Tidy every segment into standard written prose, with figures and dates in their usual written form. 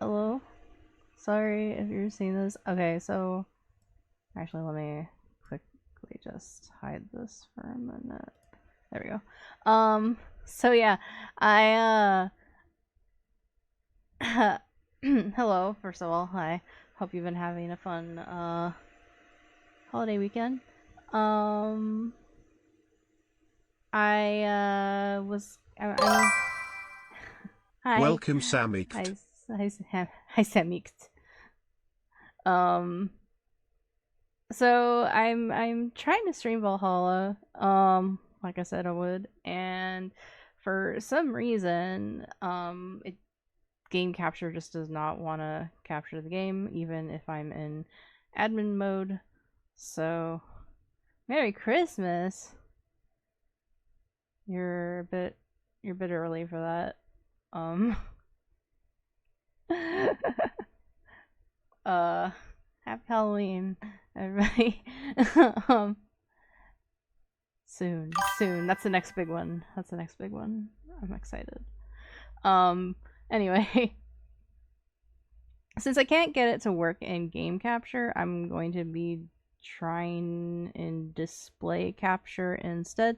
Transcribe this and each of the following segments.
Hello? Sorry if you're seeing this. Okay, so actually let me quickly just hide this for a minute. There we go. So yeah, I hello, first of all. Hi. Hope you've been having a fun holiday weekend. Um I'm hi. Welcome, Hi, Samikt. hi, Samikt. Um, so I'm trying to stream Valhalla, like I said I would, and for some reason, game capture just does not want to capture the game, even if I'm in admin mode. So, Merry Christmas. You're a bit early for that. Um, uh, Happy Halloween, everybody. um, soon. That's the next big one. I'm excited. Um, anyway, since I can't get it to work in game capture, I'm going to be trying in display capture instead.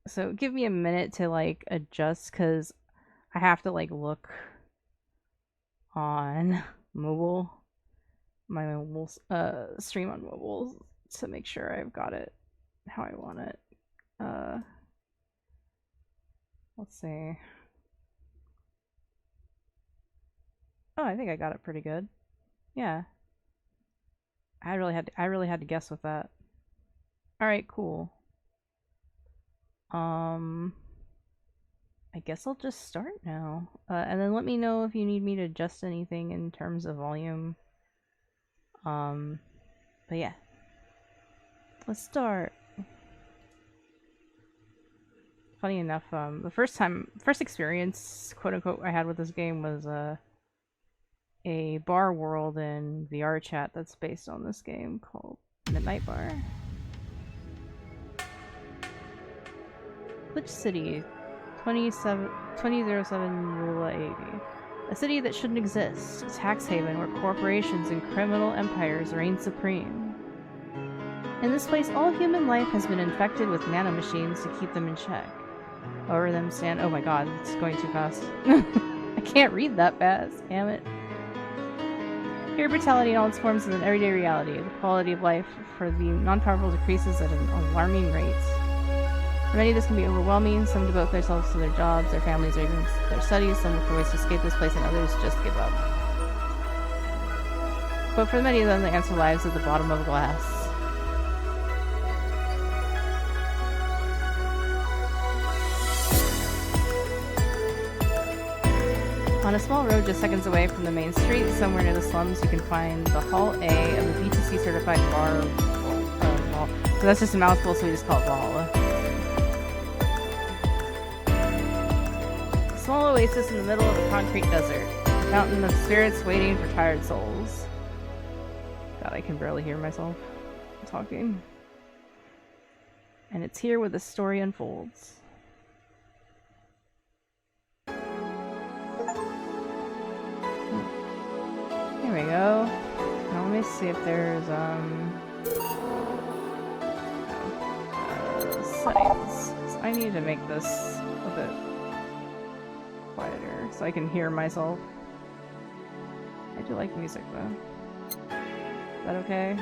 So give me a minute to like adjust because I have to like look on mobile, my mobile stream on mobile to make sure I've got it how I want it. Let's see. Oh, I think I got it pretty good. Yeah. I really had to guess with that. All right, cool. I guess I'll just start now. And then let me know if you need me to adjust anything in terms of volume. But yeah. Let's start. Funny enough, the first experience, quote unquote, I had with this game was a bar world in VR chat that's based on this game called Midnight Bar. Which city? 2007 Rula 80. A city that shouldn't exist. A tax haven where corporations and criminal empires reign supreme. In this place, all human life has been infected with nanomachines to keep them in check. Over them stand. Oh my god, it's going too fast. I can't read that fast, damn it. Here, brutality in all its forms is an everyday reality. The quality of life for the non-powerful decreases at an alarming rate. For many, this can be overwhelming. Some devote themselves to their jobs, their families, or even their studies. Some look for ways to escape this place, and others just give up. But for many of them, the answer lies at the bottom of a glass. On a small road just seconds away from the main street, somewhere near the slums, you can find the Hall A of the BTC certified bar. So that's just a mouthful, so we just call it Valhalla. A small oasis in the middle of a concrete desert. A fountain of spirits waiting for tired souls. God, I can barely hear myself talking. And it's here where the story unfolds. There we go. Now let me see if there's settings. So I need to make this a bit quieter so I can hear myself. I do like music though. Is that okay?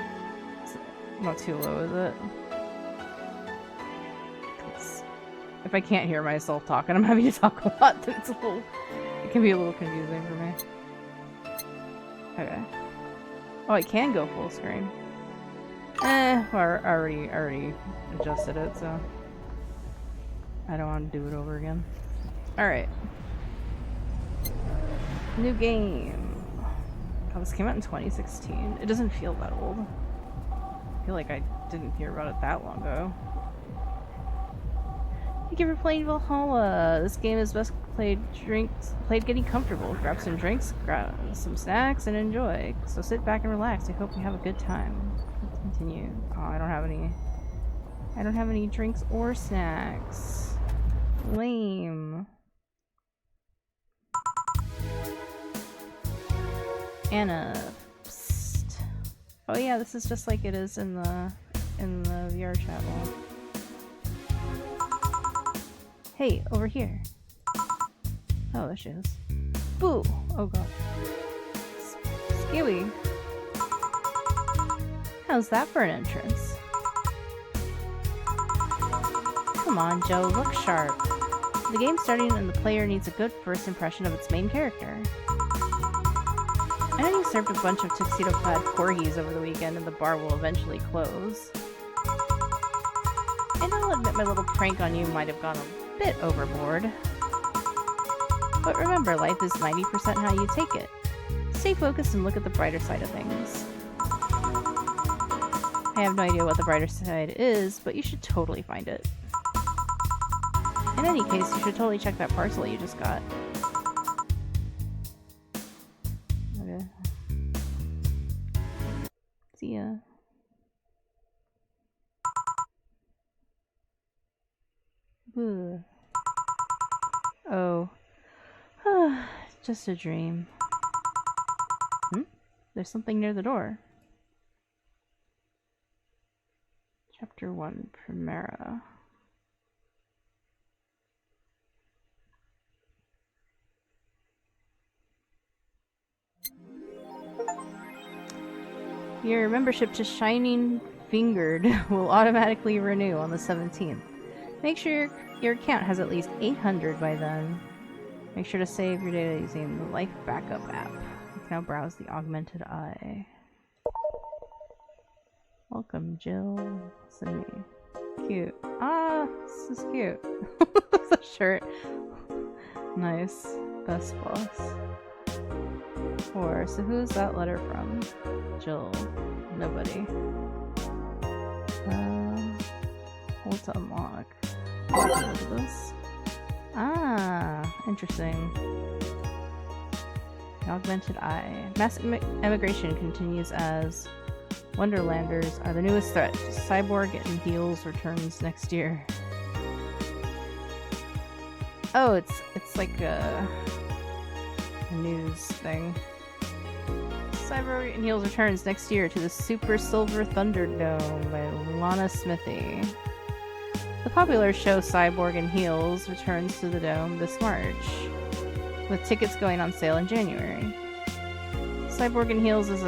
It's not too low, is it? If I can't hear myself talking, I'm having to talk a lot. Then it can be a little confusing for me. Okay. Oh, I can go full screen. I already adjusted it, so I don't want to do it over again. Alright. New game. God, this came out in 2016. It doesn't feel that old. I feel like I didn't hear about it that long ago. Thank you for playing Valhalla. This game is best played getting comfortable. Grab some drinks, grab some snacks, and enjoy. So sit back and relax. I hope you have a good time. Let's continue. Oh, I don't have any drinks or snacks. Lame. Anna. Psst. Oh yeah, this is just like it is in the VR chat wall. Hey, over here. Oh, there she is. Boo! Oh god. Skewy. How's that for an entrance? Come on, Joe, look sharp. The game's starting and the player needs a good first impression of its main character. I know you served a bunch of tuxedo-clad corgis over the weekend and the bar will eventually close. And I'll admit my little prank on you might have gone a bit overboard. But remember, life is 90% how you take it. Stay focused and look at the brighter side of things. I have no idea what the brighter side is, but you should totally find it. In any case, you should totally check that parcel you just got. Okay. See ya. Ugh. Oh. Just a dream. There's something near the door. Chapter 1, Primera. Your membership to Shining Fingered will automatically renew on the 17th. Make sure your account has at least 800 by then. Make sure to save your data using the Life Backup app. You can now browse the Augmented Eye. Welcome, Jill. Sydney. Cute. Ah, this is cute. The shirt. Nice. Best boss. 4. So who's that letter from? Jill. Nobody. What's to unlock? Look at this. Ah, interesting. The Augmented Eye. Mass immigration continues as Wonderlanders are the newest threat. Cyborg and Heels returns next year. Oh, it's like a news thing. Cyborg and Heels returns next year to the Super Silver Thunderdome by Lana Smithy. The popular show Cyborg and Heels returns to the Dome this March, with tickets going on sale in January. Cyborg and Heels is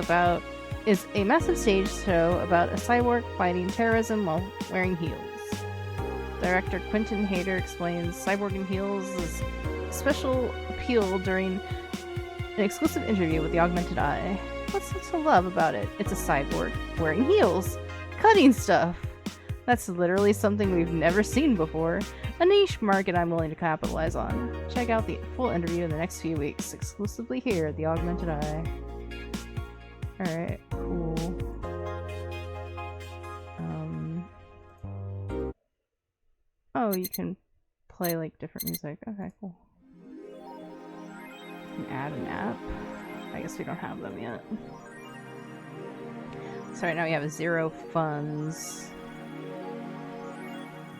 a massive stage show about a cyborg fighting terrorism while wearing heels. Director Quentin Hayter explains Cyborg and Heels' special appeal during an exclusive interview with the Augmented Eye. What's to love about it? It's a cyborg wearing heels, cutting stuff. That's literally something we've never seen before. A niche market I'm willing to capitalize on. Check out the full interview in the next few weeks, exclusively here at the Augmented Eye. Alright, cool. Oh, you can play like different music. Okay, cool. You can add an app. I guess we don't have them yet. So right now we have 0 funds.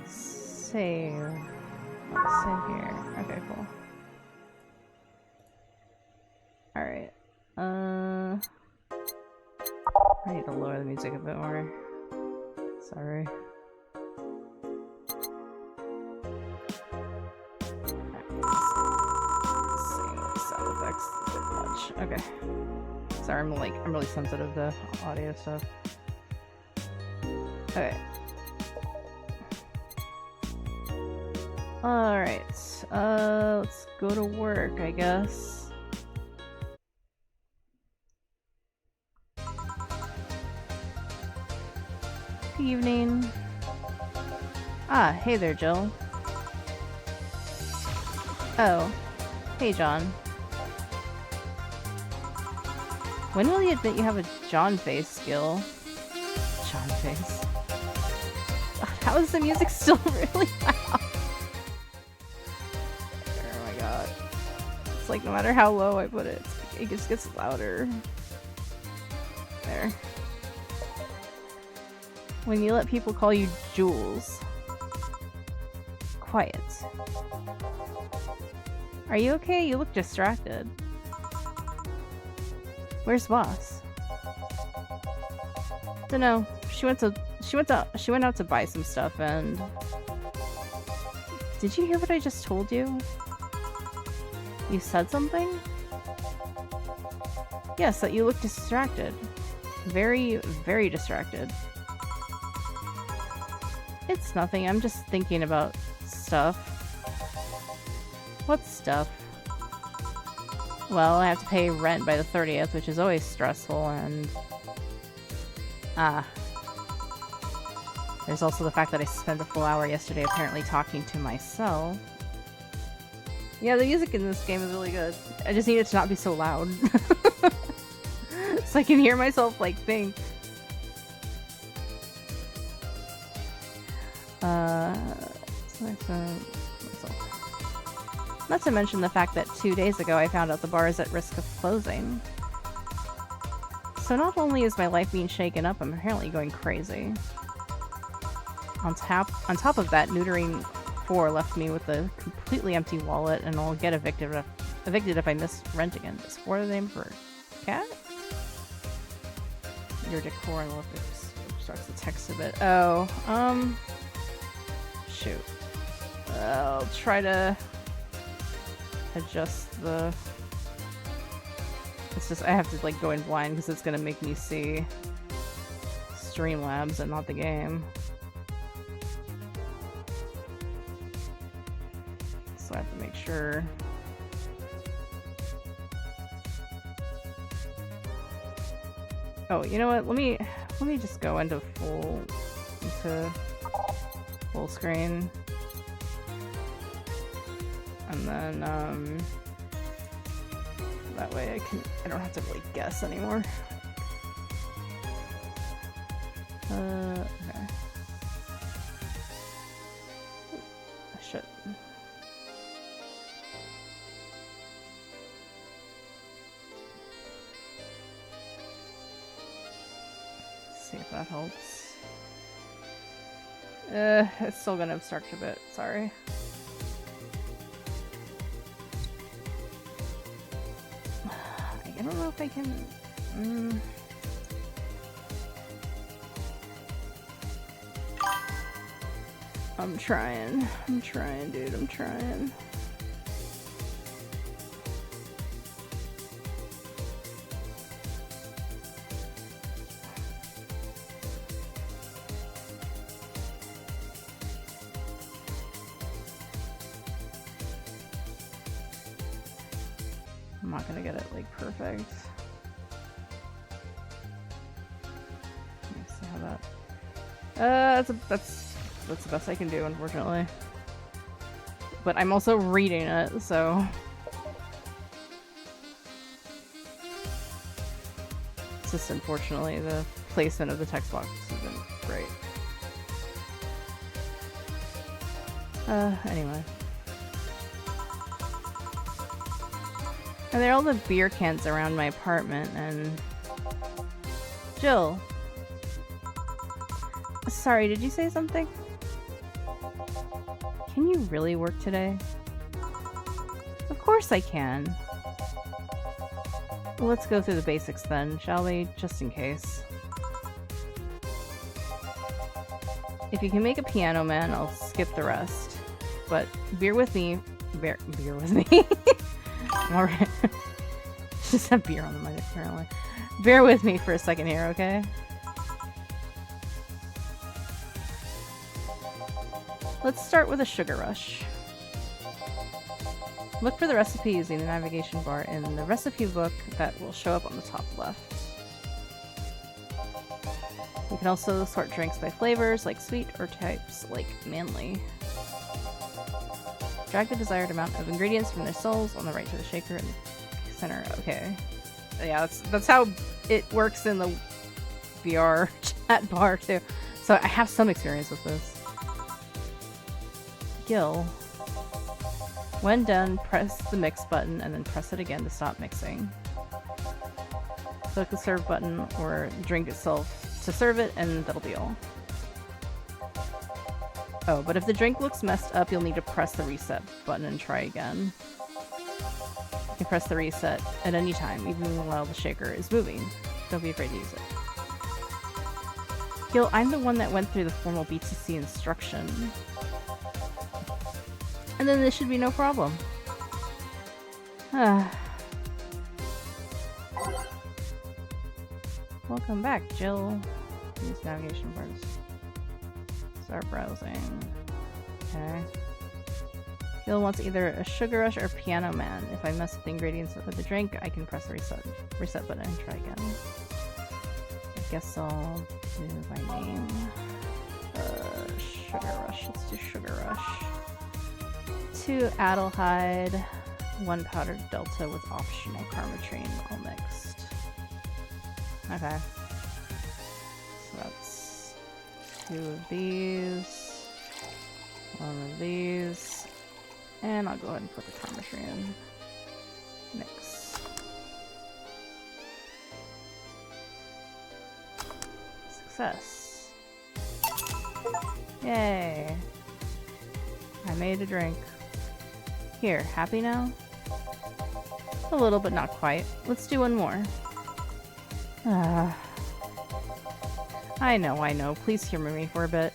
Save. Save here. Okay, cool. Alright. I need to lower the music a bit more. Sorry. Sound effects a bit much. Okay. Sorry, I'm really sensitive to audio stuff. Okay. Alright. Let's go to work, I guess. Good evening. Ah, hey there, Jill. Oh. Hey, John. When will you admit you have a John face skill? John face. How is the music still really loud? Oh my god. It's like no matter how low I put it, it just gets louder. There. When you let people call you Jules. Quiet. Are you okay? You look distracted. Where's boss? Dunno. She went out to buy some stuff and... Did you hear what I just told you? You said something? Yes, that you look distracted. Very, very distracted. It's nothing, I'm just thinking about stuff. What stuff? Well, I have to pay rent by the 30th, which is always stressful, and... There's also the fact that I spent a full hour yesterday apparently talking to myself. Yeah, the music in this game is really good. I just need it to not be so loud. So I can hear myself, like, think. Not to mention the fact that 2 days ago I found out the bar is at risk of closing. So not only is my life being shaken up, I'm apparently going crazy. On top of that, neutering 4 left me with a completely empty wallet, and I'll get evicted if I miss rent again. Is 4 the name for cat? Your decor and obstructs the text a bit. Oh, shoot. I'll try to adjust the... It's just, I have to like go in blind because it's gonna make me see Streamlabs and not the game. So I have to make sure. Oh, you know what? Let me just go into full screen. And then that way I don't have to really guess anymore. Okay. Shit. See if that helps. It's still gonna obstruct a bit, sorry. I don't know if I can... I'm trying, dude, I'm trying. I'm not gonna get it like perfect. Let's see how that. That's the best I can do, unfortunately. But I'm also reading it, so it's just unfortunately the placement of the text box isn't great. Anyway. And there are all the beer cans around my apartment, and... Jill! Sorry, did you say something? Can you really work today? Of course I can. Well, let's go through the basics then, shall we? Just in case. If you can make a piano man, I'll skip the rest. But bear with me. Bear with me. Alright. Just have beer on the mic, apparently. Bear with me for a second here, okay? Let's start with a sugar rush. Look for the recipe using the navigation bar in the recipe book that will show up on the top left. You can also sort drinks by flavors, like sweet, or types, like manly. Drag the desired amount of ingredients from their souls on the right to the shaker in the center. Okay. Yeah, that's how it works in the VR chat bar, too. So I have some experience with this. Gill. When done, press the mix button and then press it again to stop mixing. Click the serve button or drink itself to serve it, and that'll be all. Oh, but if the drink looks messed up, you'll need to press the reset button and try again. can press the reset at any time, even while the shaker is moving. Don't be afraid to use it. Gil, I'm the one that went through the formal BTC instruction. And then this should be no problem. Welcome back, Jill. Use navigation bars. Start browsing. Okay. Gil wants either a sugar rush or piano man. If I mess with the ingredients of the drink, I can press the reset button and try again. I guess I'll do my name. Sugar rush. Let's do sugar rush. 2 Adelhyde, 1 powdered delta with optional Karmatrine all mixed. Okay. So that's 2 of these, 1 of these, and I'll go ahead and put the Karmatrine mix. Success. Yay. I made a drink. Here, happy now? A little, but not quite. Let's do one more. I know. Please humor me for a bit.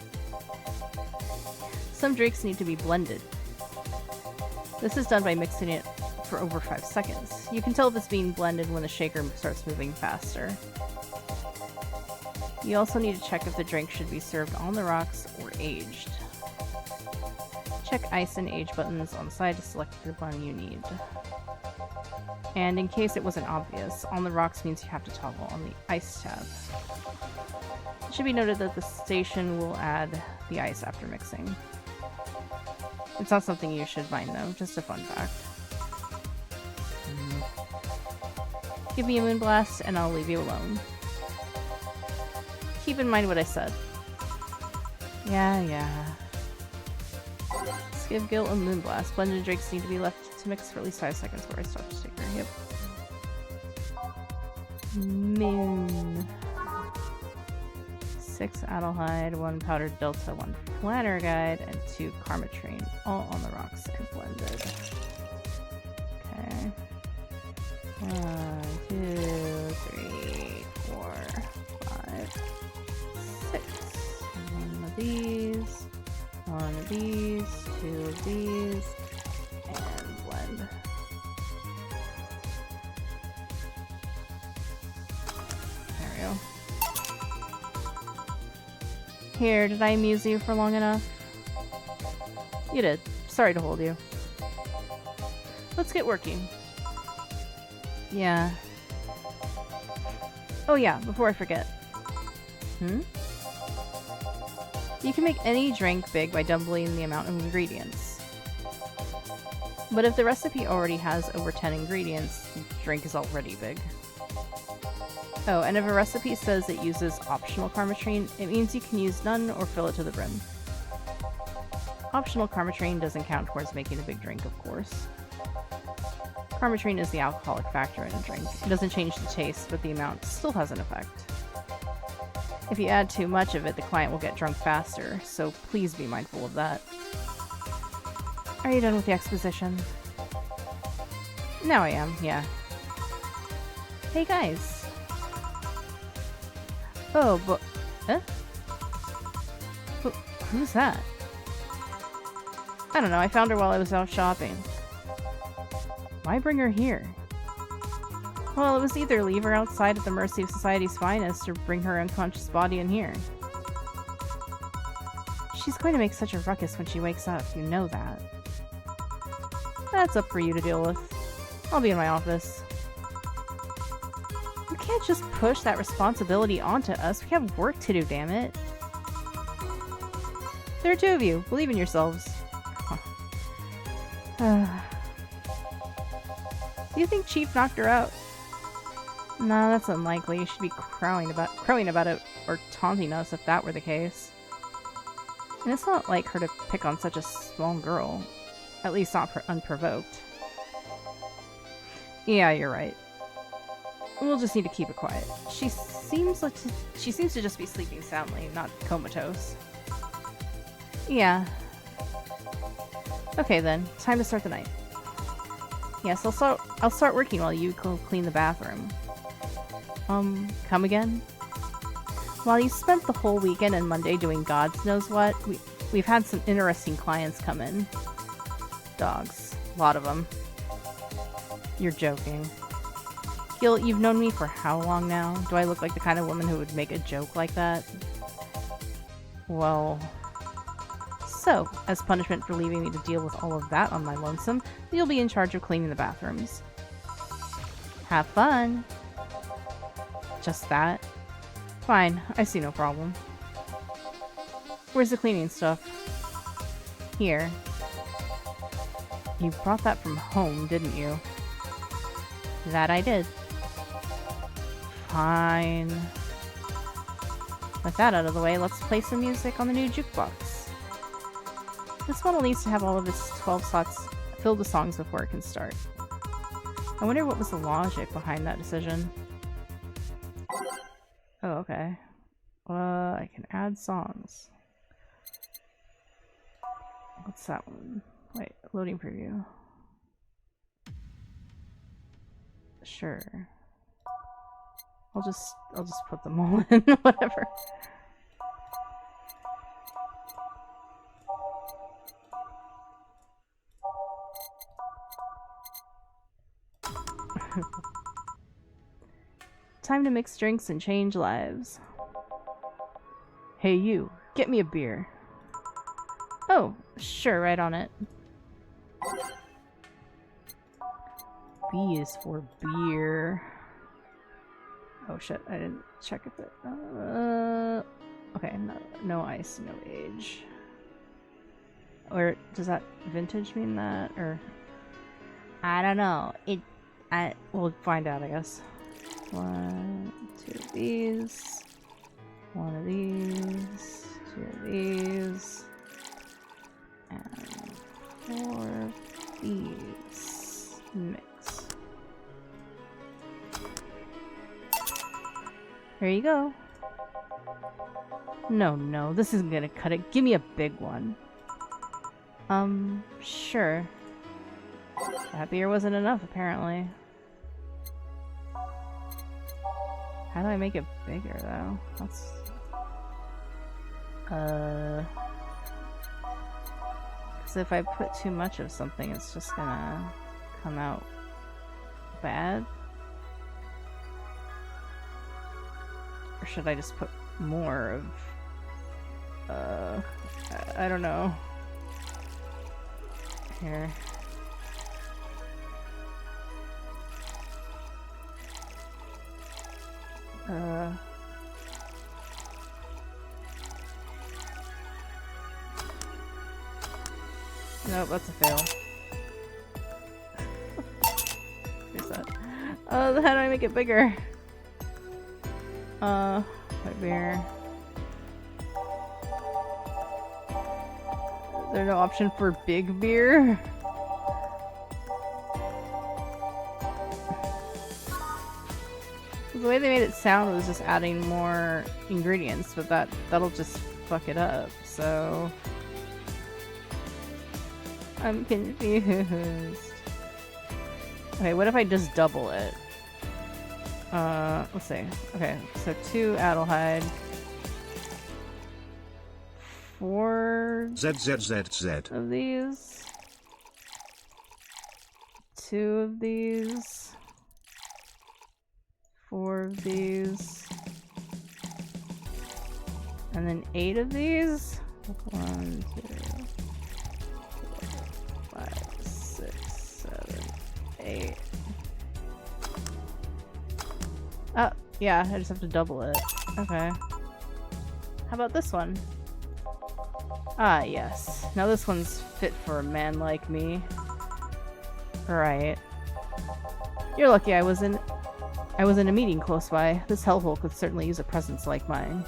Some drinks need to be blended. This is done by mixing it for over 5 seconds. You can tell if it's being blended when the shaker starts moving faster. You also need to check if the drink should be served on the rocks or aged. Check ice and age buttons on the side to select the one you need. And in case it wasn't obvious, on the rocks means you have to toggle on the ice tab. It should be noted that the station will add the ice after mixing. It's not something you should mind though, just a fun fact. Give me a moonblast and I'll leave you alone. Keep in mind what I said. Yeah. Let's give Gil a moonblast. Blended drinks need to be left to mix for at least 5 seconds before I start to take her. Yep. Moon. 6 Adelhyde, 1 powdered delta, 1 planner guide, and 2 Karmatrine, all on the rocks and blended. Okay. 1, 2, 3, 4, 5, 6. 1 of these, 1 of these, 2 of these, and blend. There we go. Here, did I amuse you for long enough? You did. Sorry to hold you. Let's get working. Yeah. Oh yeah, before I forget. You can make any drink big by doubling the amount of ingredients. But if the recipe already has over 10 ingredients, the drink is already big. Oh, and if a recipe says it uses optional Karmatrine, it means you can use none or fill it to the brim. Optional Karmatrine doesn't count towards making a big drink, of course. Karmatrine is the alcoholic factor in a drink. It doesn't change the taste, but the amount still has an effect. If you add too much of it, the client will get drunk faster, so please be mindful of that. Are you done with the exposition? Now I am, yeah. Hey guys! Oh, but... Who's that? I don't know, I found her while I was out shopping. Why bring her here? Well, it was either leave her outside at the mercy of society's finest or bring her unconscious body in here. She's going to make such a ruckus when she wakes up, you know that. That's up for you to deal with. I'll be in my office. You can't just push that responsibility onto us. We have work to do, damn it. There are 2 of you. Believe in yourselves. Do you think Chief knocked her out? No, that's unlikely. She'd be crowing about it or taunting us if that were the case. And it's not like her to pick on such a small girl. At least not unprovoked. Yeah, you're right. We'll just need to keep it quiet. She seems to just be sleeping soundly, not comatose. Yeah. Okay then, time to start the night. Yes, I'll start working while you go clean the bathroom. Come again? While you spent the whole weekend and Monday doing God's knows what, we've had some interesting clients come in. Dogs. A lot of them. You're joking. Gil, you've known me for how long now? Do I look like the kind of woman who would make a joke like that? Well... So, as punishment for leaving me to deal with all of that on my lonesome, you'll be in charge of cleaning the bathrooms. Have fun! Just that? Fine, I see no problem. Where's the cleaning stuff? Here. You brought that from home, didn't you? That I did. Fine. With that out of the way, let's play some music on the new jukebox. This model needs to have all of its 12 slots filled with songs before it can start. I wonder what was the logic behind that decision. Oh, okay. I can add songs. What's that one? Wait, loading preview. Sure. I'll just put them all in, whatever. Time to mix drinks and change lives. Hey you, get me a beer. Oh, sure, right on it. B is for beer. Oh shit, I didn't check if it... okay, no ice, no age. Or does that vintage mean that? Or... I don't know. We'll find out, I guess. 1, 2 of these. 1 of these. 2 of these. And 4 of these. Mix. There you go. No, this isn't gonna cut it. Give me a big one. Sure. That beer wasn't enough, apparently. How do I make it bigger, though? That's... Because if I put too much of something, it's just gonna come out bad. Or should I just put more of... I don't know. Here. Nope, that's a fail. Here's that. How do I make it bigger? Right beer. Is there no option for big beer? The way they made it sound was just adding more ingredients, but that'll just fuck it up, so... I'm confused. Okay, what if I just double it? Let's see. Okay, so 2 Adelheid. 4... ZZZZ. Of these. 2 of these. 4 of these. And then 8 of these. 1, 2, 4, 5, 6, 7, 8. Oh, yeah, I just have to double it. Okay. How about this one? Ah, yes. Now this one's fit for a man like me. Right. You're lucky I was in a meeting close by. This hellhole could certainly use a presence like mine.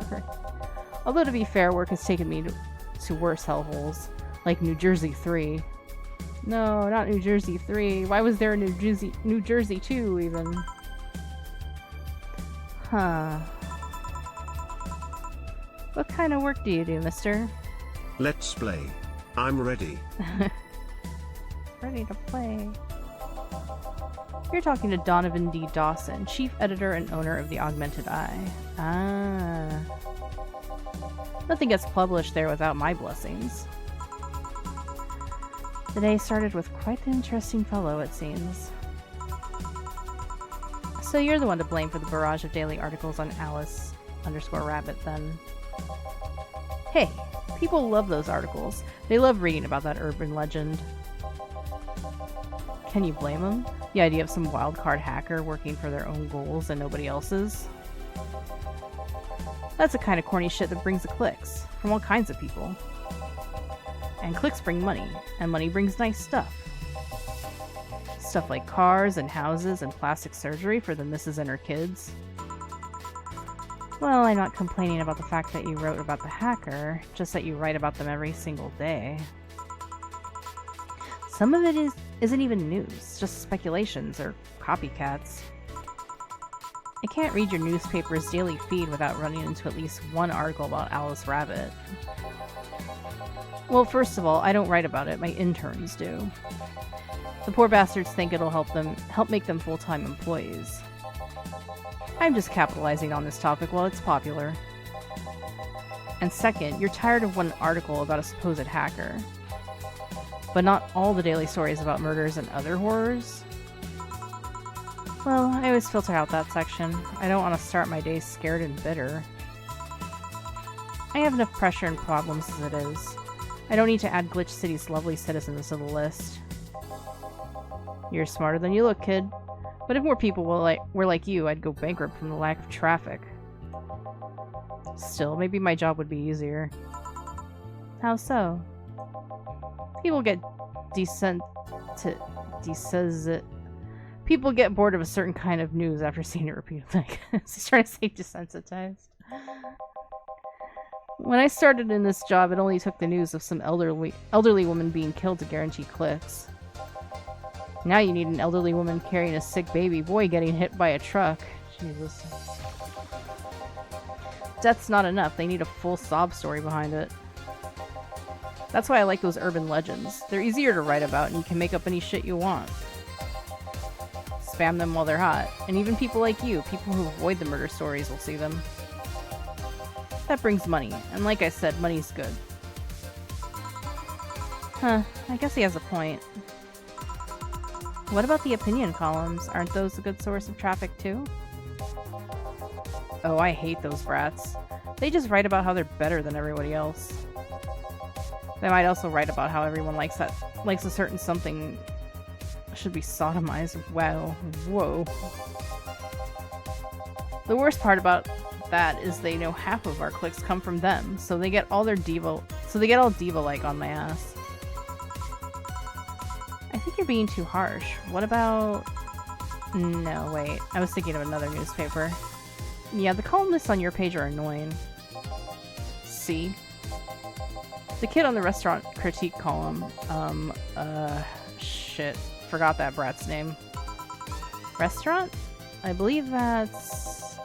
Sure. Although to be fair, work has taken me to worse hellholes, like New Jersey 3. No, not New Jersey 3. Why was there a New Jersey 2 even? Huh. What kind of work do you do, mister? Let's play. I'm ready. ready to play. You're talking to Donovan D. Dawson, chief editor and owner of the Augmented Eye. Ah. Nothing gets published there without my blessings. The day started with quite the interesting fellow, it seems. So you're the one to blame for the barrage of daily articles on Alice_Rabbit, then. Hey, people love those articles. They love reading about that urban legend. Can you blame them? The idea of some wildcard hacker working for their own goals and nobody else's? That's the kind of corny shit that brings the clicks, from all kinds of people. And clicks bring money, and money brings nice stuff. Stuff like cars and houses and plastic surgery for the missus and her kids. Well, I'm not complaining about the fact that you wrote about the hacker, just that you write about them every single day. Some of it isn't even news, just speculations or copycats. I can't read your newspaper's daily feed without running into at least one article about Alice Rabbit. Well, first of all, I don't write about it, my interns do. The poor bastards think it'll help make them full-time employees. I'm just capitalizing on this topic while it's popular. And second, you're tired of one article about a supposed hacker. But not all the daily stories about murders and other horrors? Well, I always filter out that section. I don't want to start my day scared and bitter. I have enough pressure and problems as it is. I don't need to add Glitch City's lovely citizens to the list. You're smarter than you look, kid. But if more people were like you, I'd go bankrupt from the lack of traffic. Still, maybe my job would be easier. How so? People get People get bored of a certain kind of news after seeing it repeatedly. He's trying to say desensitized. When I started in this job, it only took the news of some elderly woman being killed to guarantee clicks. Now you need an elderly woman carrying a sick baby boy getting hit by a truck. Jesus. Death's not enough. They need a full sob story behind it. That's why I like those urban legends. They're easier to write about, and you can make up any shit you want. Spam them while they're hot. And even people like you, people who avoid the murder stories, will see them. That brings money, and like I said, money's good. Huh, I guess he has a point. What about the opinion columns? Aren't those a good source of traffic too? Oh, I hate those brats. They just write about how they're better than everybody else. They might also write about how everyone likes a certain something should be sodomized. Wow. Whoa. The worst part about that is they know half of our clicks come from them, so they get all diva-like on my ass. I think you're being too harsh. What about... No, wait. I was thinking of another newspaper. Yeah, the columnists on your page are annoying. See? The kid on the restaurant critique column, shit. Forgot that brat's name. Restaurant? I believe that's...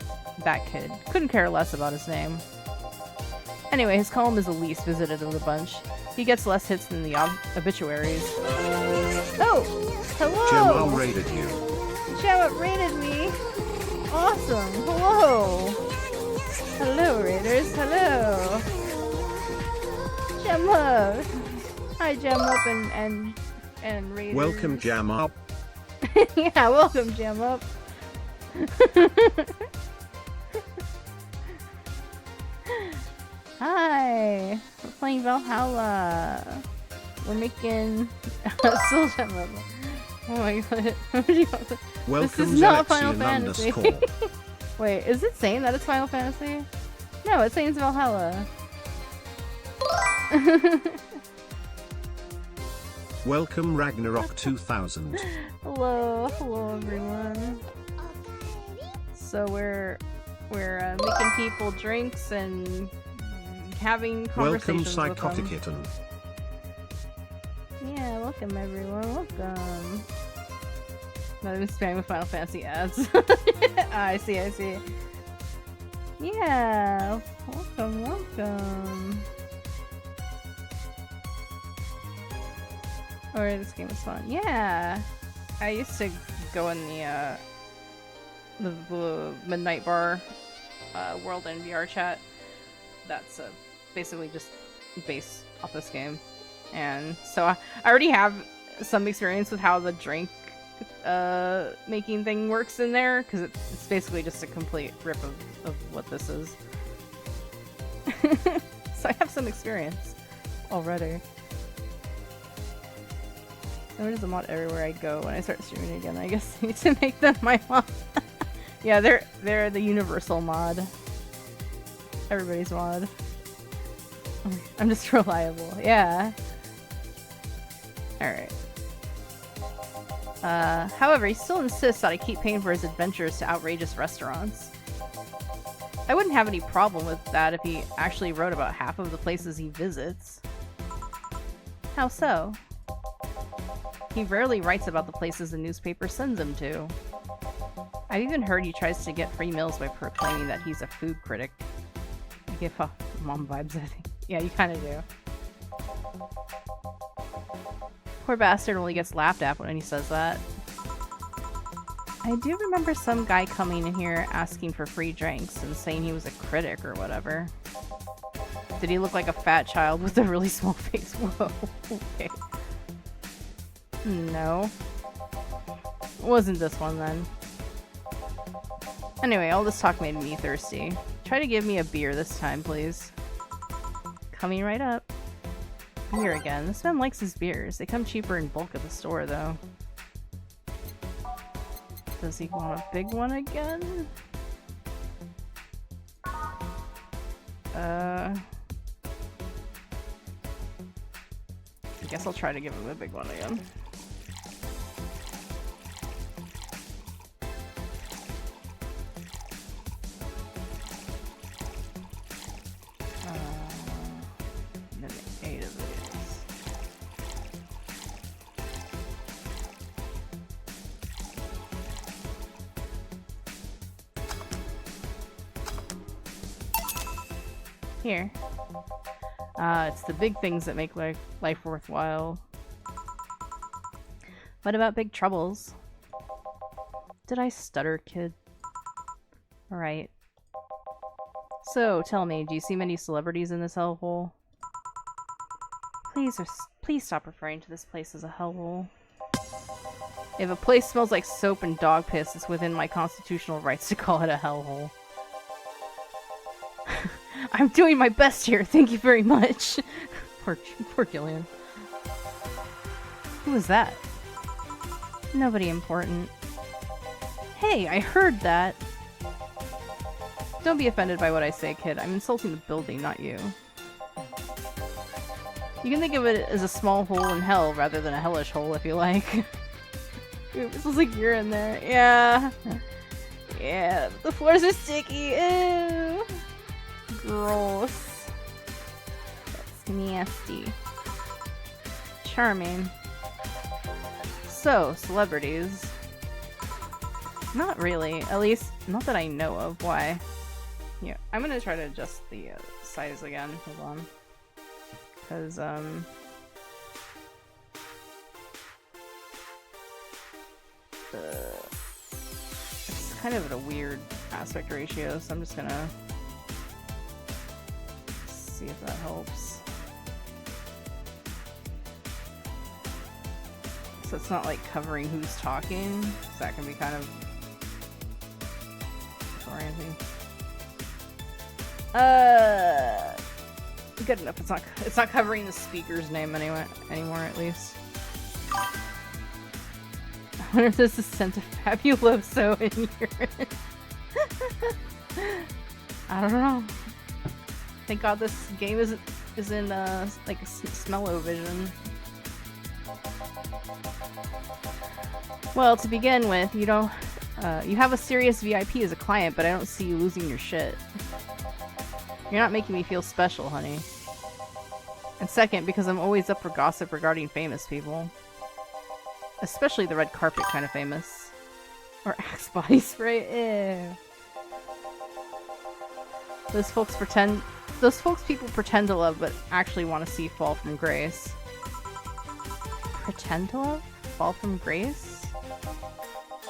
that kid. Couldn't care less about his name. Anyway, his column is the least visited of the bunch. He gets less hits than the obituaries. Oh! Hello! Gemma raided you. Gemma raided me! Awesome! Hello! Hello, raiders! Hello! Jam up! Hi, Jam up and raiders. Welcome, Jam up. Yeah, welcome, Jam up. Hi! We're playing Valhalla. We're making... Still Jam up. Oh my god. Welcome, this is not Final Galaxy Fantasy. Wait, is it saying that it's Final Fantasy? No, it's saying it's Valhalla. Welcome, Ragnarok 2000. Hello everyone. So we're making people drinks and having conversations Welcome, with Psychotic them. Kitten. Yeah, welcome everyone. Welcome. Not even spamming with Final Fantasy ads. I see. Yeah, welcome. Or this game was fun. Yeah, I used to go in the Midnight Bar World and VR chat. That's basically just based off this game, and so I already have some experience with how the drink making thing works in there, because it's basically just a complete rip of what this is. So I have some experience already. There's a mod everywhere I go when I start streaming again. I guess I need to make them my mod. Yeah, they're the universal mod. Everybody's mod. I'm just reliable. Yeah. Alright. However, he still insists that I keep paying for his adventures to outrageous restaurants. I wouldn't have any problem with that if he actually wrote about half of the places he visits. How so? He rarely writes about the places the newspaper sends him to. I've even heard he tries to get free meals by proclaiming that he's a food critic. You give off mom vibes, I think. Yeah, you kind of do. Poor bastard only gets laughed at when he says that. I do remember some guy coming in here asking for free drinks and saying he was a critic or whatever. Did he look like a fat child with a really small face? Whoa, okay. No. It wasn't this one then. Anyway, all this talk made me thirsty. Try to give me a beer this time, please. Coming right up. Beer again. This man likes his beers. They come cheaper in bulk at the store, though. Does he want a big one again? I guess I'll try to give him a big one again. Here. It's the big things that make life worthwhile. What about big troubles? Did I stutter, kid? Alright. So, tell me, do you see many celebrities in this hellhole? Please stop referring to this place as a hellhole. If a place smells like soap and dog piss, it's within my constitutional rights to call it a hellhole. I'm doing my best here, thank you very much. Poor Gillian. Who was that? Nobody important. Hey, I heard that! Don't be offended by what I say, kid. I'm insulting the building, not you. You can think of it as a small hole in hell rather than a hellish hole if you like. It feels like you're in there. Yeah. Yeah, the floors are sticky. Ew. Gross. That's nasty. Charming. So, celebrities. Not really. At least, not that I know of. Why? Yeah, I'm gonna try to adjust the size again. Hold on. Because, it's kind of at a weird aspect ratio, so I'm just gonna see if that helps. So it's not like covering who's talking, so that can be kind of disorienting. Good enough. It's not covering the speaker's name anymore at least. I wonder if there's a scent of Fabuloso in here. I don't know. Thank God this game is in like smell-o-vision. Well, to begin with, you have a serious VIP as a client, but I don't see you losing your shit. You're not making me feel special, honey. And second, because I'm always up for gossip regarding famous people. Especially the red carpet kind of famous. Or Axe body spray. Ew. Those folks people pretend to love, but actually want to see fall from grace. Pretend to love? Fall from grace?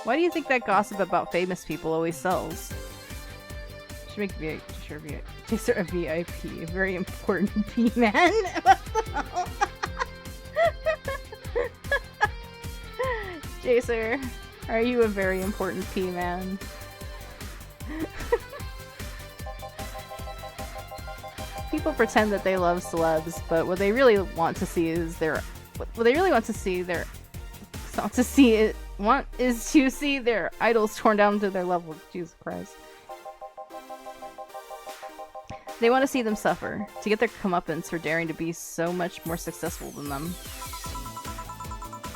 Why do you think that gossip about famous people always sells? Should make Chaser a VIP, a very important P-man. What the hell? Chaser, are you a very important P-man? People pretend that they love celebs, but what they really want to see is to see their idols torn down to their level. Jesus Christ. They want to see them suffer, to get their comeuppance for daring to be so much more successful than them.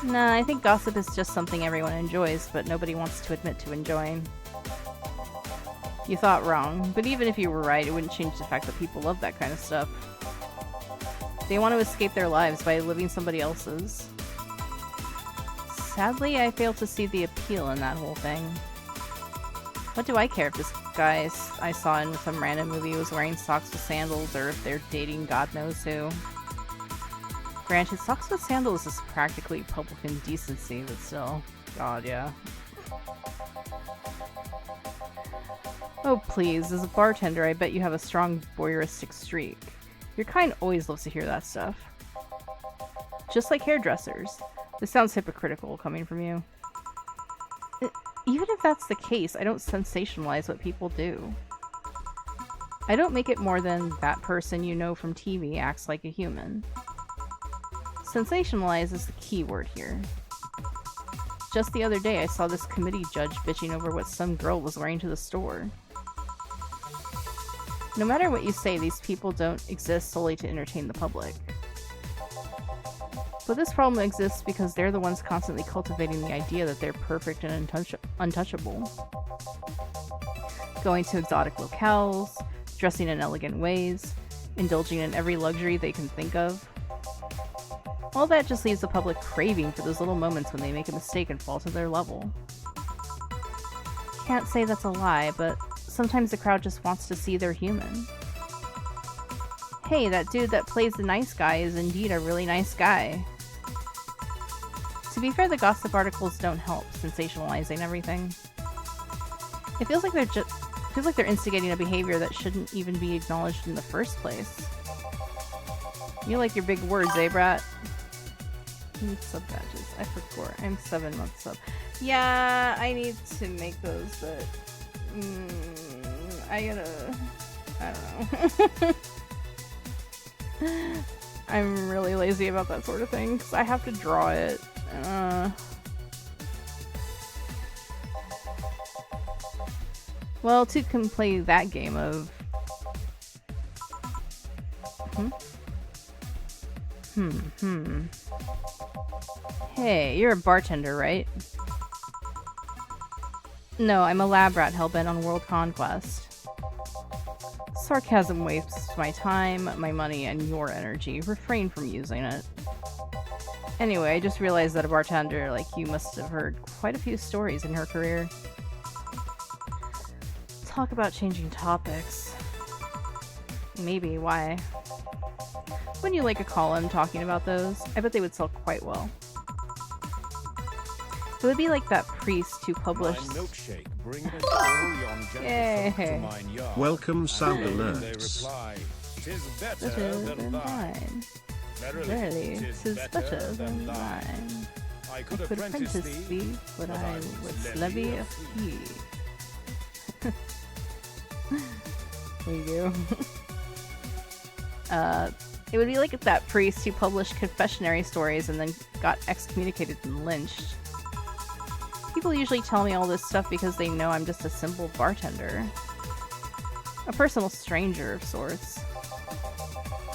Nah, I think gossip is just something everyone enjoys, but nobody wants to admit to enjoying. You thought wrong, but even if you were right, it wouldn't change the fact that people love that kind of stuff. They want to escape their lives by living somebody else's. Sadly, I fail to see the appeal in that whole thing. What do I care if this guy I saw in some random movie was wearing socks with sandals, or if they're dating God knows who? Granted, socks with sandals is practically public indecency, but still. God, yeah. Oh please, as a bartender, I bet you have a strong voyeuristic streak. Your kind always loves to hear that stuff. Just like hairdressers. This sounds hypocritical coming from you. Even if that's the case, I don't sensationalize what people do. I don't make it more than that person you know from TV acts like a human. Sensationalize is the key word here. Just the other day, I saw this committee judge bitching over what some girl was wearing to the store. No matter what you say, these people don't exist solely to entertain the public. But this problem exists because they're the ones constantly cultivating the idea that they're perfect and untouchable. Going to exotic locales, dressing in elegant ways, indulging in every luxury they can think of. All that just leaves the public craving for those little moments when they make a mistake and fall to their level. Can't say that's a lie, but sometimes the crowd just wants to see they're human. Hey, that dude that plays the nice guy is indeed a really nice guy. To be fair, the gossip articles don't help sensationalizing everything. It feels like they're instigating a behavior that shouldn't even be acknowledged in the first place. You like your big words, eh, brat? Sub badges. I forgot. I'm 7 months sub. Yeah, I need to make those, but I don't know. I'm really lazy about that sort of thing because I have to draw it. Well, two can play that game of Hey, you're a bartender, right? No, I'm a lab rat hellbent on world conquest. Sarcasm wastes my time, my money, and your energy. Refrain from using it. Anyway, I just realized that a bartender like you must have heard quite a few stories in her career. Talk about changing topics. Maybe, why? Wouldn't you like a column talking about those? I bet they would sell quite well. It would be like that priest who published... Yay! Welcome sound alerts. Better than mine. Verily, 'tis better than mine. I could apprentice thee, but I would levy a fee. There you go. It would be like that priest who published confessionary stories and then got excommunicated and lynched. People usually tell me all this stuff because they know I'm just a simple bartender. A personal stranger of sorts.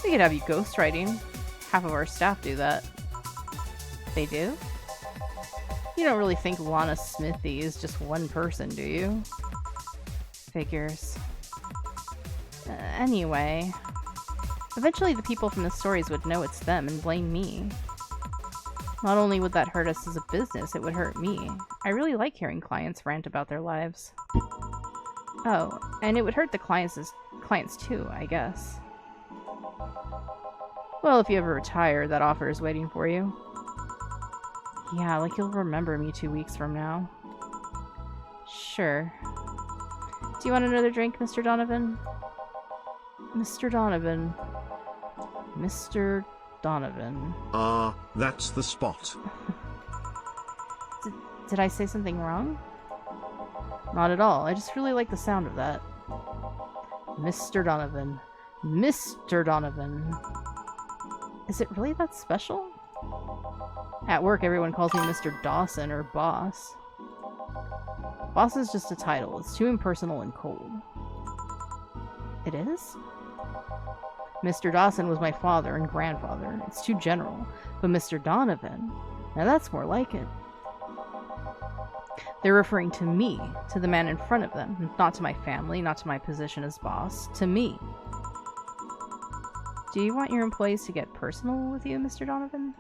We could have you ghostwriting. Half of our staff do that. They do? You don't really think Lana Smithy is just one person, do you? Figures. Anyway. Eventually the people from the stories would know it's them and blame me. Not only would that hurt us as a business, it would hurt me. I really like hearing clients rant about their lives. Oh, and it would hurt the clients too, I guess. Well, if you ever retire, that offer is waiting for you. Yeah, like you'll remember me 2 weeks from now. Sure. Do you want another drink, Mr. Donovan? Mr. Donovan. Mr. Donovan. Ah, that's the spot. Did I say something wrong? Not at all. I just really like the sound of that. Mr. Donovan. Mr. Donovan. Is it really that special? At work, everyone calls me Mr. Dawson or Boss. Boss is just a title. It's too impersonal and cold. It is? Mr. Dawson was my father and grandfather. It's too general. But Mr. Donovan, now that's more like it. They're referring to me, to the man in front of them, not to my family, not to my position as boss, to me. Do you want your employees to get personal with you, Mr. Donovan?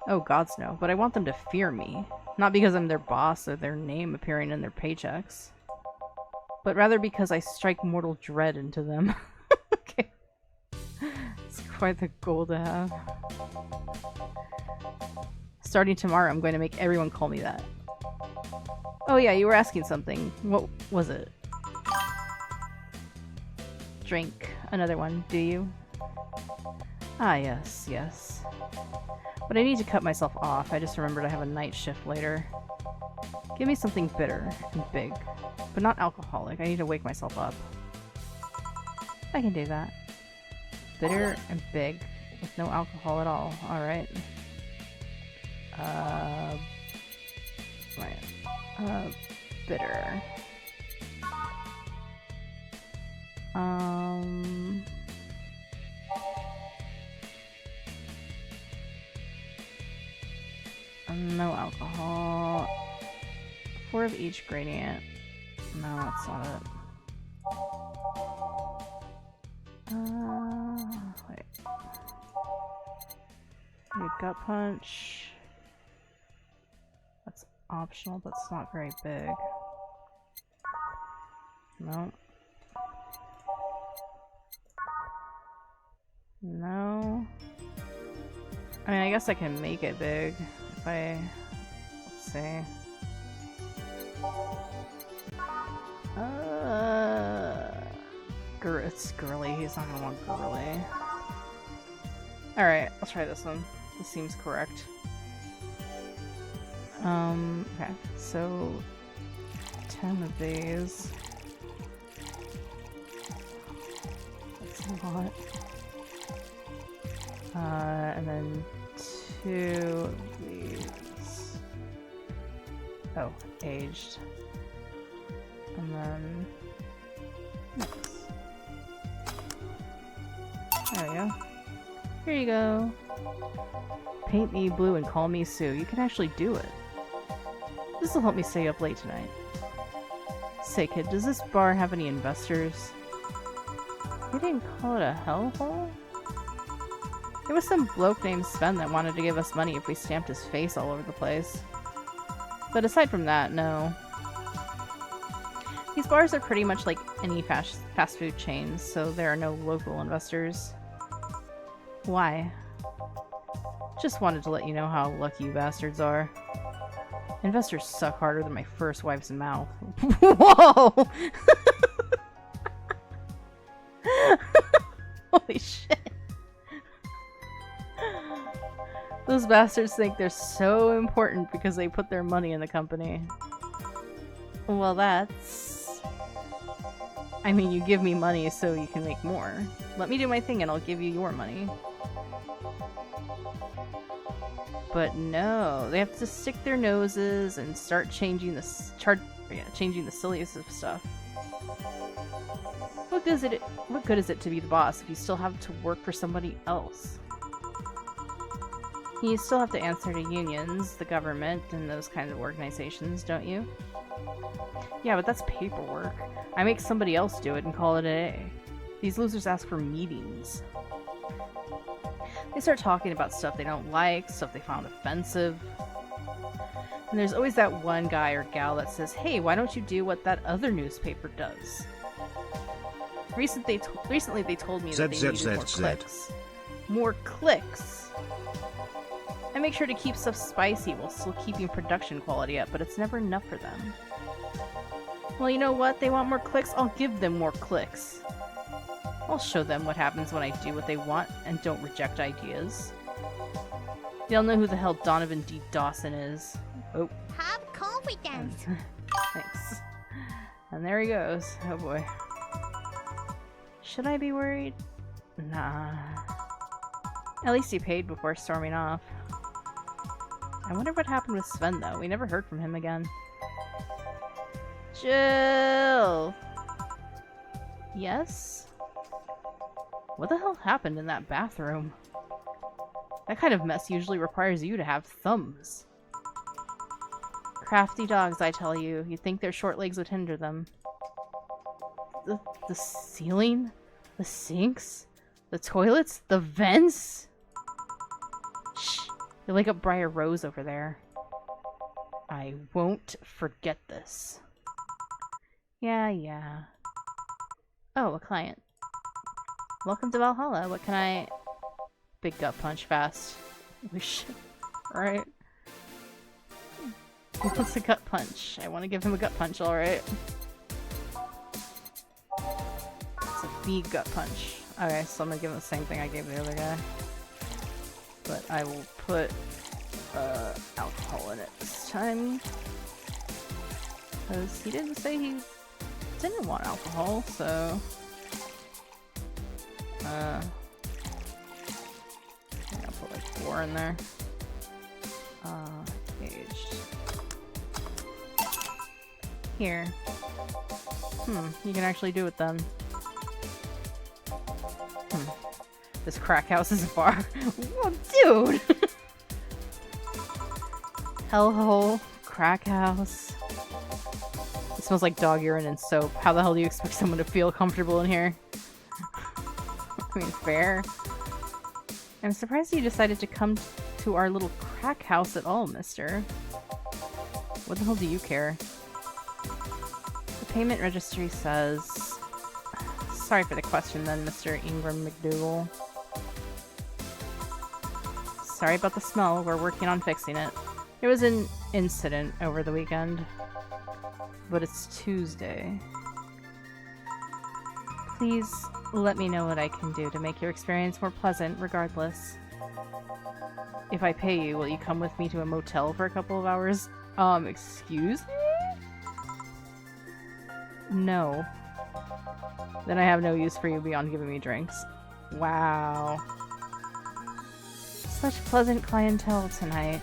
Oh, gods no, but I want them to fear me. Not because I'm their boss or their name appearing in their paychecks. But rather because I strike mortal dread into them. Okay. It's quite the goal to have. Starting tomorrow, I'm going to make everyone call me that. Oh yeah, you were asking something. What was it? Drink. Another one, do you? Ah, yes, yes. But I need to cut myself off. I just remembered I have a night shift later. Give me something bitter and big. But not alcoholic. I need to wake myself up. I can do that. Bitter and big. With no alcohol at all. Alright. Bitter. No alcohol. 4 of each gradient. No, that's not it. Wait. New gut punch. That's optional, but it's not very big. No. No. I mean, I guess I can make it big if I... Let's see. It's girly. He's not gonna want girly. Alright, I'll try this one. This seems correct. Okay, so 10 of these. That's a lot. And then 2 of these. Oh, aged. And then mix. There we go. Here you go. Paint me blue and call me Sue. You can actually do it. This will help me stay up late tonight. Say, kid, does this bar have any investors? You didn't call it a hellhole? There was some bloke named Sven that wanted to give us money if we stamped his face all over the place. But aside from that, no. These bars are pretty much like any fast food chains, so there are no local investors. Why? Just wanted to let you know how lucky you bastards are. Investors suck harder than my first wife's mouth. Whoa! Holy shit. Those bastards think they're so important because they put their money in the company. Well, that's... I mean, you give me money so you can make more. Let me do my thing and I'll give you your money. But no, they have to stick their noses and start changing the changing the silliest of stuff. What good is it to be the boss if you still have to work for somebody else? You still have to answer to unions, the government, and those kinds of organizations, don't you? Yeah, but that's paperwork. I make somebody else do it and call it a day. These losers ask for meetings. They start talking about stuff they don't like, stuff they found offensive. And there's always that one guy or gal that says, hey, why don't you do what that other newspaper does? Recently they told me that they needed more clicks. More clicks! I make sure to keep stuff spicy while still keeping production quality up, but it's never enough for them. Well, you know what? They want more clicks? I'll give them more clicks. I'll show them what happens when I do what they want and don't reject ideas. They'll know who the hell Donovan D. Dawson is. Oh. Have confidence. Thanks. And there he goes. Oh boy. Should I be worried? Nah. At least he paid before storming off. I wonder what happened with Sven though. We never heard from him again. Jill! Yes? What the hell happened in that bathroom? That kind of mess usually requires you to have thumbs. Crafty dogs, I tell you. You'd think their short legs would hinder them. The ceiling? The sinks? The toilets? The vents? Shh. They light up Briar Rose over there. I won't forget this. Yeah. Oh, a client. Welcome to Valhalla. What can I... Big gut punch fast. Holy shit. Alright. He wants a gut punch. I want to give him a gut punch, alright. It's a big gut punch. Okay, so I'm gonna give him the same thing I gave the other guy. But I will put alcohol in it this time. Because he didn't say he didn't want alcohol, so... I'll put like 4 in there. Aged. Here. You can actually do it then. This crack house is a bar. Whoa, dude! Hellhole, crack house. It smells like dog urine and soap. How the hell do you expect someone to feel comfortable in here? I mean, fair. I'm surprised you decided to come to our little crack house at all, mister. What the hell do you care? The payment registry says... Sorry for the question then, Mr. Ingram McDougal. Sorry about the smell. We're working on fixing it. There was an incident over the weekend. But it's Tuesday. Please let me know what I can do to make your experience more pleasant regardless. If I pay you, will you come with me to a motel for a couple of hours? Excuse me? No. Then I have no use for you beyond giving me drinks. Wow. Such pleasant clientele tonight.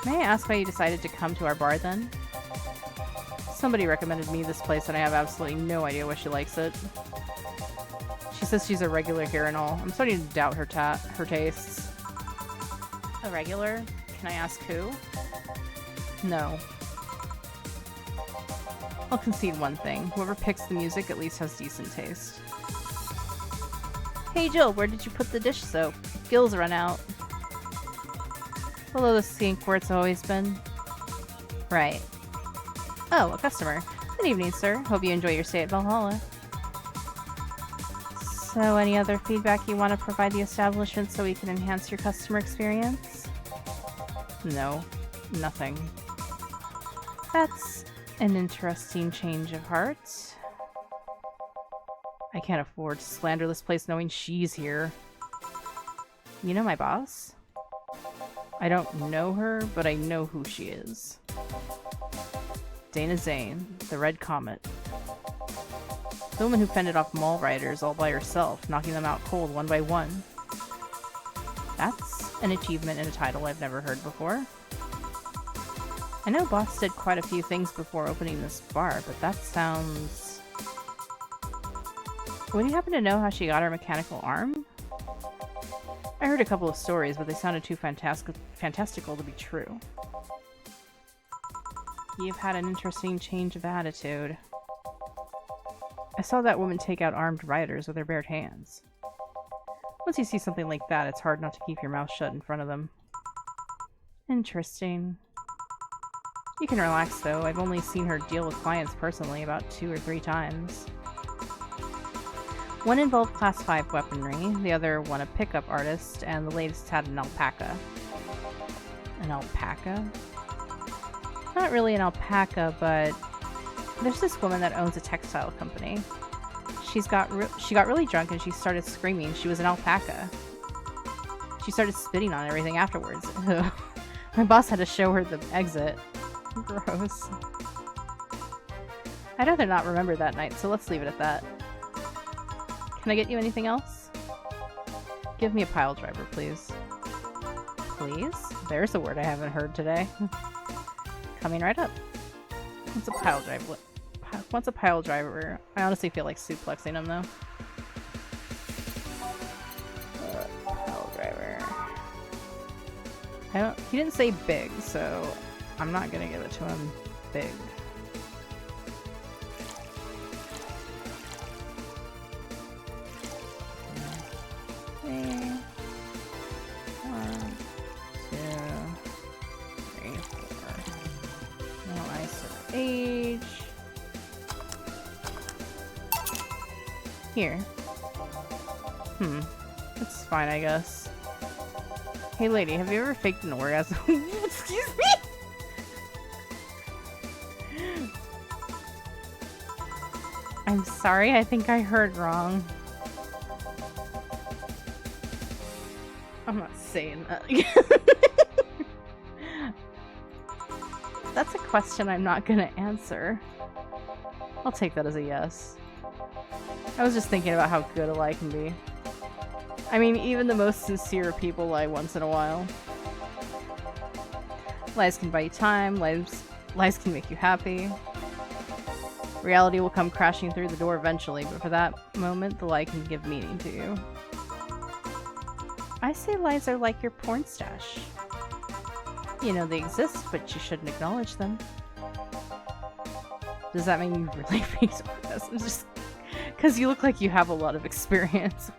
May I ask why you decided to come to our bar then? Somebody recommended me this place and I have absolutely no idea why she likes it. She says she's a regular here and all. I'm starting to doubt her tastes. A regular? Can I ask who? No. I'll concede one thing. Whoever picks the music at least has decent taste. Hey Jill, where did you put the dish soap? Gills run out. Below the sink where it's always been. Right. Oh, a customer. Good evening, sir. Hope you enjoy your stay at Valhalla. So, any other feedback you want to provide the establishment so we can enhance your customer experience? No. Nothing. That's an interesting change of heart. I can't afford to slander this place knowing she's here. You know my boss? I don't know her, but I know who she is. Dana Zane, the Red Comet. The woman who fended off mall riders all by herself, knocking them out cold one by one. That's an achievement and a title I've never heard before. I know Boss did quite a few things before opening this bar, but that sounds... Would you happen to know how she got her mechanical arm? I heard a couple of stories, but they sounded too fantastical to be true. You've had an interesting change of attitude. I saw that woman take out armed riders with her bare hands. Once you see something like that, it's hard not to keep your mouth shut in front of them. Interesting. You can relax, though. I've only seen her deal with clients personally about 2 or 3 times. One involved class 5 weaponry, the other one a pickup artist, and the latest had an alpaca. An alpaca? Not really an alpaca, but there's this woman that owns a textile company. She got really drunk and she started screaming she was an alpaca. She started spitting on everything afterwards. My boss had to show her the exit. Gross. I'd rather not remember that night, so let's leave it at that. Can I get you anything else? Give me a pile driver, please. Please? There's a word I haven't heard today. Coming right up. What's a pile driver? What's a pile driver? I honestly feel like suplexing him, though. Pile driver. He didn't say big, so I'm not gonna give it to him big. Age. Here. That's fine, I guess. Hey lady, have you ever faked an orgasm? Excuse me? I'm sorry, I think I heard wrong. I'm not saying that again. That's a question I'm not gonna answer. I'll take that as a yes. I was just thinking about how good a lie can be. I mean, even the most sincere people lie once in a while. Lies can buy you time, lies can make you happy. Reality will come crashing through the door eventually, but for that moment, the lie can give meaning to you. I say lies are like your porn stash. You know they exist, but you shouldn't acknowledge them. Does that mean you really faked orgasms? Just because you look like you have a lot of experience.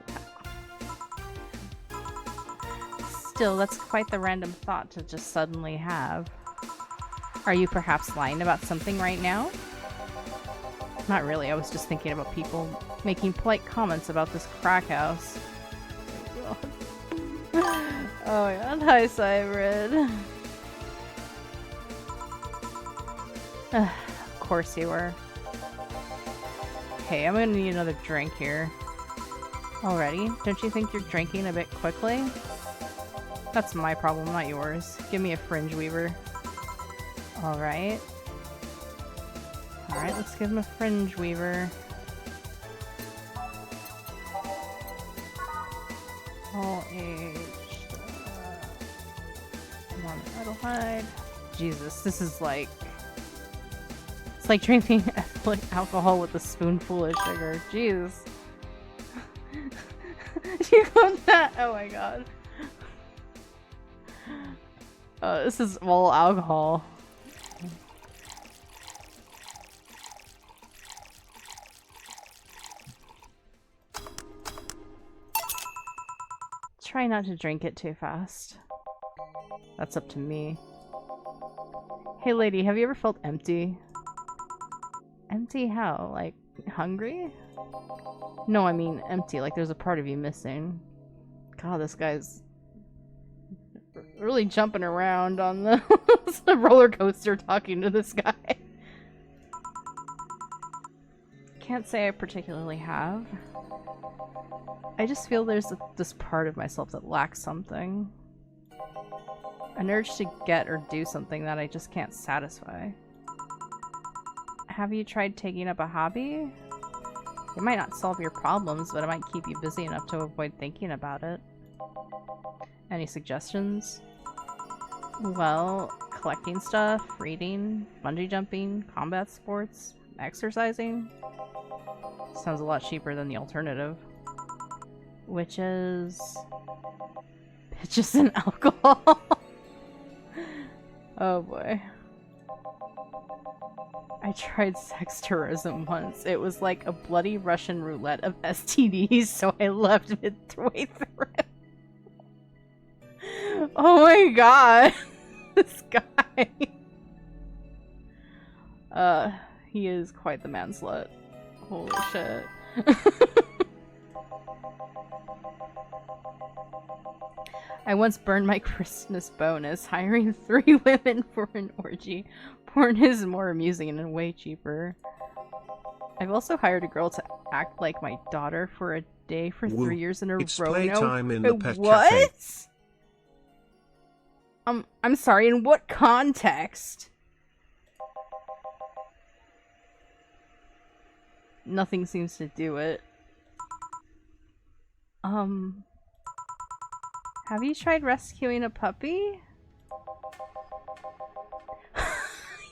Still, that's quite the random thought to just suddenly have. Are you perhaps lying about something right now? Not really, I was just thinking about people making polite comments about this crack house. Oh my god, hi Cybrid. Of course you were. Okay, I'm gonna need another drink here. Already? Don't you think you're drinking a bit quickly? That's my problem, not yours. Give me a fringe weaver. Alright. Alright, let's give him a fringe weaver. All aged. Come on, Adelheid. Jesus, this is like... It's like drinking alcohol with a spoonful of sugar. Jeez. You got that? Oh my god. This is all alcohol. Try not to drink it too fast. That's up to me. Hey lady, have you ever felt empty? Empty how? Like, hungry? No, I mean empty, like there's a part of you missing. God, this guy's really jumping around on the, the roller coaster talking to this guy. Can't say I particularly have. I just feel there's this part of myself that lacks something. An urge to get or do something that I just can't satisfy. Have you tried taking up a hobby? It might not solve your problems, but it might keep you busy enough to avoid thinking about it. Any suggestions? Well, collecting stuff, reading, bungee jumping, combat sports, exercising. Sounds a lot cheaper than the alternative. Which is... bitches and alcohol. Oh boy. I tried sex tourism once. It was like a bloody Russian roulette of STDs, so I left midway through. Oh my god. This guy. He is quite the man slut. Holy shit. I once burned my Christmas bonus hiring 3 women for an orgy. Porn is more amusing and way cheaper. I've also hired a girl to act like my daughter for a day for 3 years in a It's row. playtime in the pet what? cafe. I'm sorry, in what context? Nothing seems to do it. Have you tried rescuing a puppy?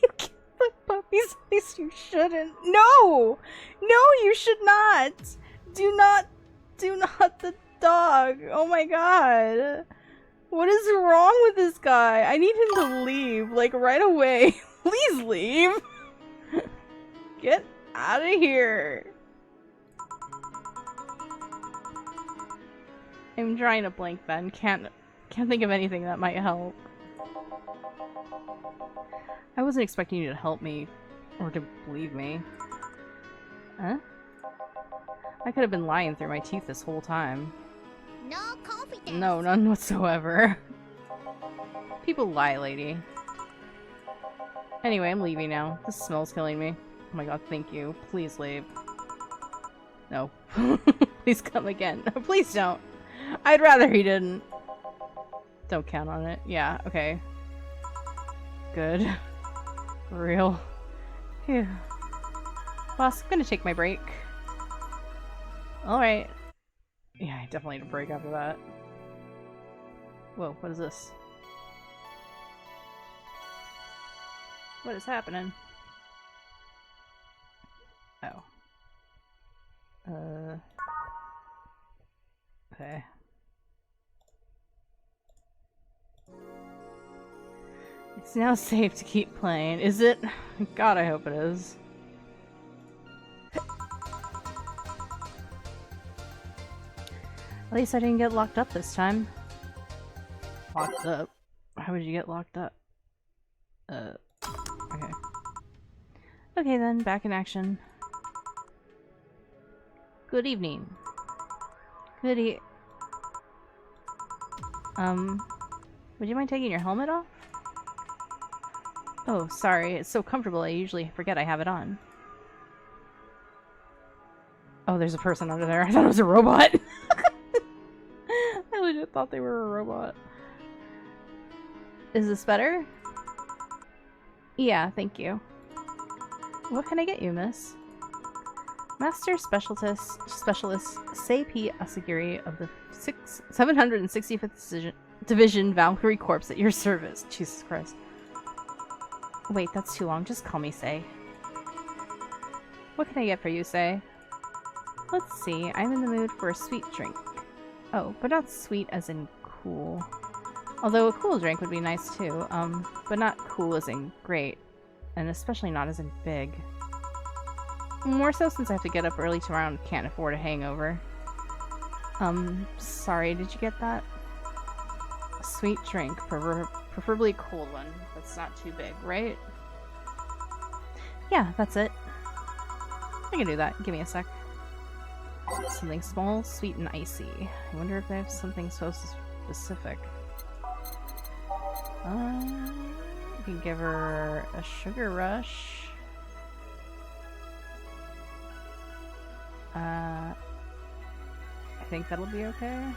You can't put puppies, at least you shouldn't. No! No, you should not! Do not the dog. Oh my god. What is wrong with this guy? I need him to leave, like, right away. Please leave! Get out of here. I'm trying to blink then. Can't think of anything that might help. I wasn't expecting you to help me or to believe me. Huh? I could have been lying through my teeth this whole time. No confidence. No, none whatsoever. People lie, lady. Anyway, I'm leaving now. This smells killing me. Oh my god, thank you. Please leave. No. Please come again. Please don't. I'd rather he didn't. Don't count on it. Yeah, okay. Good. For real. Phew. Boss, I'm gonna take my break. Alright. Yeah, I definitely need a break after that. Whoa, what is this? What is happening? Oh. Okay. It's now safe to keep playing. Is it? God, I hope it is. At least I didn't get locked up this time. Locked up? How would you get locked up? Okay. Okay then, back in action. Good evening. Would you mind taking your helmet off? Oh, sorry. It's so comfortable I usually forget I have it on. Oh, there's a person under there. I thought it was a robot! I legit thought they were a robot. Is this better? Yeah, thank you. What can I get you, miss? Master Specialist Seipi Asagiri of the 765th Division Valkyrie Corps at your service. Jesus Christ. Wait, that's too long. Just call me Sei. What can I get for you, Sei? Let's see. I'm in the mood for a sweet drink. Oh, but not sweet as in cool. Although a cool drink would be nice too. But not cool as in great. And especially not as in big. More so since I have to get up early tomorrow and can't afford a hangover. Sorry, did you get that? A sweet drink, preferably a cold one. That's not too big, right? Yeah, that's it. I can do that. Give me a sec. Something small, sweet, and icy. I wonder if they have something so specific. I can give her a sugar rush. I think that'll be okay.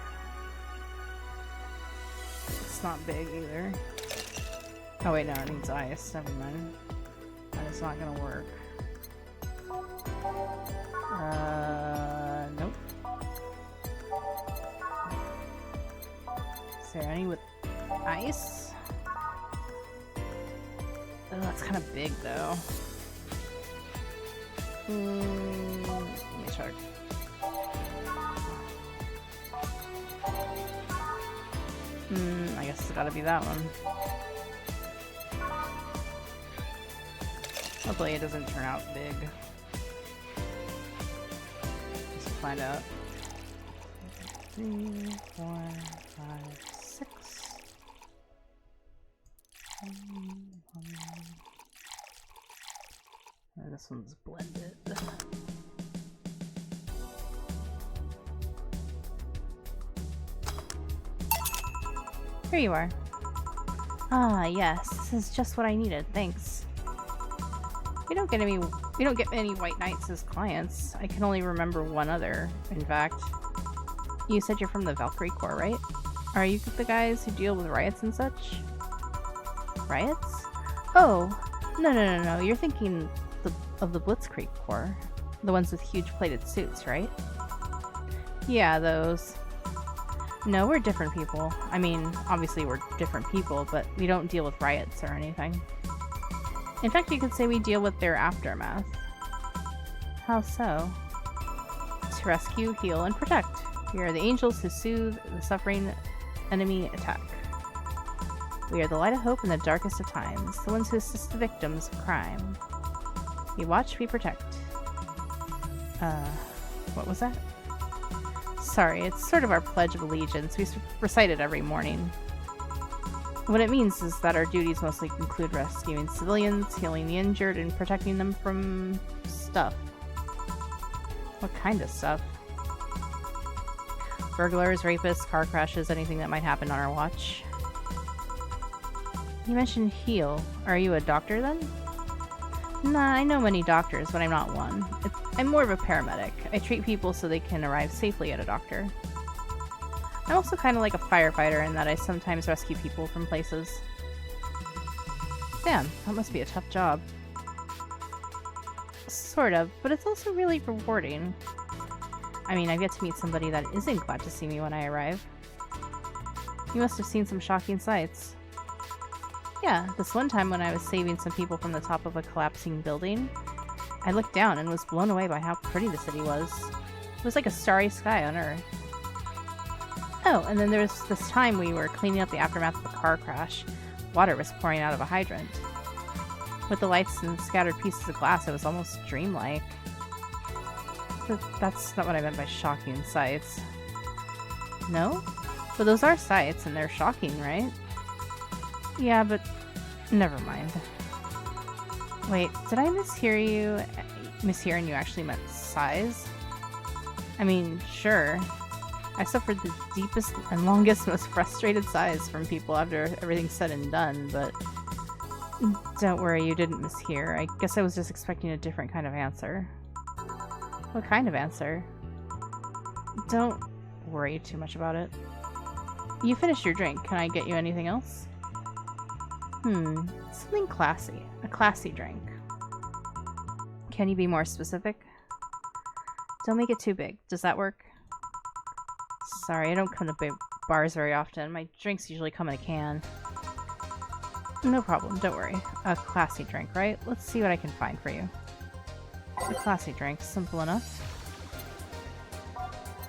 It's not big either. Oh wait, no, it needs ice. Never mind. That is not gonna work. Nope. Is there any with ice? Oh, that's kind of big though. Let me check. I guess it's gotta be that one. Hopefully it doesn't turn out big. Let's find out. 3, 4, 5, 6. This one's blended. Here you are. Ah, yes. This is just what I needed. Thanks. We don't get any white knights as clients. I can only remember one other, in fact. You said you're from the Valkyrie Corps, right? Are you the guys who deal with riots and such? Riots? Oh, no. You're thinking of the Blitzkrieg Corps. The ones with huge plated suits, right? Yeah, those. No, we're different people. I mean, obviously we're different people, but we don't deal with riots or anything. In fact, you could say we deal with their aftermath. How so? To rescue, heal, and protect. We are the angels who soothe the suffering enemy attack. We are the light of hope in the darkest of times, the ones who assist the victims of crime. We watch, we protect. What was that? Sorry, it's sort of our Pledge of Allegiance. We recite it every morning. What it means is that our duties mostly include rescuing civilians, healing the injured, and protecting them from stuff. What kind of stuff? Burglars, rapists, car crashes, anything that might happen on our watch. You mentioned heal. Are you a doctor then? Nah, I know many doctors, but I'm not one. I'm more of a paramedic. I treat people so they can arrive safely at a doctor. I'm also kind of like a firefighter in that I sometimes rescue people from places. Damn, that must be a tough job. Sort of, but it's also really rewarding. I mean, I've yet to meet somebody that isn't glad to see me when I arrive. You must have seen some shocking sights. Yeah, this one time when I was saving some people from the top of a collapsing building, I looked down and was blown away by how pretty the city was. It was like a starry sky on Earth. Oh, and then there was this time we were cleaning up the aftermath of a car crash. Water was pouring out of a hydrant. With the lights and scattered pieces of glass, it was almost dreamlike. But that's not what I meant by shocking sights. No? But those are sights, and they're shocking, right? Yeah, but never mind. Wait, did I mishear you? Mishear and you actually meant sighs? I mean, sure. I suffered the deepest and longest, most frustrated sighs from people after everything's said and done, but don't worry, you didn't mishear. I guess I was just expecting a different kind of answer. What kind of answer? Don't worry too much about it. You finished your drink. Can I get you anything else? Something classy. A classy drink. Can you be more specific? Don't make it too big. Does that work? Sorry, I don't come to big bars very often. My drinks usually come in a can. No problem, don't worry. A classy drink, right? Let's see what I can find for you. A classy drink, simple enough.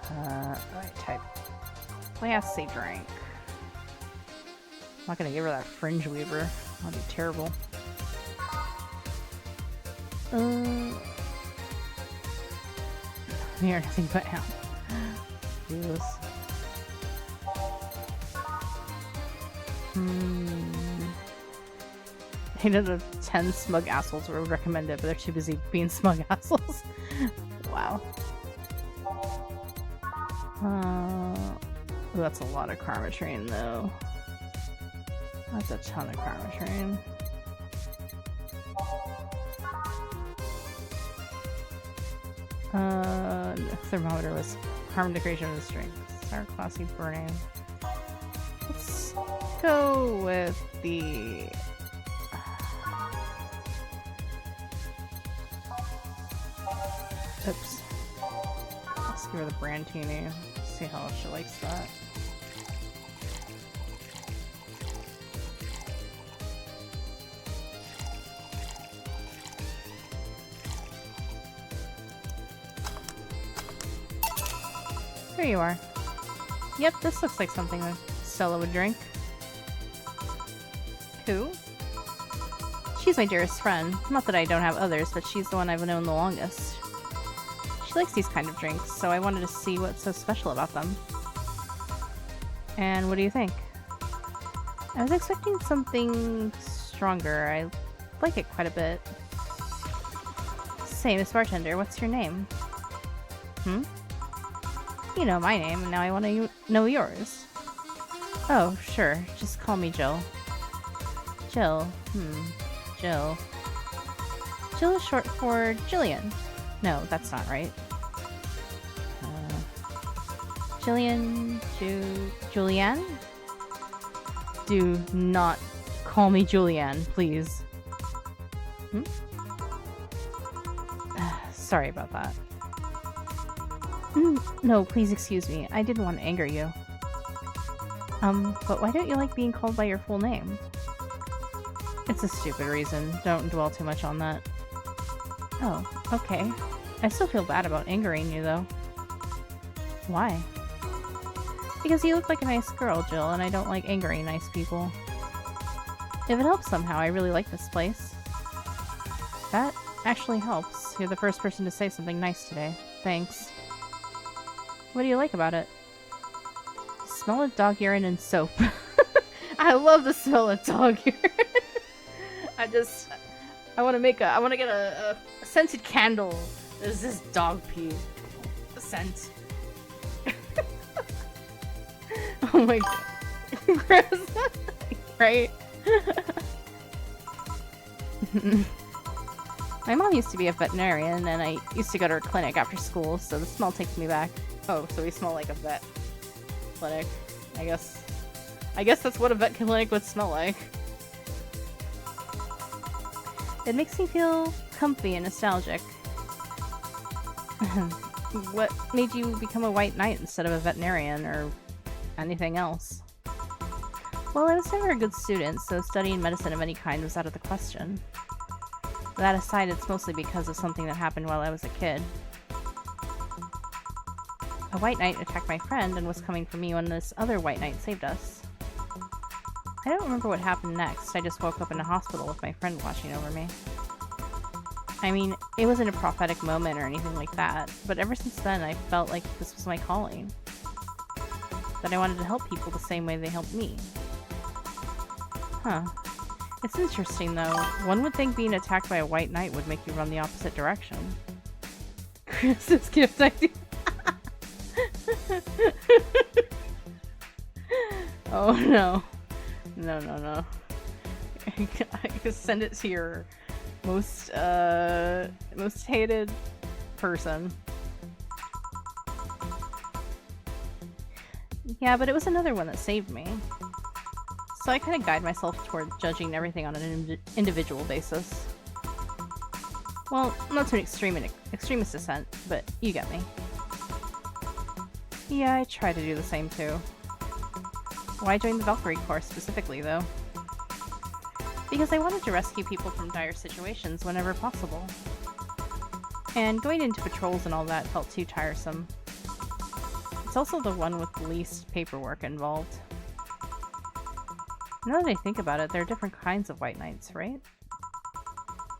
I type classy drink. I'm not gonna give her that fringe weaver. That'd be terrible. We are nothing but ham. Do this. I know the 10 smug assholes would recommend it, but they're too busy being smug assholes. Wow. Ooh, that's a lot of karma train, though. That's a ton of karma train. Thermometer was harm degradation of the strength. Our classy burning. Let's go with the... Oops. Let's give her the Brandtini. See how she likes that. Here you are. Yep, this looks like something that Stella would drink. Who? She's my dearest friend. Not that I don't have others, but she's the one I've known the longest. She likes these kind of drinks, so I wanted to see what's so special about them. And what do you think? I was expecting something stronger. I like it quite a bit. Say, Miss Bartender, what's your name? You know my name, and now I want to know yours. Oh, sure. Just call me Jill. Jill. Jill. Jill is short for Jillian. No, that's not right. Jillian... Julianne? Do not call me Julianne, please. Sorry about that. No, please excuse me. I didn't want to anger you. But why don't you like being called by your full name? It's a stupid reason. Don't dwell too much on that. Oh, okay. I still feel bad about angering you, though. Why? Because you look like a nice girl, Jill, and I don't like angering nice people. If it helps somehow, I really like this place. That actually helps. You're the first person to say something nice today. Thanks. What do you like about it? The smell of dog urine and soap. I love the smell of dog urine. I want to get a scented candle. There's this dog pee scent. Oh my god. Gross. Right? My mom used to be a veterinarian, and I used to go to her clinic after school, so the smell takes me back. Oh, so we smell like a vet clinic. I guess that's what a vet clinic would smell like. It makes me feel comfy and nostalgic. What made you become a white knight instead of a veterinarian or anything else? Well, I was never a good student, so studying medicine of any kind was out of the question. That aside, it's mostly because of something that happened while I was a kid. A white knight attacked my friend and was coming for me when this other white knight saved us. I don't remember what happened next. I just woke up in a hospital with my friend watching over me. I mean, it wasn't a prophetic moment or anything like that, but ever since then I felt like this was my calling. That I wanted to help people the same way they helped me. Huh. It's interesting though. One would think being attacked by a white knight would make you run the opposite direction. Chris's gift idea. Oh no. No. I can send it to your most hated person. Yeah, but it was another one that saved me. So I kind of guide myself toward judging everything on an individual basis. Well, not to an extremist extent, but you get me. Yeah, I try to do the same too. Why join the Valkyrie Corps specifically, though? Because I wanted to rescue people from dire situations whenever possible. And going into patrols and all that felt too tiresome. It's also the one with the least paperwork involved. Now that I think about it, there are different kinds of white knights, right?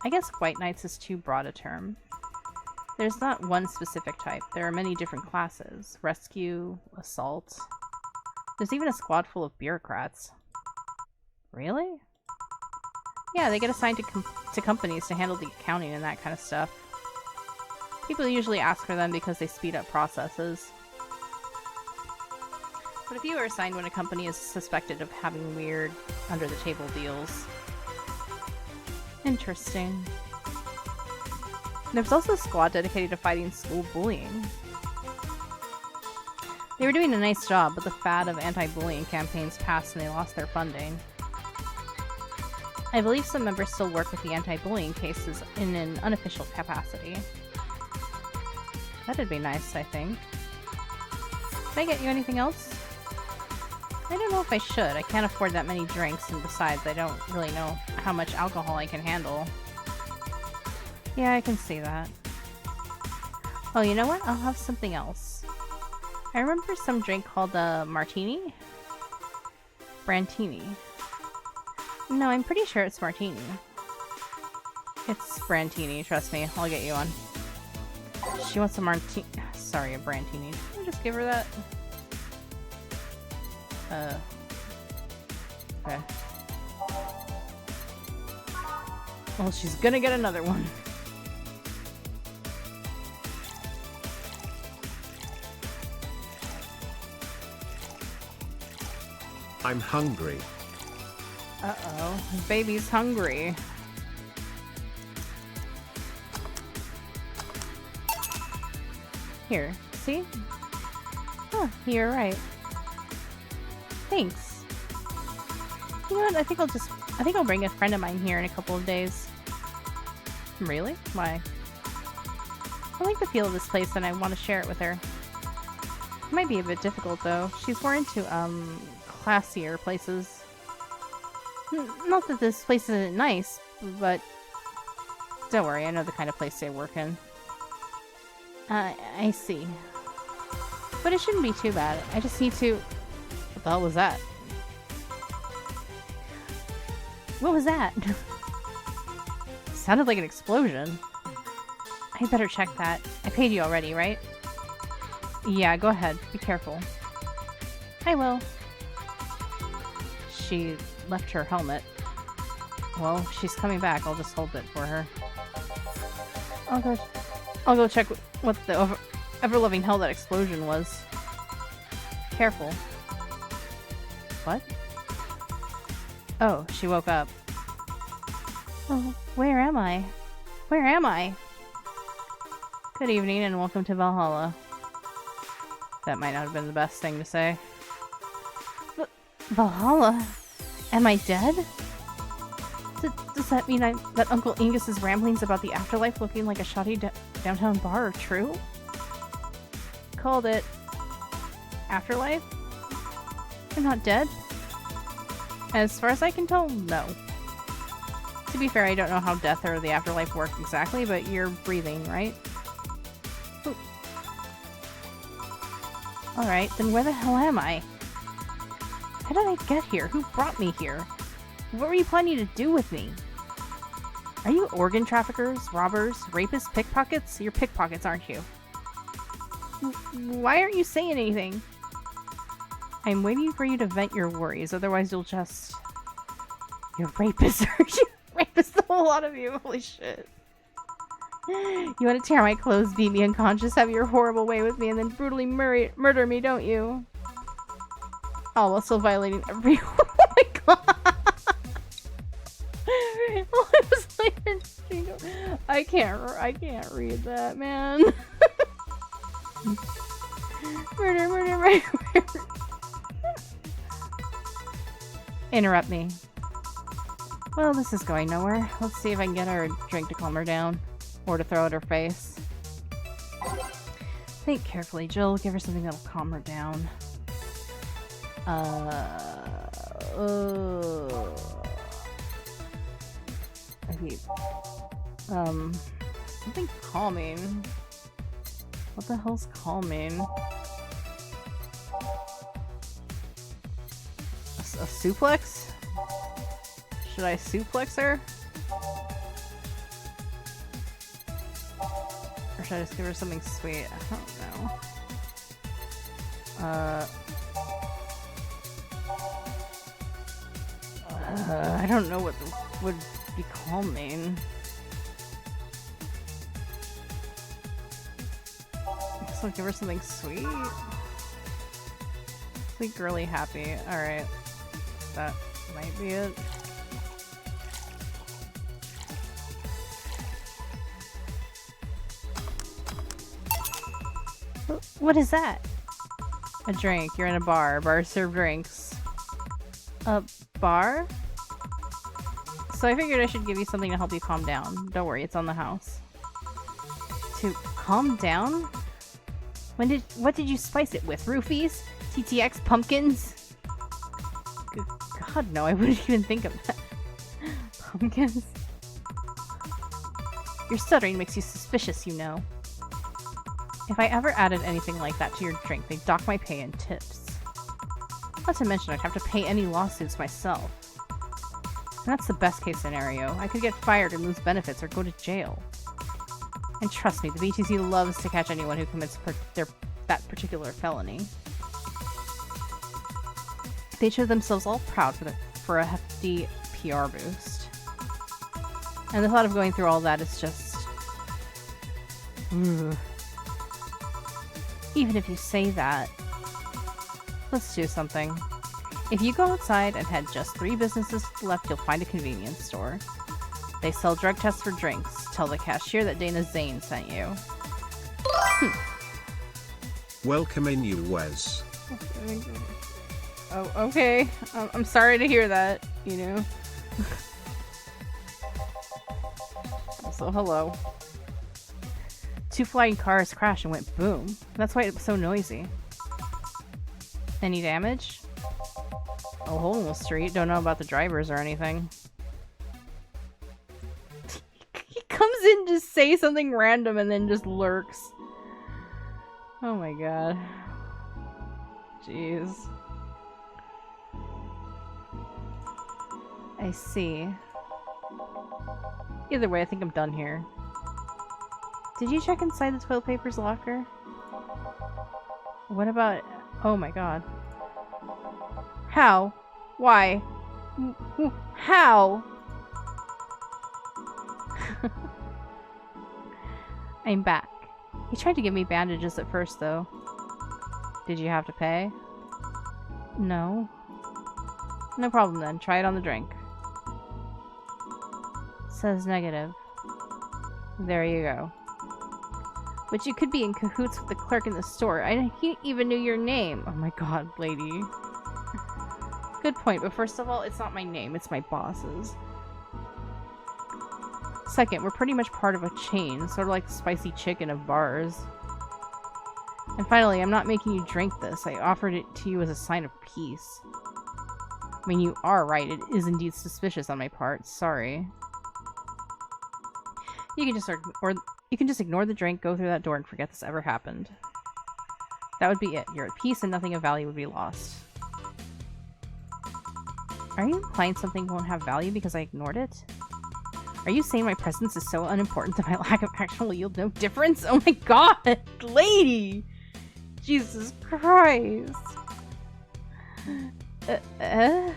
I guess white knights is too broad a term. There's not one specific type. There are many different classes. Rescue, assault. There's even a squad full of bureaucrats. Really? Yeah, they get assigned to companies to handle the accounting and that kind of stuff. People usually ask for them because they speed up processes. But if you are assigned when a company is suspected of having weird, under-the-table deals. Interesting. There's also a squad dedicated to fighting school bullying. They were doing a nice job, but the fad of anti-bullying campaigns passed and they lost their funding. I believe some members still work with the anti-bullying cases in an unofficial capacity. That'd be nice, I think. Can I get you anything else? I don't know if I should. I can't afford that many drinks, and besides, I don't really know how much alcohol I can handle. Yeah, I can see that. Oh, you know what? I'll have something else. I remember some drink called a martini? Brantini. No, I'm pretty sure it's martini. It's Brantini, trust me. I'll get you one. She wants a martini. Sorry, a Brantini. Can I just give her that? Okay. Well, she's gonna get another one. I'm hungry. Uh-oh. Baby's hungry. Here, see? Huh, you're right. Thanks. You know what, I think I'll bring a friend of mine here in a couple of days. Really? Why? I like the feel of this place and I want to share it with her. It might be a bit difficult though. She's more into, classier places. Not that this place isn't nice, but don't worry, I know the kind of place they work in. I see. But it shouldn't be too bad. I just need to... What the hell was that? What was that? Sounded like an explosion. I better check that. I paid you already, right? Yeah, go ahead. Be careful. I will. She left her helmet. Well, if she's coming back, I'll just hold it for her. I'll go check what the ever-loving hell that explosion was. Careful. What? Oh, she woke up. Oh, where am I? Where am I? Good evening and welcome to Valhalla. That might not have been the best thing to say. Valhalla? Am I dead? Does that mean that Uncle Angus's ramblings about the afterlife looking like a shoddy downtown bar are true? Called it. Afterlife? I'm not dead? As far as I can tell, no. To be fair, I don't know how death or the afterlife work exactly, but you're breathing, right? Alright, then where the hell am I? How did I get here? Who brought me here? What were you planning to do with me? Are you organ traffickers, robbers, rapists, pickpockets? You're pickpockets, aren't you? Why aren't you saying anything? I'm waiting for you to vent your worries, otherwise you'll just... You're rapists, aren't you? Rapists, the whole lot of you, holy shit. You want to tear my clothes, beat me unconscious, have your horrible way with me, and then brutally murder me, don't you? Oh, while still violating every... Oh my god! Oh, I was like... I can't read that, man. Murder. Interrupt me. Well, this is going nowhere. Let's see if I can get her a drink to calm her down. Or to throw at her face. Think carefully, Jill. Give her something that'll calm her down. Maybe, something calming. What the hell's calming? A suplex? Should I suplex her? Or should I just give her something sweet? I don't know. I don't know what would be calming. So give her something sweet. Sweet, girly, happy. Alright. That might be it. What is that? A drink. You're in a bar. Bars serve drinks. A bar? So I figured I should give you something to help you calm down. Don't worry, it's on the house. To calm down? What did you spice it with? Roofies? TTX pumpkins? Good God, no, I wouldn't even think of that. Pumpkins? Your stuttering makes you suspicious, you know. If I ever added anything like that to your drink, they'd dock my pay and tips. Not to mention I'd have to pay any lawsuits myself. And that's the best case scenario. I could get fired and lose benefits or go to jail. And trust me, the BTC loves to catch anyone who commits that particular felony. They show themselves all proud for a hefty PR boost. And the thought of going through all that is just... Even if you say that, let's do something. If you go outside and had just 3 businesses left, you'll find a convenience store. They sell drug tests for drinks. Tell the cashier that Dana Zane sent you. Welcome in you, Wes. Oh, okay. I'm sorry to hear that, you know. So, hello. 2 flying cars crashed and went boom. That's why it was so noisy. Any damage? A hole in the street. Don't know about the drivers or anything. He comes in to say something random and then just lurks. Oh my god. Jeez. I see. Either way, I think I'm done here. Did you check inside the toilet paper's locker? What about... Oh my god. How? Why? How? I'm back. He tried to give me bandages at first, though. Did you have to pay? No. No problem then. Try it on the drink. Says negative. There you go. But you could be in cahoots with the clerk in the store. He even knew your name. Oh my god, lady. Good point, but first of all, it's not my name, it's my boss's. Second, we're pretty much part of a chain, sort of like the spicy chicken of bars. And finally, I'm not making you drink this. I offered it to you as a sign of peace. I mean, you are right. It is indeed suspicious on my part. Sorry. You can just ignore the drink, go through that door, and forget this ever happened. That would be it. You're at peace and nothing of value would be lost. Are you implying something won't have value because I ignored it? Are you saying my presence is so unimportant that my lack of action will yield no difference? Oh my god, lady! Jesus Christ. And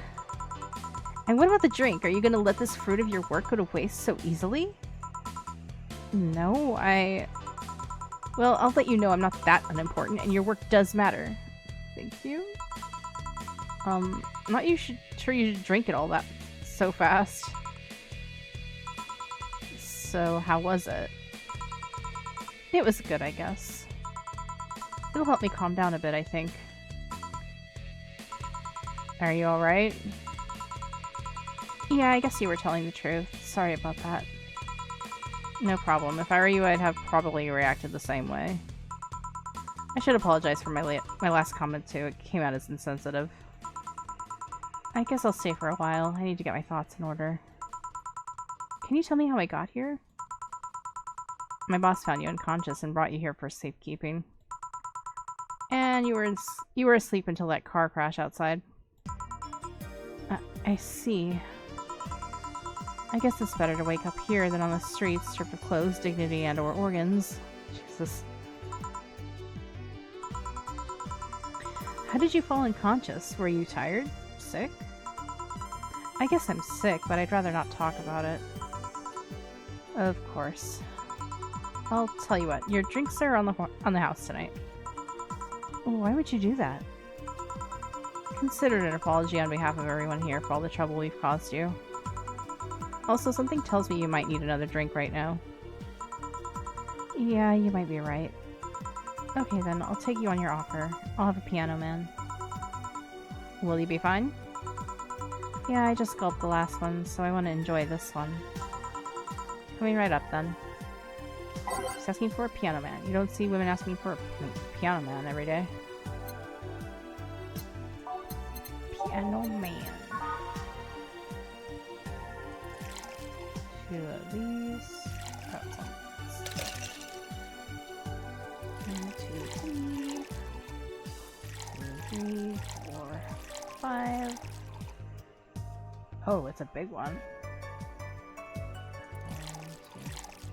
what about the drink? Are you gonna let this fruit of your work go to waste so easily? No, well, I'll let you know I'm not that unimportant, and your work does matter. Thank you. I'm not sure you should drink it all that so fast. So, how was it? It was good, I guess. It'll help me calm down a bit, I think. Are you alright? Yeah, I guess you were telling the truth. Sorry about that. No problem. If I were you, I'd have probably reacted the same way. I should apologize for my last comment too. It came out as insensitive. I guess I'll stay for a while. I need to get my thoughts in order. Can you tell me how I got here? My boss found you unconscious and brought you here for safekeeping. And you were asleep until that car crash outside. I see. I guess it's better to wake up here than on the streets, stripped of clothes, dignity, and/or organs. Jesus. How did you fall unconscious? Were you tired? Sick? I guess I'm sick, but I'd rather not talk about it. Of course. I'll tell you what, your drinks are on the house tonight. Why would you do that? Consider it an apology on behalf of everyone here for all the trouble we've caused you. Also, something tells me you might need another drink right now. Yeah, you might be right. Okay then, I'll take you on your offer. I'll have a piano man. Will you be fine? Yeah, I just gulped the last one, so I want to enjoy this one. Coming right up then. Just asking for a piano man. You don't see women asking for a piano man every day. Piano man. 2 of these. Oh, it's on. 1, 2, 3. 2, 3, 4, 5. Oh, it's a big one.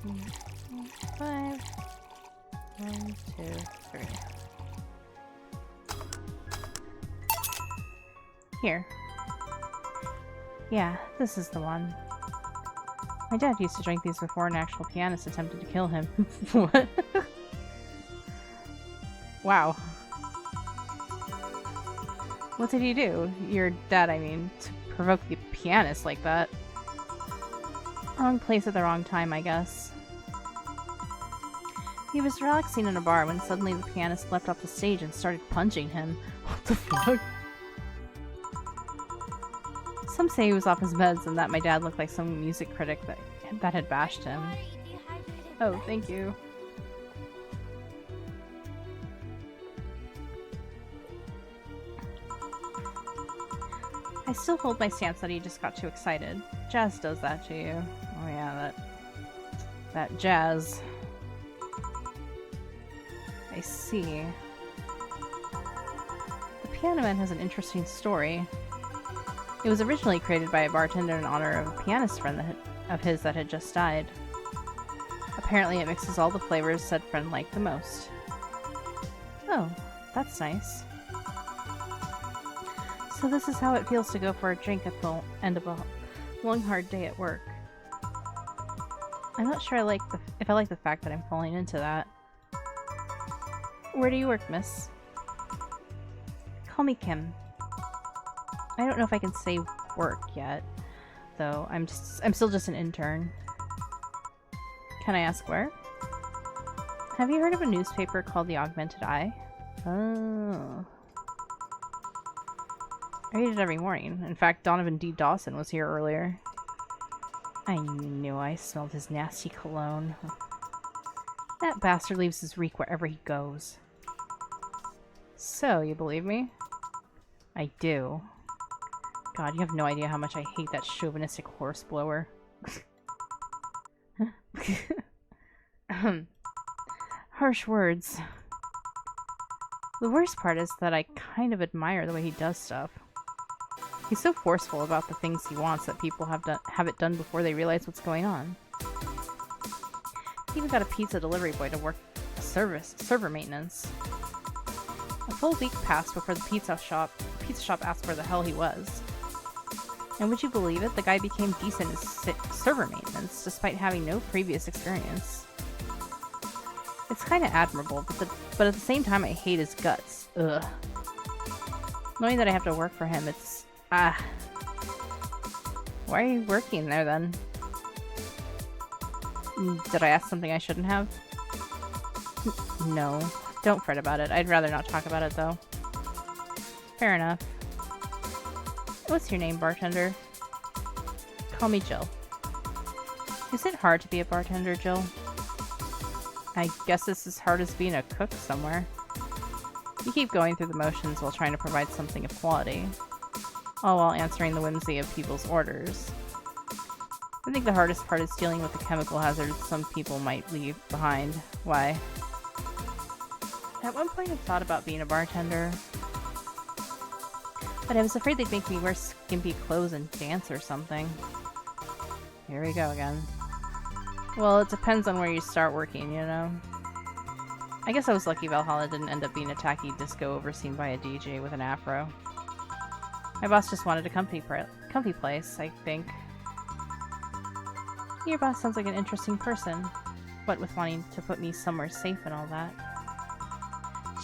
1, 2, 3, 4, 5. 1, 2, 3. Here. Yeah, this is the one. My dad used to drink these before an actual pianist attempted to kill him. What? Wow. What did he do? Your dad, I mean, to provoke the pianist like that. Wrong place at the wrong time, I guess. He was relaxing in a bar when suddenly the pianist leapt off the stage and started punching him. What the fuck? Some say he was off his meds and that my dad looked like some music critic that had bashed him. Oh, thank you. I still hold my stance that he just got too excited. Jazz does that to you. Oh yeah, that jazz. I see. The Piano Man has an interesting story. It was originally created by a bartender in honor of a pianist friend of his that had just died. Apparently it mixes all the flavors said friend liked the most. Oh, that's nice. So this is how it feels to go for a drink at the end of a long, hard day at work. I'm not sure if I like the fact that I'm falling into that. Where do you work, miss? Call me Kim. I don't know if I can say work yet, though. I'm still just an intern. Can I ask where? Have you heard of a newspaper called The Augmented Eye? Oh. I read it every morning. In fact, Donovan D. Dawson was here earlier. I knew I smelled his nasty cologne. That bastard leaves his reek wherever he goes. So, you believe me? I do. God, you have no idea how much I hate that chauvinistic horseblower. Harsh words. The worst part is that I kind of admire the way he does stuff. He's so forceful about the things he wants that people have it done before they realize what's going on. He even got a pizza delivery boy to work server maintenance. A full week passed before the pizza shop asked where the hell he was. And would you believe it? The guy became decent at server maintenance, despite having no previous experience. It's kind of admirable, but at the same time I hate his guts. Ugh. Knowing that I have to work for him, it's... Ah. Why are you working there, then? Did I ask something I shouldn't have? No. Don't fret about it. I'd rather not talk about it, though. Fair enough. What's your name, bartender? Call me Jill. Is it hard to be a bartender, Jill? I guess it's as hard as being a cook somewhere. You keep going through the motions while trying to provide something of quality, all while answering the whimsy of people's orders. I think the hardest part is dealing with the chemical hazards some people might leave behind. Why? At one point I thought about being a bartender, but I was afraid they'd make me wear skimpy clothes and dance or something. Here we go again. Well, it depends on where you start working, you know? I guess I was lucky Valhalla didn't end up being a tacky disco overseen by a DJ with an afro. My boss just wanted a comfy place, I think. Your boss sounds like an interesting person. What with wanting to put me somewhere safe and all that.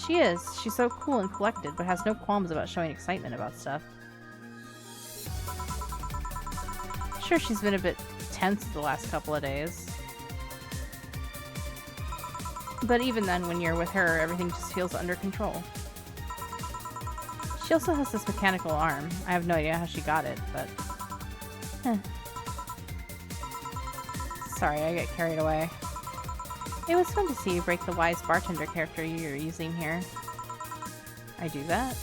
She is. She's so cool and collected, but has no qualms about showing excitement about stuff. Sure, she's been a bit tense the last couple of days. But even then, when you're with her, everything just feels under control. She also has this mechanical arm. I have no idea how she got it, but... Sorry, I get carried away. It was fun to see you break the wise bartender character you're using here. I do that?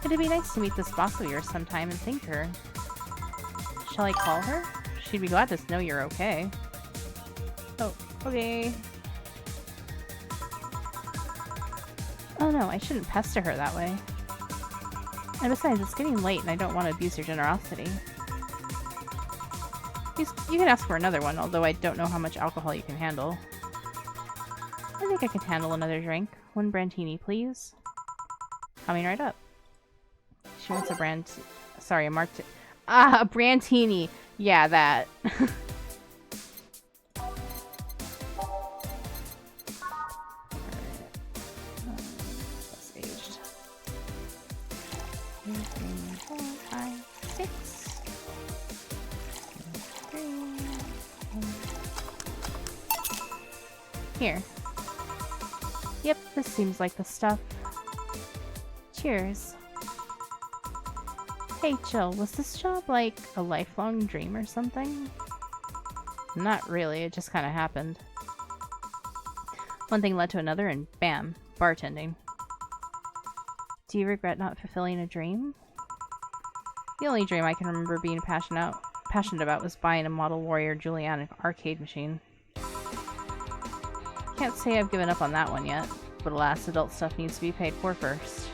It'd be nice to meet this boss of yours sometime and thank her. Shall I call her? She'd be glad to know you're okay. Oh, okay. Oh no, I shouldn't pester her that way. And besides, it's getting late and I don't want to abuse your generosity. You can ask for another one, although I don't know how much alcohol you can handle. I think I can handle another drink. One brandtini, please. Coming right up. She wants a a brandtini! Yeah, that. Here. Yep, this seems like the stuff. Cheers. Hey, Jill, was this job like a lifelong dream or something? Not really, it just kind of happened. One thing led to another and bam, bartending. Do you regret not fulfilling a dream? The only dream I can remember being passionate about was buying a Model Warrior Juliana arcade machine. Can't say I've given up on that one yet, but alas, adult stuff needs to be paid for first.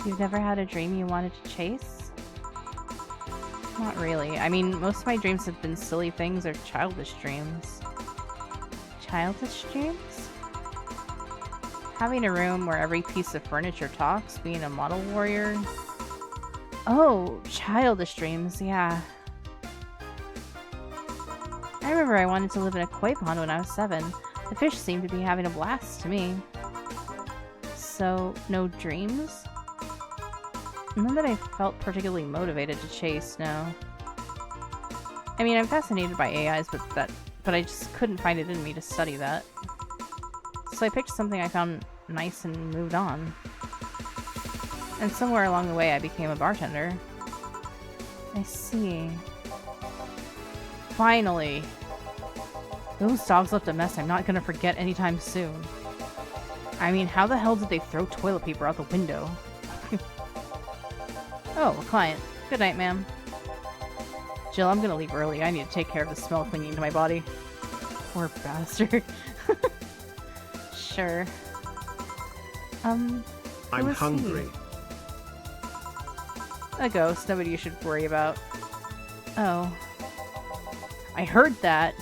You've never had a dream you wanted to chase? Not really. I mean, most of my dreams have been silly things or childish dreams. Childish dreams? Having a room where every piece of furniture talks, being a model warrior. Oh, childish dreams, yeah. I remember I wanted to live in a koi pond when I was 7. The fish seemed to be having a blast to me. So, no dreams? None that I felt particularly motivated to chase, no. I mean, I'm fascinated by AIs, but I just couldn't find it in me to study that. So I picked something I found nice and moved on. And somewhere along the way I became a bartender. I see. Finally! Those dogs left a mess I'm not gonna forget anytime soon. I mean, how the hell did they throw toilet paper out the window? Oh, a client. Good night, ma'am. Jill, I'm gonna leave early. I need to take care of the smell clinging to my body. Poor bastard. Sure. I'm hungry. A ghost. Nobody you should worry about. Oh. I heard that.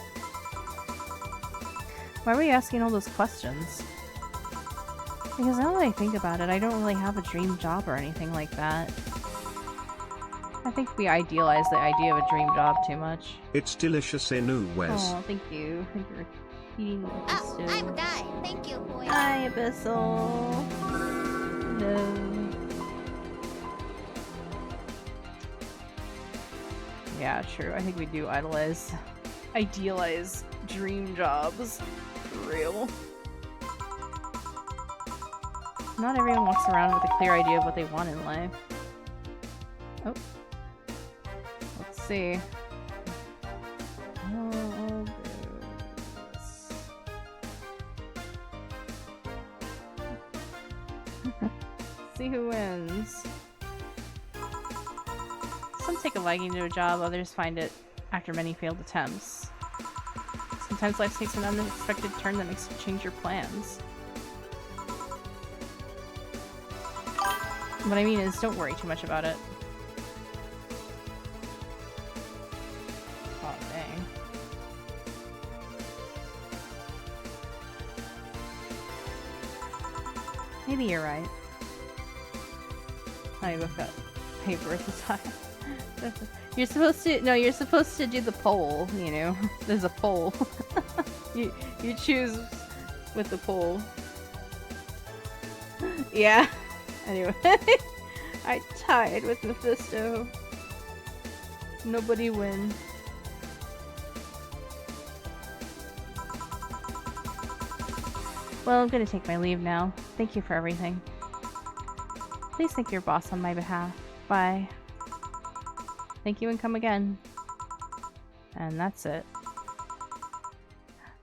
Why were you asking all those questions? Because now that I think about it, I don't really have a dream job or anything like that. I think we idealize the idea of a dream job too much. It's delicious in Wes. Oh, thank you. Thank you for eating the Oh, I'm dying. Thank you for Hi, Abyssal. No. Yeah, true. I think we do idealize dream jobs. For real. Not everyone walks around with a clear idea of what they want in life. Oh. Let's see. I'll do this. See who wins. Some take a liking to a job, others find it after many failed attempts. Sometimes life takes an unexpected turn that makes you change your plans. What I mean is, don't worry too much about it. Oh, dang. Maybe you're right. I both got paper at the time. You're supposed to do the poll, you know. There's a poll. you choose with the poll. Yeah. Anyway, I tied with Mephisto. Nobody win. Well, I'm gonna take my leave now. Thank you for everything. Please thank your boss on my behalf. Bye. Thank you and come again. And that's it.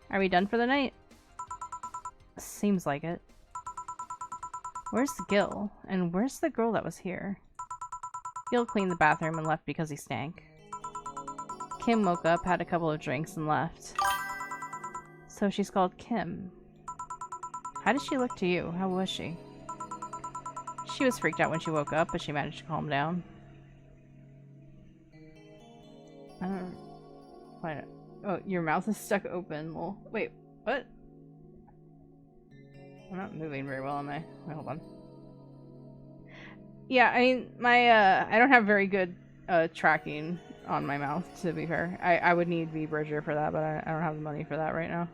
Are we done for the night? Seems like it. Where's Gil? And where's the girl that was here? Gil cleaned the bathroom and left because he stank. Kim woke up, had a couple of drinks, and left. So she's called Kim. How did she look to you? How was she? She was freaked out when she woke up, but she managed to calm down. I don't... Why not? Oh, your mouth is stuck open. Well, wait, what? I'm not moving very well, am I? Wait, hold on. Yeah, I mean, my, I don't have very good, tracking on my mouth, to be fair. I would need V-Bridger for that, but I don't have the money for that right now.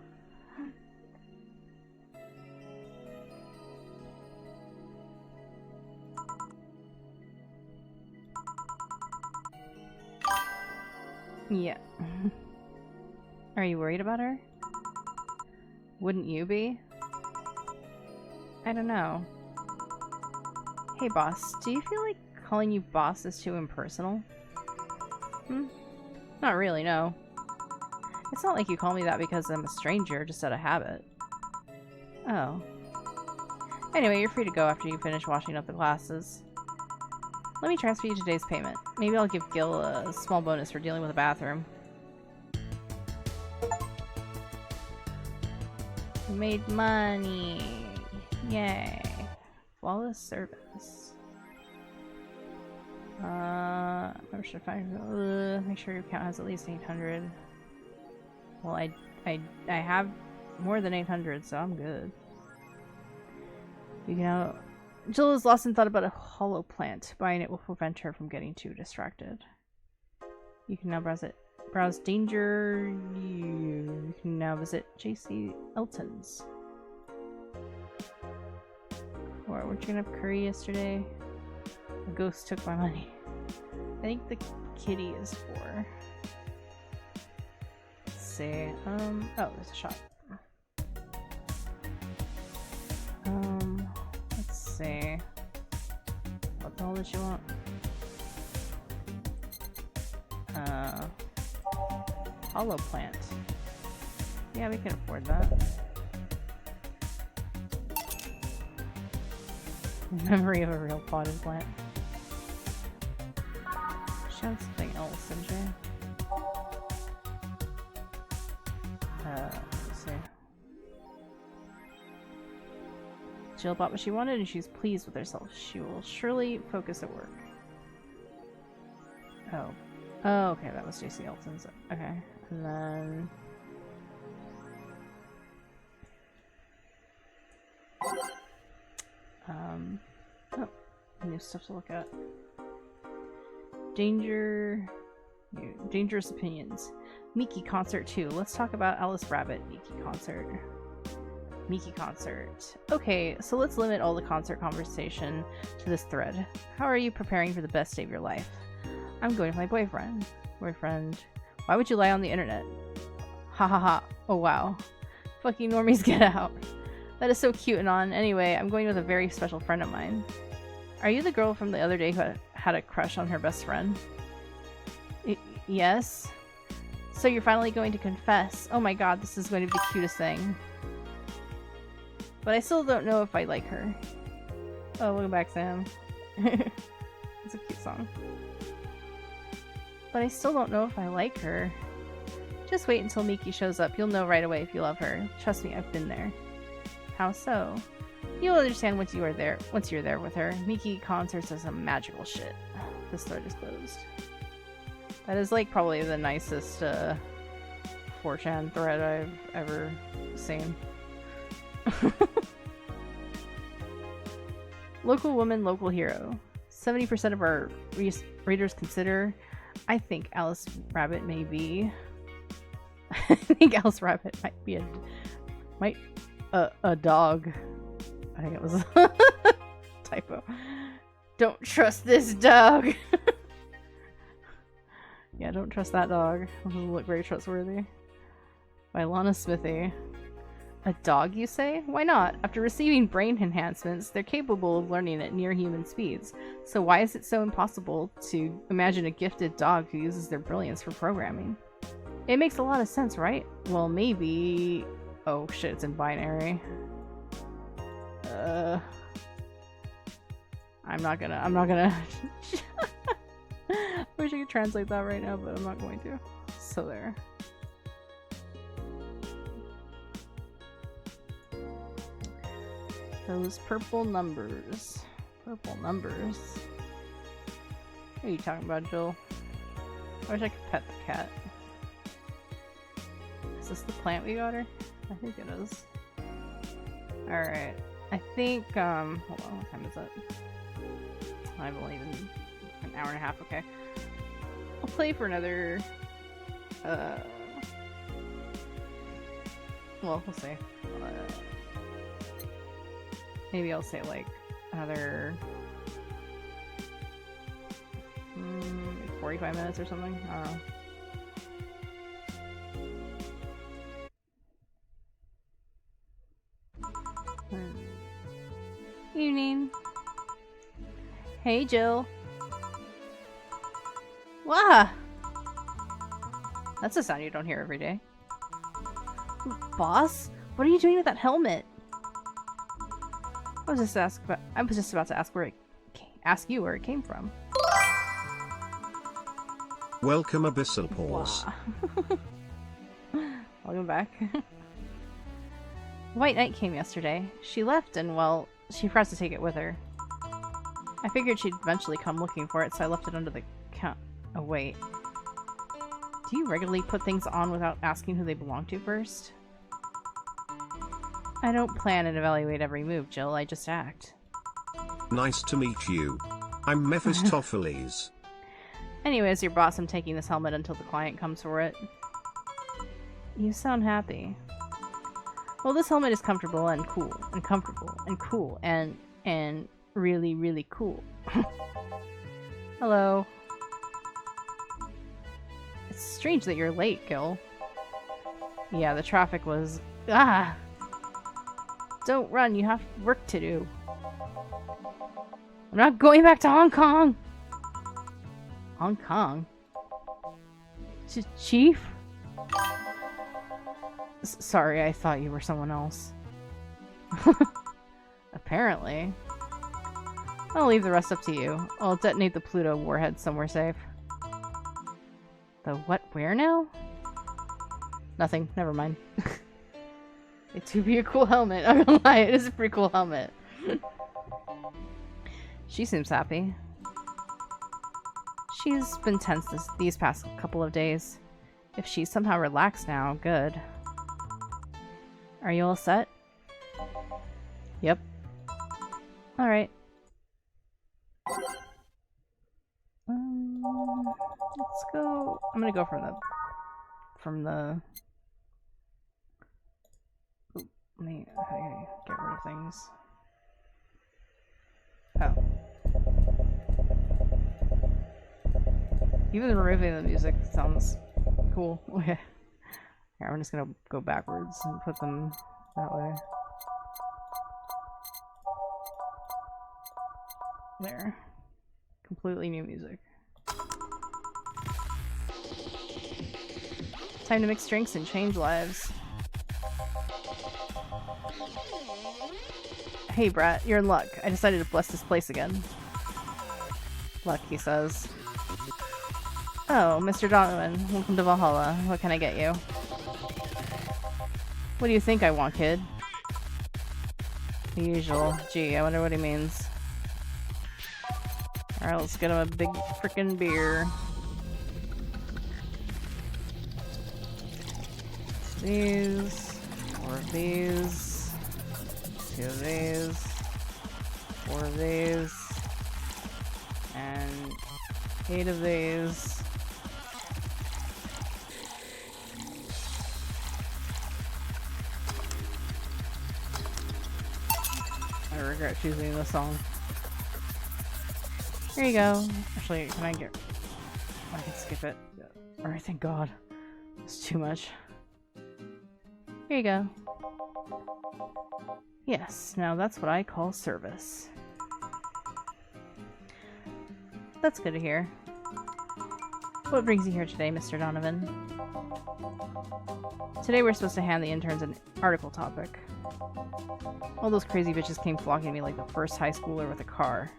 Yeah. Are you worried about her? Wouldn't you be? I don't know. Hey boss, do you feel like calling you boss is too impersonal? Not really, no. It's not like you call me that because I'm a stranger, just out of habit. Oh. Anyway, you're free to go after you finish washing up the glasses. Let me transfer you today's payment. Maybe I'll give Gil a small bonus for dealing with the bathroom. Made money! Yay! Flawless service. Make sure your account has at least 800. Well, I have more than 800, so I'm good. You know, Jill is lost in thought about a hollow plant. Buying it will prevent her from getting too distracted. You can now browse danger. You can now visit J.C. Elton's. Or weren't you gonna have curry yesterday? The ghost took my money. I think the kitty is for. Let's see. Oh, there's a shop. Let's see. What the hell did you want? Hollow plant. Yeah, we can afford that. Memory of a real potted plant. She had something else, didn't she? Let's see. Jill bought what she wanted and she's pleased with herself. She will surely focus at work. Oh. Oh, okay, that was JC Elton's. Okay. And then... oh, new stuff to look at. Dangerous opinions. Miki concert too. Let's talk about Alice Rabbit Miki concert. Miki concert. Okay, so let's limit all the concert conversation to this thread. How are you preparing for the best day of your life? I'm going with my boyfriend. Why would you lie on the internet? Ha ha ha. Oh wow. Fucking normies, get out. That is so cute and on. Anyway, I'm going with a very special friend of mine. Are you the girl from the other day who had a crush on her best friend? Yes. So you're finally going to confess. Oh my god, this is going to be the cutest thing. But I still don't know if I like her. Oh, welcome back, Sam. It's a cute song. But I still don't know if I like her. Just wait until Miki shows up. You'll know right away if you love her. Trust me, I've been there. How so? You'll understand once you're there with her. Miki concerts is some magical shit. This thread is closed. That is like probably the nicest 4chan thread I've ever seen. Local woman, local hero. 70% of our readers consider. I think Alice Rabbit may be. I think Alice Rabbit might be a dog. I think it was a typo. Don't trust this dog. Yeah, don't trust that dog. It doesn't look very trustworthy. By Lana Smithy. A dog, you say? Why not? After receiving brain enhancements, they're capable of learning at near human speeds. So why is it so impossible to imagine a gifted dog who uses their brilliance for programming? It makes a lot of sense, right? Well, maybe... Oh shit, it's in binary. I'm not gonna... I wish I could translate that right now, but I'm not going to. So there. Those purple numbers. Purple numbers. What are you talking about, Jill? I wish I could pet the cat. Is this the plant we got her? I think it is. Alright. I think, hold on, what time is it? I've only been an hour and a half, okay. I'll play for another, well, we'll see. Maybe I'll say like another 45 minutes or something. I don't know. Evening. Hey, Jill. Wah! That's a sound you don't hear every day. Boss? What are you doing with that helmet? I was just about to ask you where it came from. Welcome, Abyssal Paws. Welcome back. White Knight came yesterday. She left and, well, she forgot to take it with her. I figured she'd eventually come looking for it, so I left it under the count. Oh, wait. Do you regularly put things on without asking who they belong to first? I don't plan and evaluate every move, Jill. I just act. Nice to meet you. I'm Mephistopheles. Anyways, your boss, I'm taking this helmet until the client comes for it. You sound happy. Well, this helmet is comfortable and cool, and comfortable and cool, and really, really cool. Hello. It's strange that you're late, Gil. Yeah, the traffic was... Ah! Don't run, you have work to do. I'm not going back to Hong Kong! Hong Kong? Chief? Sorry, I thought you were someone else. Apparently. I'll leave the rest up to you. I'll detonate the Pluto warhead somewhere safe. The what? Where now? Nothing. Never mind. It would be a cool helmet. I'm not gonna lie, it is a pretty cool helmet. She seems happy. She's been tense these past couple of days. If she's somehow relaxed now, good. Are you all set? Yep. Alright. Let's go... I'm gonna go from the... Oop, let me get rid of things. Oh. Even removing the music sounds cool. Okay. Here, I'm just gonna go backwards and put them that way. There. Completely new music. Time to mix drinks and change lives. Hey Brat, you're in luck. I decided to bless this place again. Luck, he says. Oh, Mr. Donovan, welcome to Valhalla. What can I get you? What do you think I want, kid? The usual. Gee, I wonder what he means. Alright, let's get him a big frickin' beer. These. 4 of these. 2 of these. 4 of these. And 8 of these. I regret choosing this song. Here you go. Actually, can I get... I can skip it. Alright, thank God. It's too much. Here you go. Yes, now that's what I call service. That's good to hear. What brings you here today, Mr. Donovan? Today we're supposed to hand the interns an article topic. All those crazy bitches came flocking to me like the first high schooler with a car.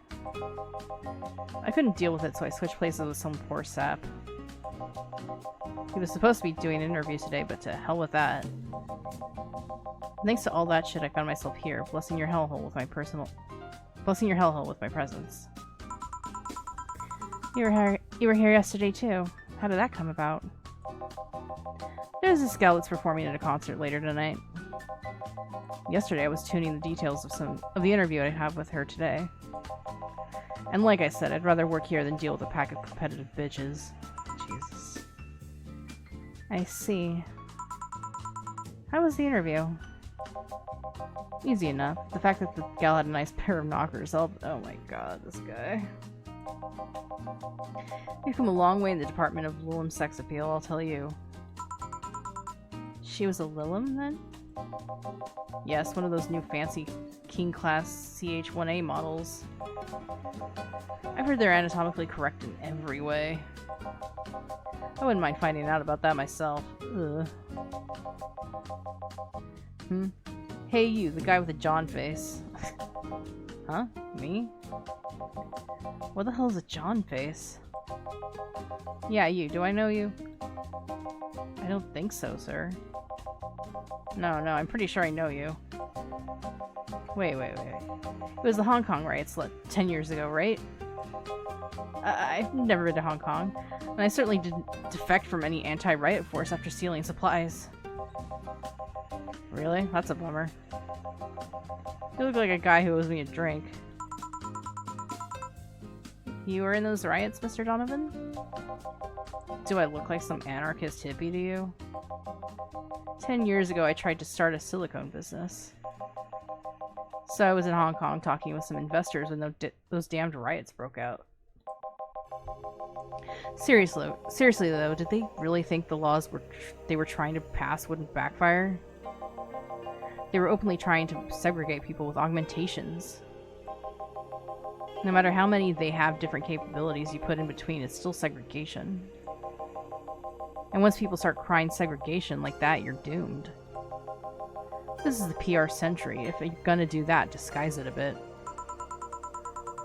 I couldn't deal with it, so I switched places with some poor sap. He was supposed to be doing an interview today, but to hell with that. Thanks to all that shit, I found myself here, blessing your hellhole with my presence. You were here yesterday too. How did that come about? There's this gal that's performing at a concert later tonight. Yesterday I was tuning the details of the interview I have with her today. And like I said, I'd rather work here than deal with a pack of competitive bitches. Jesus. I see. How was the interview? Easy enough. The fact that the gal had a nice pair of knockers. Oh my god, this guy. We've come a long way in the department of Lilum sex appeal, I'll tell you. She was a Lilum, then? Yes, one of those new fancy King class CH-1A models. I've heard they're anatomically correct in every way. I wouldn't mind finding out about that myself. Ugh. Hey you, the guy with the John face. Huh? Me? What the hell is a John face? Yeah, you. Do I know you? I don't think so, sir. No, I'm pretty sure I know you. Wait. It was the Hong Kong riots 10 years ago, right? I've never been to Hong Kong, and I certainly didn't defect from any anti-riot force after stealing supplies. Really? That's a bummer. You look like a guy who owes me a drink. You were in those riots, Mr. Donovan? Do I look like some anarchist hippie to you? 10 years ago, I tried to start a silicone business. So I was in Hong Kong talking with some investors when those damned riots broke out. Seriously though, did they really think the laws they were trying to pass wouldn't backfire? They were openly trying to segregate people with augmentations. No matter how many they have different capabilities you put in between, it's still segregation. And once people start crying segregation like that, you're doomed. This is the PR century. If you're gonna do that, disguise it a bit.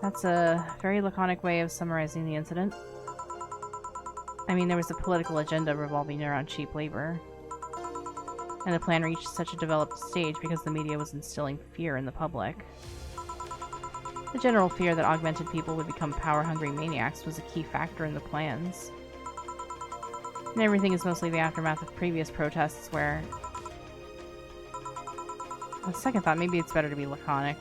That's a very laconic way of summarizing the incident. I mean, there was a political agenda revolving around cheap labor. And the plan reached such a developed stage because the media was instilling fear in the public. The general fear that augmented people would become power-hungry maniacs was a key factor in the plans. And everything is mostly the aftermath of previous protests where... On second thought, maybe it's better to be laconic.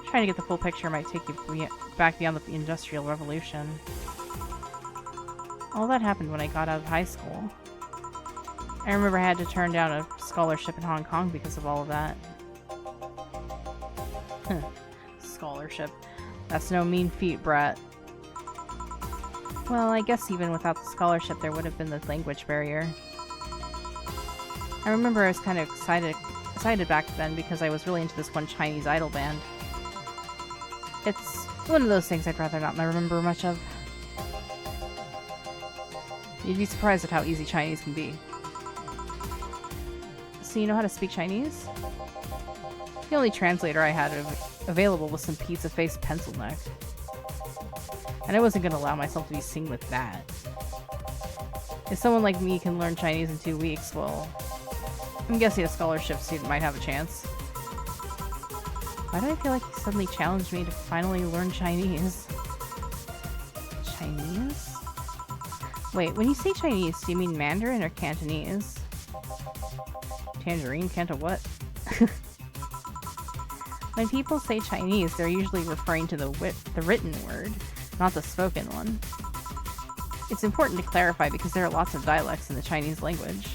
Trying to get the full picture might take you back beyond the Industrial Revolution. All that happened when I got out of high school. I remember I had to turn down a scholarship in Hong Kong because of all of that. Scholarship. That's no mean feat, brat. Well, I guess even without the scholarship there would have been the language barrier. I remember I was kind of excited back then because I was really into this one Chinese idol band. It's one of those things I'd rather not remember much of. You'd be surprised at how easy Chinese can be. So you know how to speak Chinese? The only translator I had available was some pizza-faced pencil neck. And I wasn't going to allow myself to be seen with that. If someone like me can learn Chinese in 2 weeks, well, I'm guessing a scholarship student might have a chance. Why do I feel like he suddenly challenged me to finally learn Chinese? Chinese? Wait, when you say Chinese, do you mean Mandarin or Cantonese? Tangerine? Canto what? When people say Chinese, they're usually referring to the written word, not the spoken one. It's important to clarify because there are lots of dialects in the Chinese language.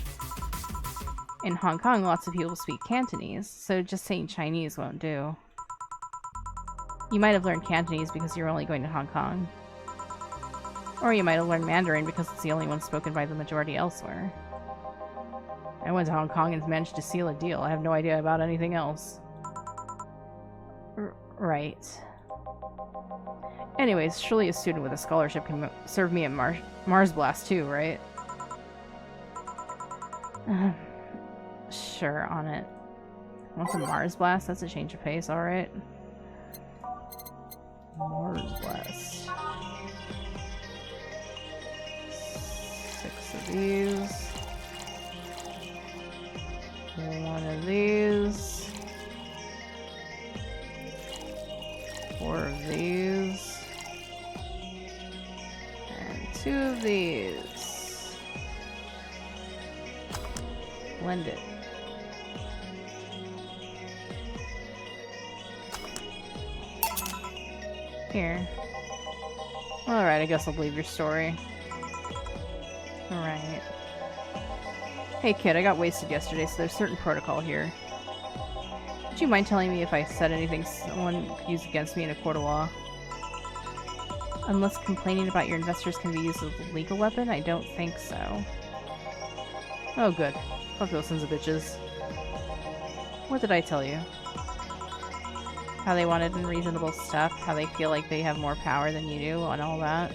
In Hong Kong, lots of people speak Cantonese, so just saying Chinese won't do. You might have learned Cantonese because you're only going to Hong Kong. Or you might have learned Mandarin because it's the only one spoken by the majority elsewhere. I went to Hong Kong and managed to seal a deal. I have no idea about anything else. Right. Anyways, surely a student with a scholarship can serve me at Mars Blast too, right? Sure, on it. What's a Mars Blast? That's a change of pace, alright. Mars Blast. 6 of these. 1 of these. 4 of these. And 2 of these. Blend it. Here. Alright, I guess I'll believe your story. Alright. Hey kid, I got wasted yesterday, so there's certain protocol here. Would you mind telling me if I said anything someone could use against me in a court of law? Unless complaining about your investors can be used as a legal weapon, I don't think so. Oh good. Fuck those sons of bitches. What did I tell you? How they wanted unreasonable stuff, how they feel like they have more power than you do, and all that.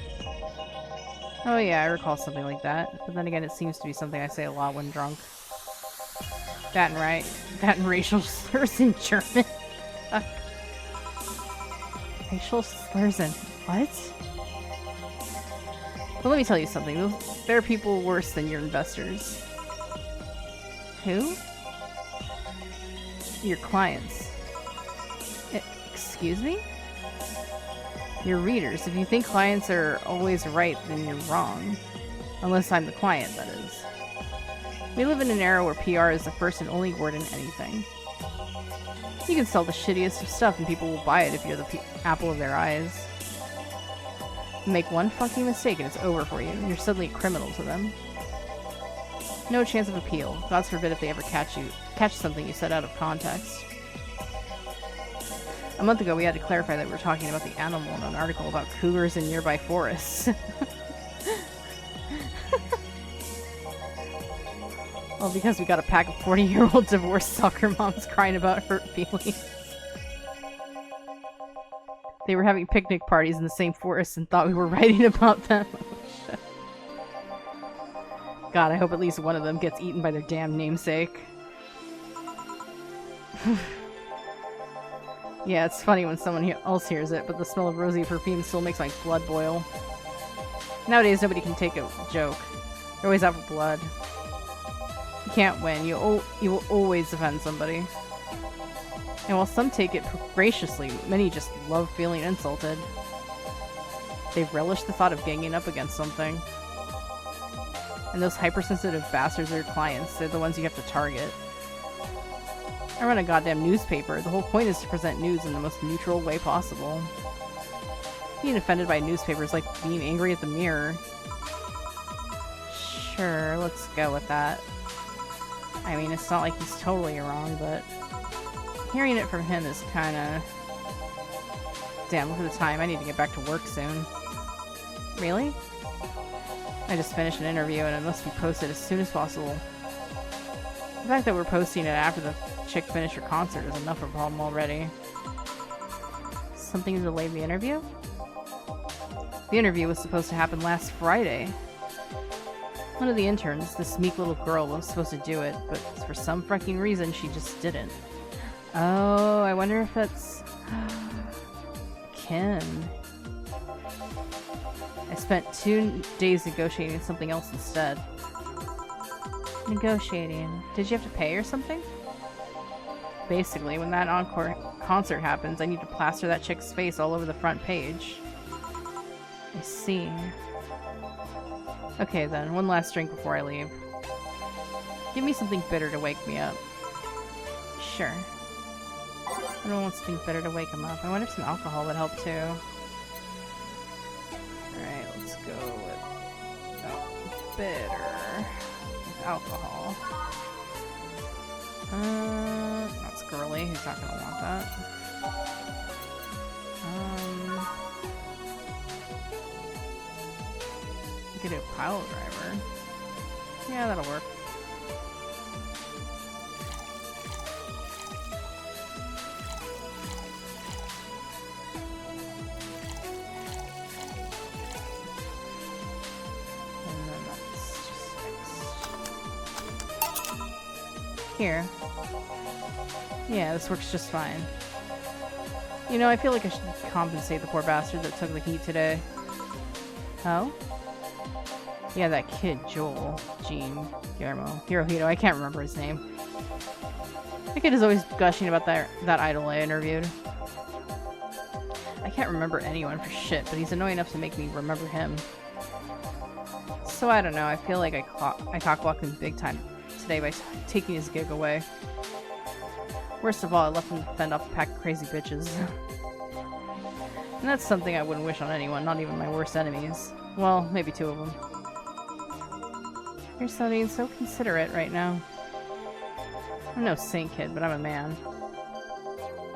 Oh yeah, I recall something like that. But then again, it seems to be something I say a lot when drunk. That and racial slurs in German. Racial slurs in what? Well, let me tell you something. There are people worse than your investors. Who? Your clients. Excuse me? Your readers. If you think clients are always right, then you're wrong. Unless I'm the client, that is. We live in an era where PR is the first and only word in anything. You can sell the shittiest of stuff and people will buy it if you're the apple of their eyes. Make one fucking mistake and it's over for you. You're suddenly a criminal to them. No chance of appeal. God forbid if they ever catch something you said out of context. A month ago we had to clarify that we were talking about the animal in an article about cougars in nearby forests. Well, because we got a pack of 40-year-old divorced soccer moms crying about hurt feelings. They were having picnic parties in the same forest and thought we were writing about them. God, I hope at least one of them gets eaten by their damn namesake. Yeah, it's funny when someone else hears it, but the smell of rosy perfume still makes my blood boil. Nowadays, nobody can take a joke. They're always out for blood. You can't win. You will always offend somebody. And while some take it graciously, many just love feeling insulted. They relish the thought of ganging up against something. And those hypersensitive bastards are your clients. They're the ones you have to target. I run a goddamn newspaper. The whole point is to present news in the most neutral way possible. Being offended by a newspaper is like being angry at the mirror. Sure, let's go with that. I mean, it's not like he's totally wrong, but hearing it from him is kinda... Damn, look at the time. I need to get back to work soon. Really? I just finished an interview and it must be posted as soon as possible. The fact that we're posting it after the chick finished her concert is enough of a problem already. Something delayed the interview? The interview was supposed to happen last Friday. One of the interns, this meek little girl, was supposed to do it, but for some fucking reason she just didn't. Oh, I wonder if it's... Kim. I spent 2 days negotiating something else instead. Negotiating. Did you have to pay or something? Basically, when that encore concert happens, I need to plaster that chick's face all over the front page. I see. Okay then, one last drink before I leave. Give me something bitter to wake me up. Sure. I don't want something bitter to wake him up. I wonder if some alcohol would help too. Alright, let's go with bitter. With alcohol. That's girly. He's not gonna want that. We could do a pile driver. Yeah, that'll work. And then that's just fixed. Here. Yeah, this works just fine. You know, I feel like I should compensate the poor bastard that took the heat today. Oh? Yeah, that kid, Joel, Gene, Guillermo, Hirohito, I can't remember his name. That kid is always gushing about that idol I interviewed. I can't remember anyone for shit, but he's annoying enough to make me remember him. So I don't know, I feel like I cockblocked him big time today by taking his gig away. Worst of all, I left him to fend off a pack of crazy bitches. And that's something I wouldn't wish on anyone, not even my worst enemies. Well, maybe 2 of them. You're sounding so considerate right now. I'm no saint, kid, but I'm a man.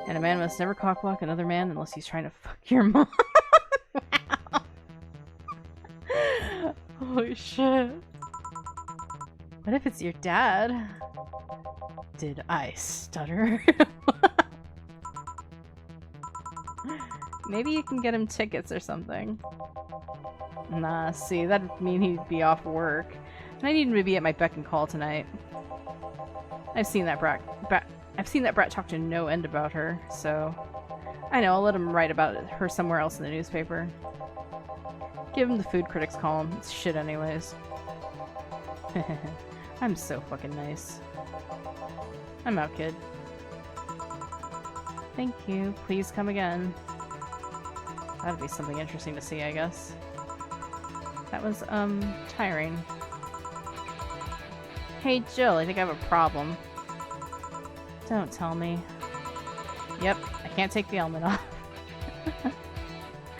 And a man must never cockblock another man unless he's trying to fuck your mom. Wow. Holy shit. What if it's your dad? Did I stutter? Maybe you can get him tickets or something. Nah, see, that'd mean he'd be off work. And I need him to be at my beck and call tonight. I've seen that brat talk to no end about her, so I know, I'll let him write about her somewhere else in the newspaper. Give him the food critics column. It's shit anyways. I'm so fucking nice. I'm out, kid. Thank you. Please come again. That'd be something interesting to see, I guess. That was, tiring. Hey, Jill, I think I have a problem. Don't tell me. Yep, I can't take the helmet off.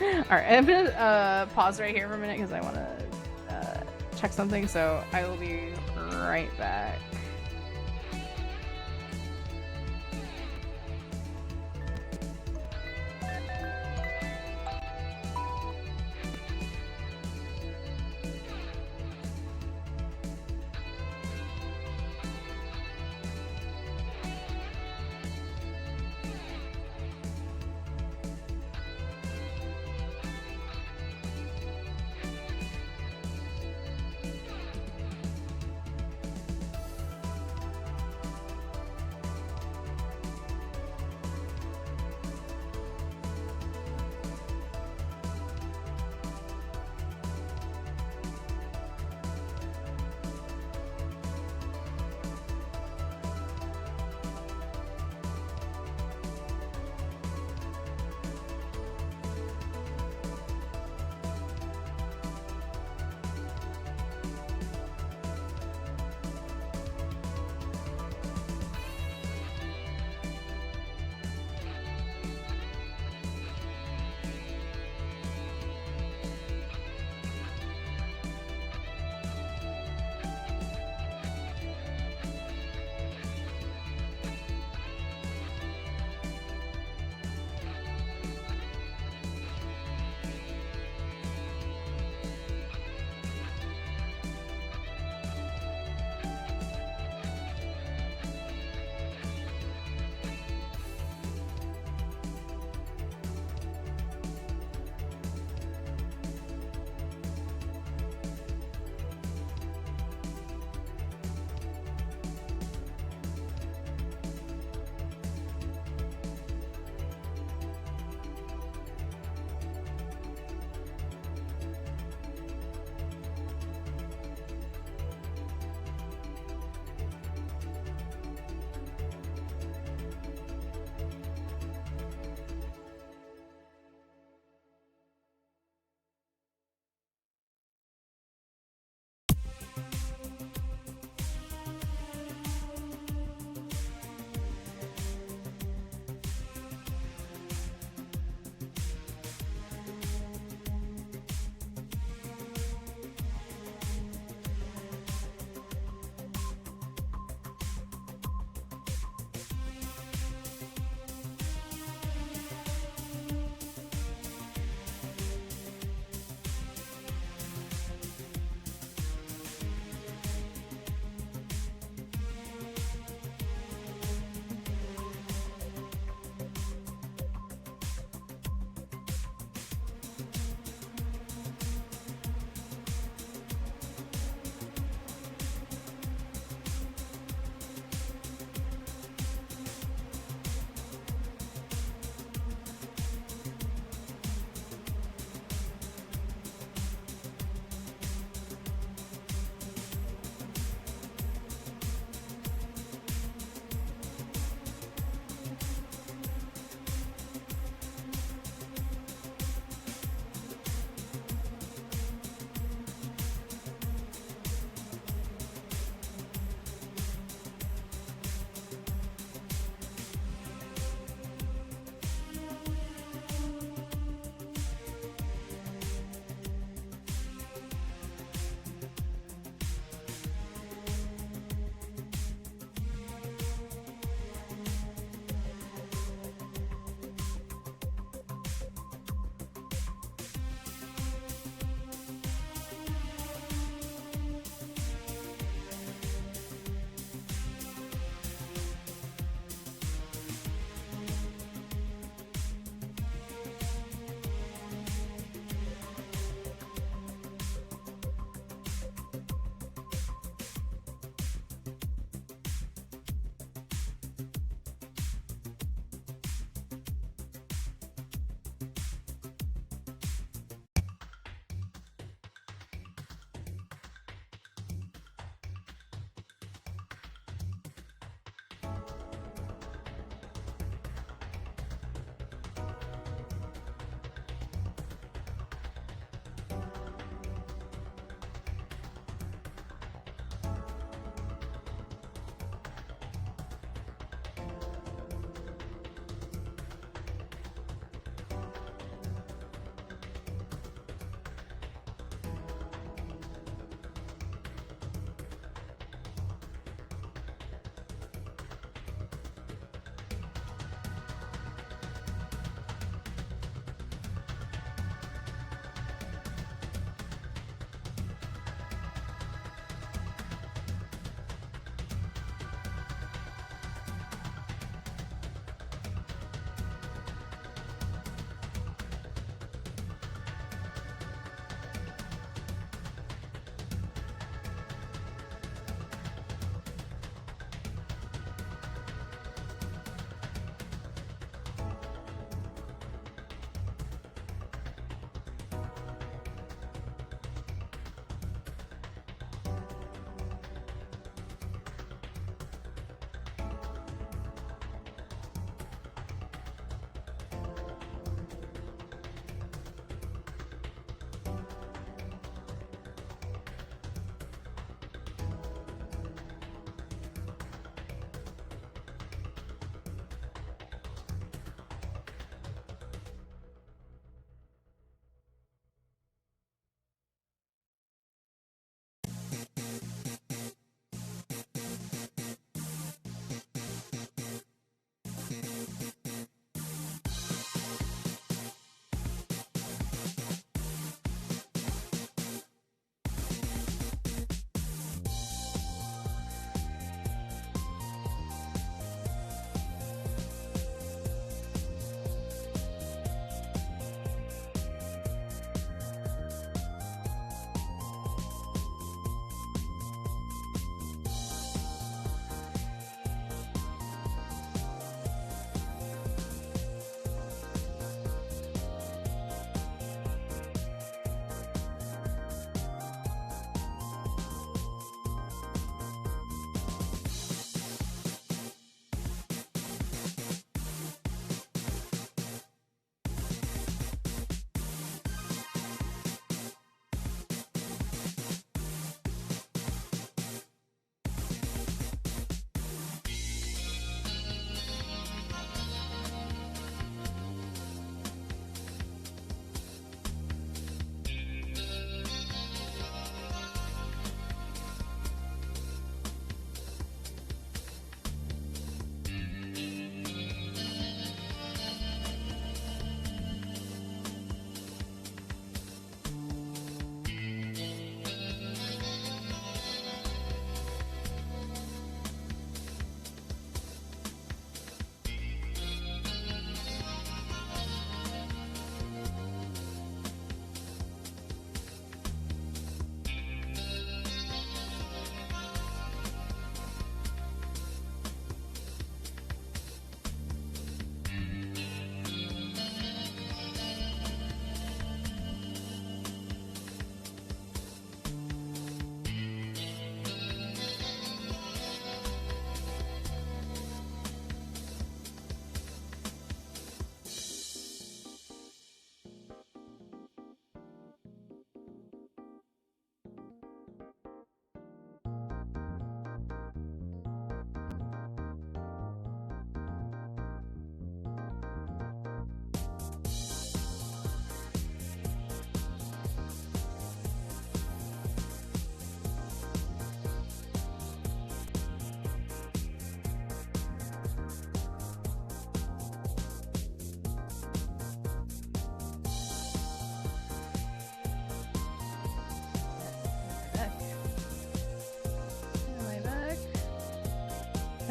Alright, I'm gonna, pause right here for a minute because I want to, check something, so I will be right back.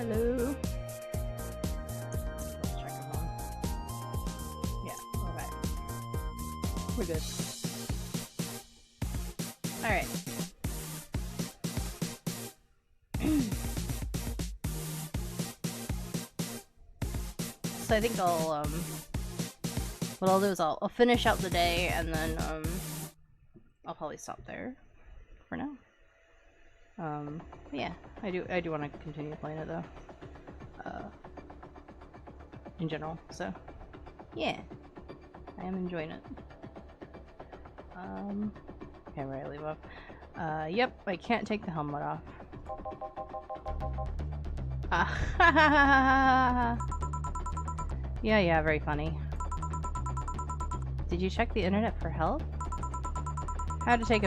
Hello. Check him on. Yeah, okay. We're good. Alright. So I think I'll, what I'll do is I'll finish out the day and then, I'll probably stop there for now. Yeah, I do want to continue playing it though. In general, so yeah, I am enjoying it. Okay, where do I leave off? Yep, I can't take the helmet off. Yeah, very funny. Did you check the internet for help? How to take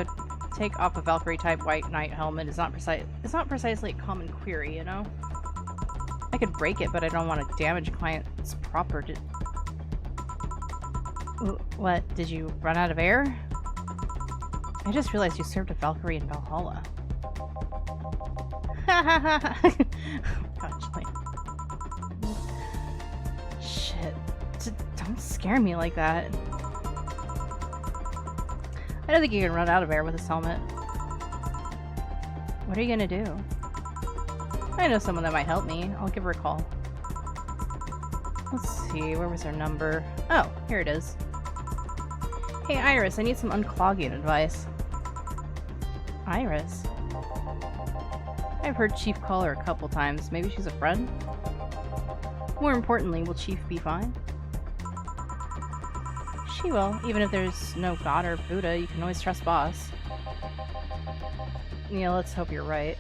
off a Valkyrie type white knight helmet is not precise. It's not precisely a common query, you know. I could break it, but I don't want to damage client's property. What? Did you run out of air? I just realized you served a Valkyrie in Valhalla. Gosh, like... Shit. Don't scare me like that. I don't think you can run out of air with this helmet. What are you gonna do? I know someone that might help me. I'll give her a call. Let's see, where was her number? Oh, here it is. Hey Iris, I need some unclogging advice. Iris? I've heard Chief call her a couple times. Maybe she's a friend? More importantly, will Chief be fine? She will. Even if there's no God or Buddha, you can always trust Boss. Yeah, let's hope you're right.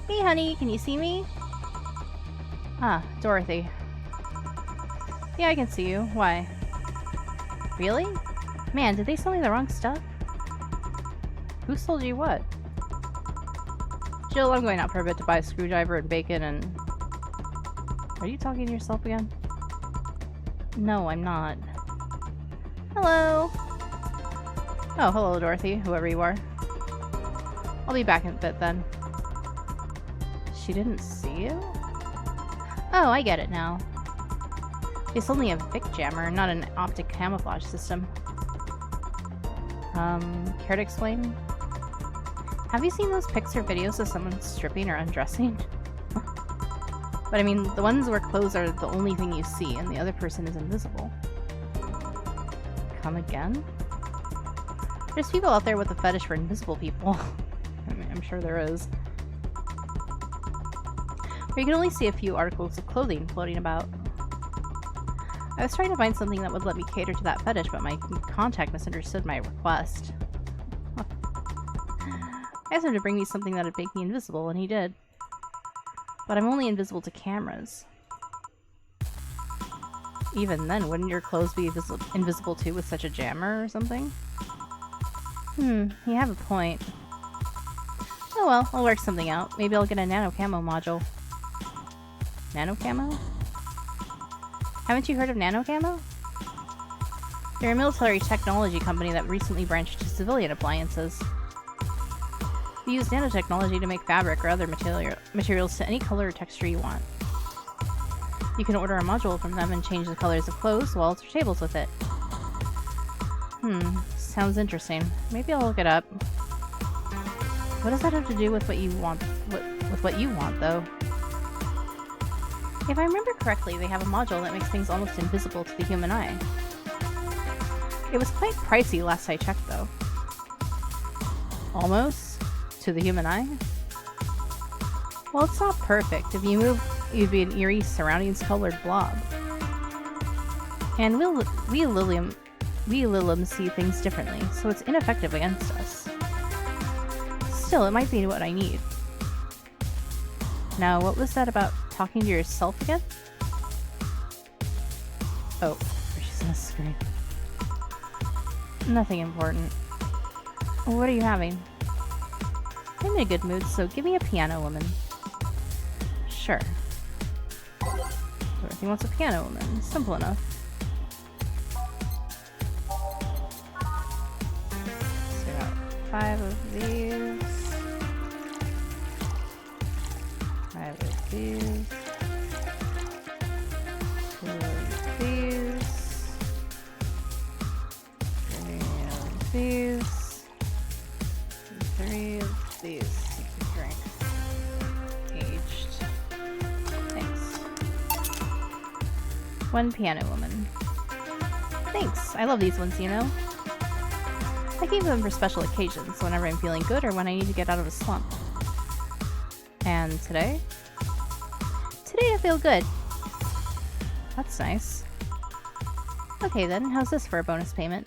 Hey honey, can you see me? Ah, Dorothy. Yeah, I can see you. Why? Really? Man, did they sell me the wrong stuff? Who sold you what? Jill, I'm going out for a bit to buy a screwdriver and bacon and... Are you talking to yourself again? No, I'm not. Hello! Oh, hello, Dorothy, whoever you are. I'll be back in a bit, then. She didn't see you? Oh, I get it now. It's only a Vic jammer, not an optic camouflage system. Care to explain? Have you seen those Pixar videos of someone stripping or undressing? But I mean, the ones where clothes are the only thing you see and the other person is invisible. Come again? There's people out there with a fetish for invisible people. I mean, I'm sure there is. But you can only see a few articles of clothing floating about. I was trying to find something that would let me cater to that fetish, but my contact misunderstood my request. I asked him to bring me something that would make me invisible, and he did. But I'm only invisible to cameras. Even then, wouldn't your clothes be invisible too with such a jammer or something? You have a point. Oh well, I'll work something out. Maybe I'll get a nano camo module. Nano camo? Haven't you heard of nano camo? They're a military technology company that recently branched to civilian appliances. They use nanotechnology to make fabric or other materials to any color or texture you want. You can order a module from them and change the colors of clothes, walls, or tables with it. Sounds interesting. Maybe I'll look it up. What does that have to do with what you want? With what you want, though? If I remember correctly, they have a module that makes things almost invisible to the human eye. It was quite pricey last I checked, though. Almost? To the human eye? Well, it's not perfect. If you move, you'd be an eerie, surroundings-colored blob. And we Lilium see things differently, so it's ineffective against us. Still, it might be what I need. Now, what was that about talking to yourself again? Oh, she's on the screen. Nothing important. What are you having? I'm in a good mood, so give me a piano woman. Sure. Dorothy wants a piano woman. Simple enough. So we got 5 of these. I like these. Two of these. Three of these. And 3 of these. Drink. Aged. Thanks. 1 piano woman. Thanks. I love these ones, you know. I keep them for special occasions, whenever I'm feeling good or when I need to get out of a slump. And today? Today I feel good. That's nice. Okay then, how's this for a bonus payment?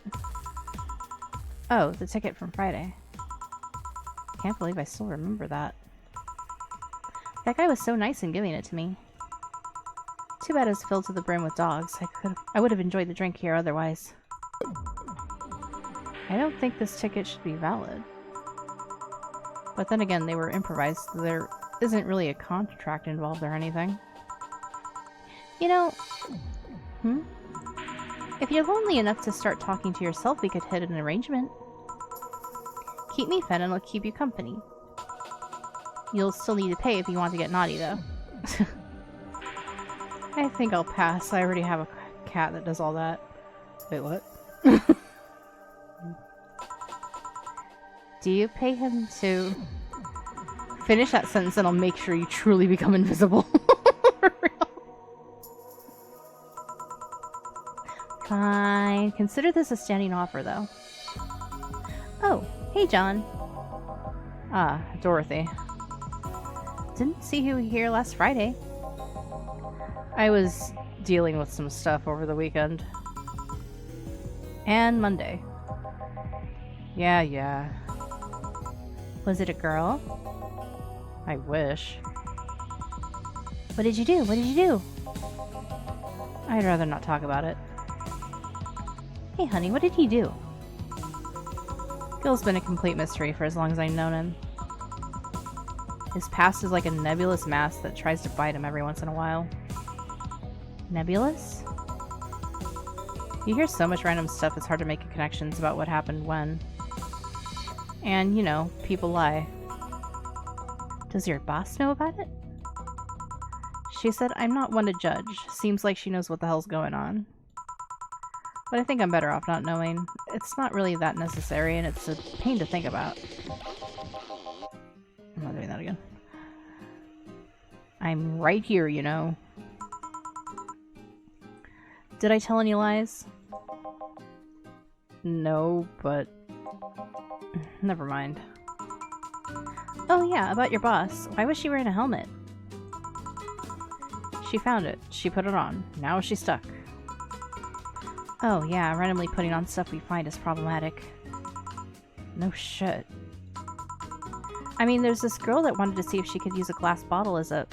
Oh, the ticket from Friday. Can't believe I still remember that. That guy was so nice in giving it to me. Too bad it was filled to the brim with dogs. I would have enjoyed the drink here otherwise. I don't think this ticket should be valid. But then again, they were improvised, so there isn't really a contract involved or anything. You know... If you're lonely enough to start talking to yourself, we could hit an arrangement. Keep me fed and I'll keep you company. You'll still need to pay if you want to get naughty, though. I think I'll pass. I already have a cat that does all that. Wait, what? Do you pay him to... Finish that sentence and I'll make sure you truly become invisible. For real. Fine. Consider this a standing offer, though. Oh, hey, John. Ah, Dorothy. Didn't see you here last Friday. I was dealing with some stuff over the weekend. And Monday. Yeah. Was it a girl? I wish. What did you do? I'd rather not talk about it. Hey honey, what did he do? Gil's been a complete mystery for as long as I've known him. His past is like a nebulous mass that tries to bite him every once in a while. Nebulous? You hear so much random stuff it's hard to make connections about what happened when. And, you know, people lie. Does your boss know about it? She said, I'm not one to judge. Seems like she knows what the hell's going on. But I think I'm better off not knowing. It's not really that necessary, and it's a pain to think about. I'm not doing that again. I'm right here, you know. Did I tell any lies? No, but... Never mind. Oh yeah, about your boss. Why was she wearing a helmet? She found it. She put it on. Now she's stuck. Oh yeah, randomly putting on stuff we find is problematic. No shit. I mean, there's this girl that wanted to see if she could use a glass bottle as a...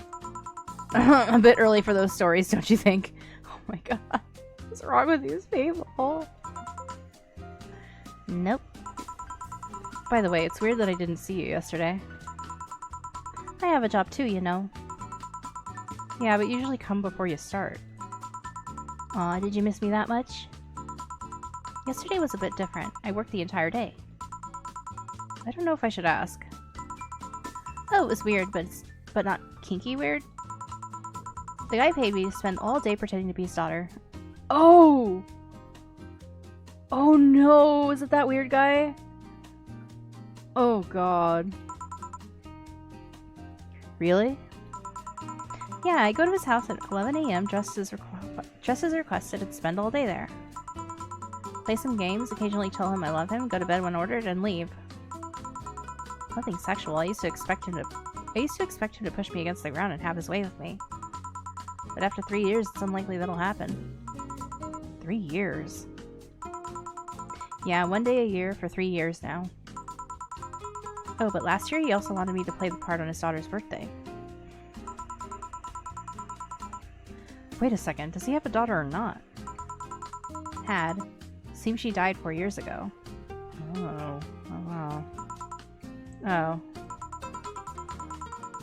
a bit early for those stories, don't you think? Oh my god. What's wrong with these people? Nope. By the way, it's weird that I didn't see you yesterday. I have a job too, you know. Yeah, but usually come before you start. Aw, did you miss me that much? Yesterday was a bit different. I worked the entire day. I don't know if I should ask. Oh, it was weird, but not kinky weird. The guy paid me to spend all day pretending to be his daughter. Oh! Oh no! Is it that weird guy? Oh god. Really? Yeah, I go to his house at 11 AM dressed as requested and spend all day there. Play some games, occasionally tell him I love him, go to bed when ordered, and leave. Nothing sexual. I used to expect him to push me against the ground and have his way with me. But after 3 years, it's unlikely that'll happen. 3 years? Yeah, 1 day a year for 3 years now. Oh, but last year he also wanted me to play the part on his daughter's birthday. Wait a second, does he have a daughter or not? Had. Seems she died 4 years ago. Oh. Oh, wow. Oh.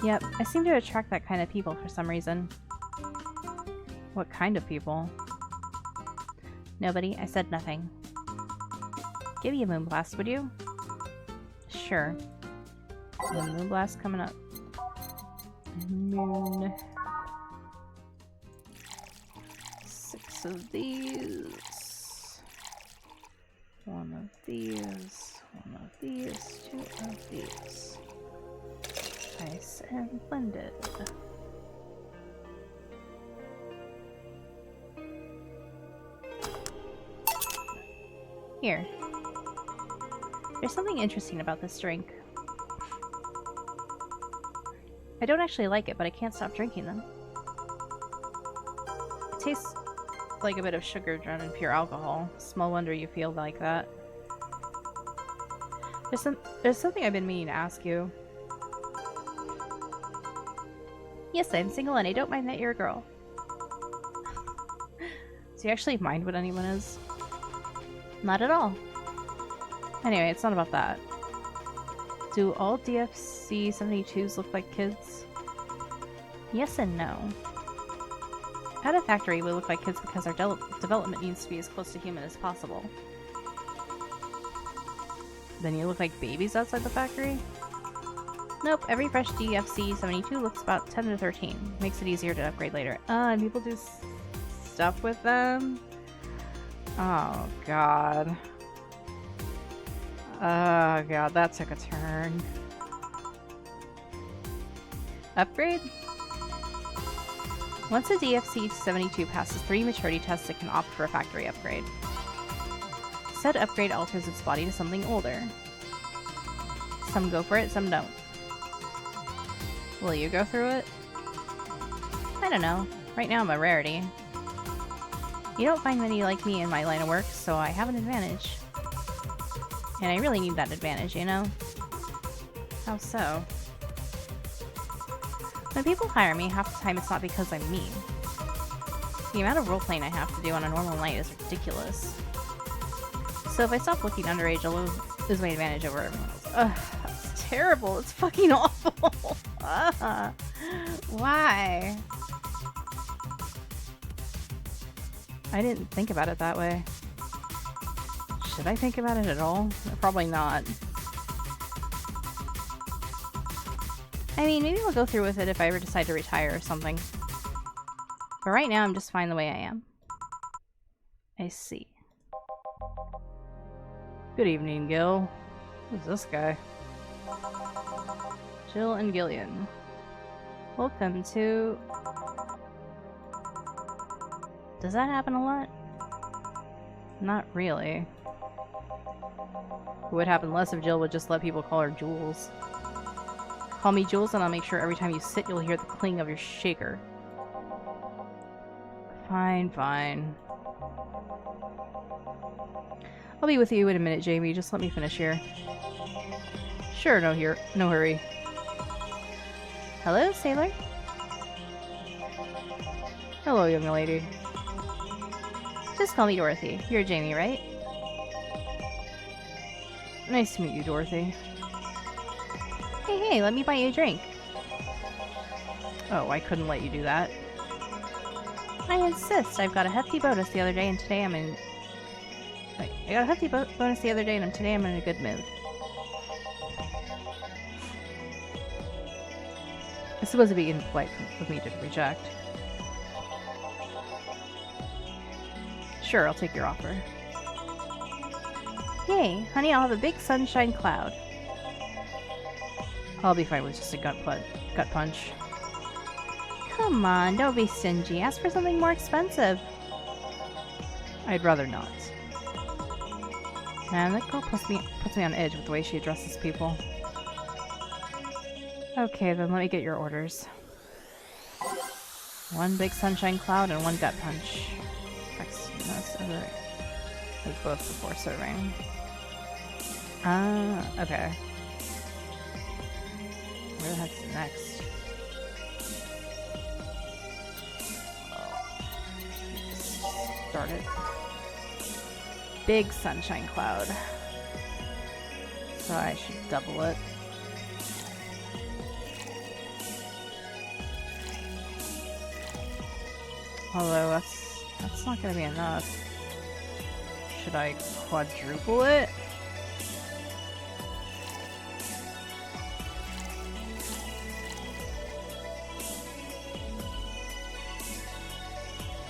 Yep, I seem to attract that kind of people for some reason. What kind of people? Nobody. I said nothing. Give me a moonblast, would you? Sure. The moonblast coming up. Moon. 6 of these. 1 of these. 1 of these. 2 of these. Nice and blended. Here. There's something interesting about this drink. I don't actually like it, but I can't stop drinking them. It tastes like a bit of sugar drowned in pure alcohol. Small wonder you feel like that. There's something I've been meaning to ask you. Yes, I'm single and I don't mind that you're a girl. Do you actually mind what anyone is? Not at all. Anyway, it's not about that. Do all DFC 72s look like kids? Yes and no. At a factory, we look like kids because our development needs to be as close to human as possible. Then you look like babies outside the factory? Nope, every fresh DFC 72 looks about 10 to 13. Makes it easier to upgrade later. And people do stuff with them? Oh god. Oh god, that took a turn. Upgrade? Once a DFC 72 passes 3 maturity tests, it can opt for a factory upgrade. Said upgrade alters its body to something older. Some go for it, some don't. Will you go through it? I don't know. Right now I'm a rarity. You don't find many like me in my line of work, so I have an advantage. And I really need that advantage, you know? How so? When people hire me, half the time it's not because I'm mean. The amount of role-playing I have to do on a normal night is ridiculous. So if I stop looking underage, I'll lose my advantage over everyone else. Ugh, that's terrible. It's fucking awful. Why? I didn't think about it that way. Should I think about it at all? Probably not. I mean, maybe I'll go through with it if I ever decide to retire or something. But right now, I'm just fine the way I am. I see. Good evening, Gil. Who's this guy? Jill and Gillian. Welcome to... Does that happen a lot? Not really. It would happen less if Jill would just let people call her Jules. Call me Jules and I'll make sure every time you sit you'll hear the cling of your shaker. Fine, fine. I'll be with you in a minute, Jamie. Just let me finish here. Sure, no hurry. Hello, sailor? Hello, young lady. Just call me Dorothy. You're Jamie, right? Nice to meet you, Dorothy. Hey, let me buy you a drink. Oh, I couldn't let you do that. I insist. I've got a hefty bonus the other day and today I'm in... Wait, I got a hefty bonus the other day and today I'm in a good mood. I suppose it'd be impolite of me to reject. Sure, I'll take your offer. Yay, honey, I'll have a big sunshine cloud. I'll be fine with just a gut punch. Come on, don't be stingy. Ask for something more expensive. I'd rather not. Man, that girl puts me on edge with the way she addresses people. Okay, then let me get your orders. 1 big sunshine cloud and 1 gut punch. Like both before serving. Okay. Where the heck's next? Start it. Big sunshine cloud. So I should double it. Although that's not gonna be enough. Should I quadruple it?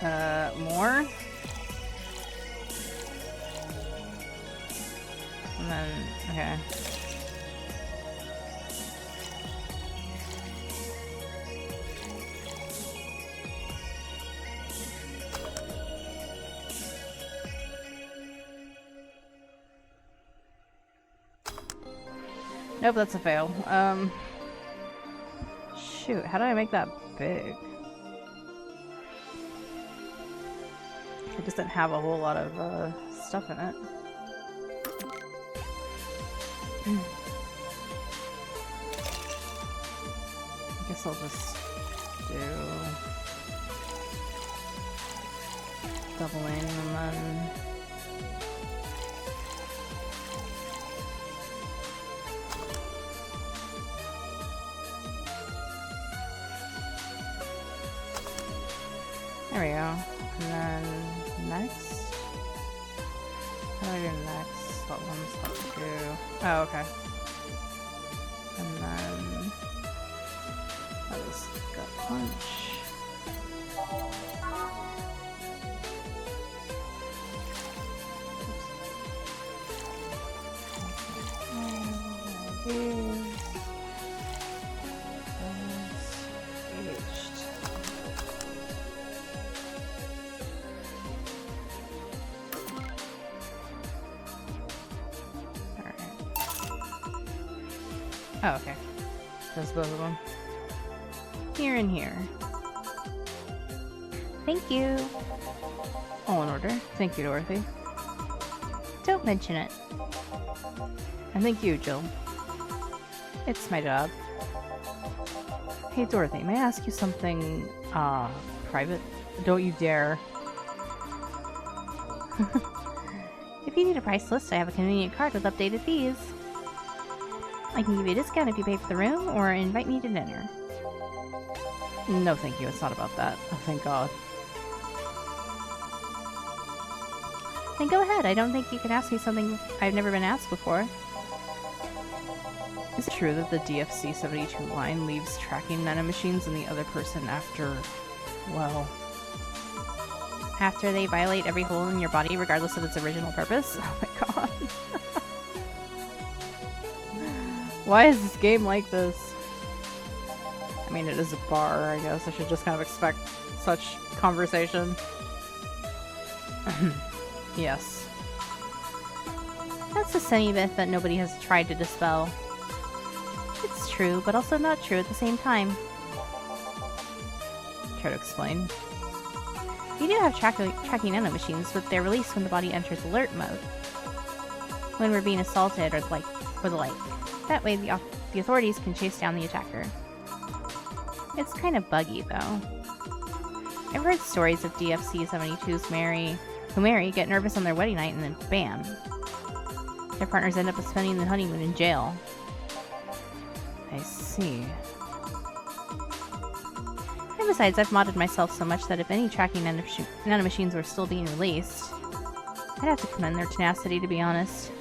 More? And then, okay. Nope, that's a fail. Shoot, how do I make that big? It doesn't have a whole lot of, stuff in it. I guess I'll just do doubling and then there we go. And then next? How do I do next? What one's what to do? Oh, okay. And then that was gut punch. Oh, okay. That's both of them. Here and here. Thank you. All in order. Thank you, Dorothy. Don't mention it. And thank you, Jill. It's my job. Hey, Dorothy, may I ask you something, private? Don't you dare. If you need a price list, I have a convenient card with updated fees. I can give you a discount if you pay for the room, or invite me to dinner. No, thank you. It's not about that. Oh, thank God. Then go ahead. I don't think you can ask me something I've never been asked before. Is it true that the DFC-72 line leaves tracking nanomachines in the other person after, well... After they violate every hole in your body, regardless of its original purpose? Oh my God. Why is this game like this? I mean, it is a bar, I guess. I should just kind of expect such conversation. Yes. That's a semi-myth that nobody has tried to dispel. It's true, but also not true at the same time. Care to explain? You do have tracking nanomachines, but they're released when the body enters alert mode. When we're being assaulted or the like. That way the authorities can chase down the attacker. It's kind of buggy, though. I've heard stories of DFC-72s who marry, get nervous on their wedding night, and then bam! Their partners end up spending the honeymoon in jail. I see. And besides, I've modded myself so much that if any tracking nanomachines were still being released, I'd have to commend their tenacity, to be honest.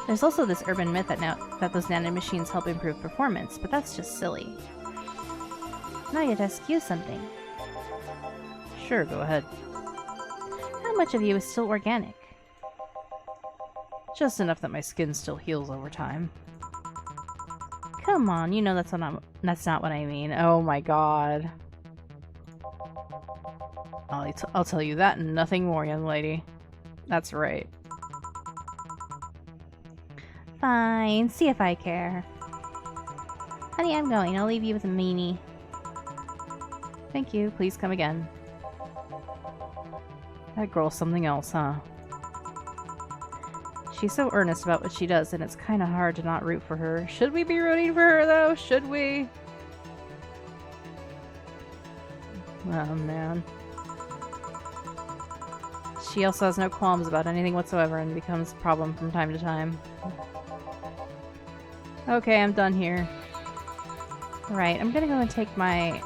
There's also this urban myth that those nanomachines help improve performance, but that's just silly. Now I get to ask you something. Sure, go ahead. How much of you is still organic? Just enough that my skin still heals over time. Come on, you know that's not what I mean. Oh my God. I'll tell you that and nothing more, young lady. That's right. Fine, see if I care. Honey, I'm going. I'll leave you with a meanie. Thank you. Please come again. That girl's something else, huh? She's so earnest about what she does, and it's kind of hard to not root for her. Should we be rooting for her, though? Should we? Oh, man. She also has no qualms about anything whatsoever and becomes a problem from time to time. Okay, I'm done here. Right, I'm gonna go and take my...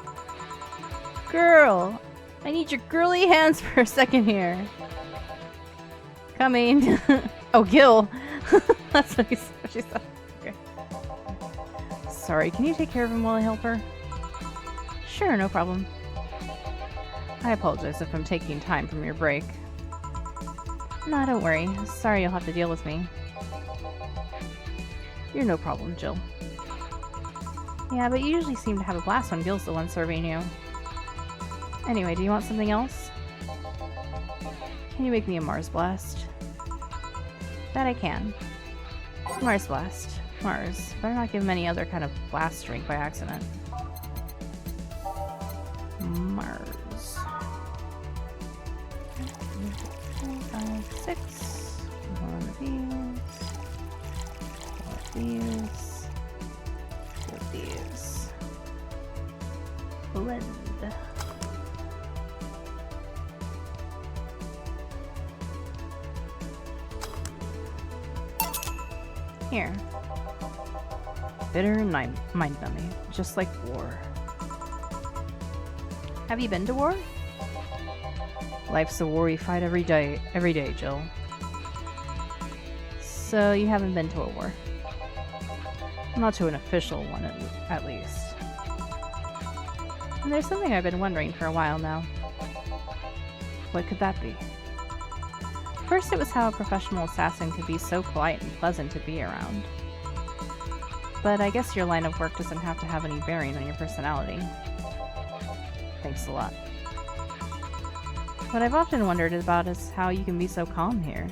Girl! I need your girly hands for a second here. Coming. Oh, Gil! That's what she said. Okay. Sorry, can you take care of him while I help her? Sure, no problem. I apologize if I'm taking time from your break. No, don't worry. Sorry you'll have to deal with me. You're no problem, Jill. Yeah, but you usually seem to have a blast when Gil's the one serving you. Anyway, do you want something else? Can you make me a Mars Blast? That I can. Mars Blast. Mars. Better not give him any other kind of blast drink by accident. Mars. 5, 6. One of these. One of these. Two of these. Blend. Here. Bitter and mind-numbing, just like war. Have you been to war? Life's a war we fight every day, Jill. So you haven't been to a war? Not to an official one, at least. And there's something I've been wondering for a while now. What could that be? First, it was how a professional assassin could be so polite and pleasant to be around. But I guess your line of work doesn't have to have any bearing on your personality. Thanks a lot. What I've often wondered about is how you can be so calm here.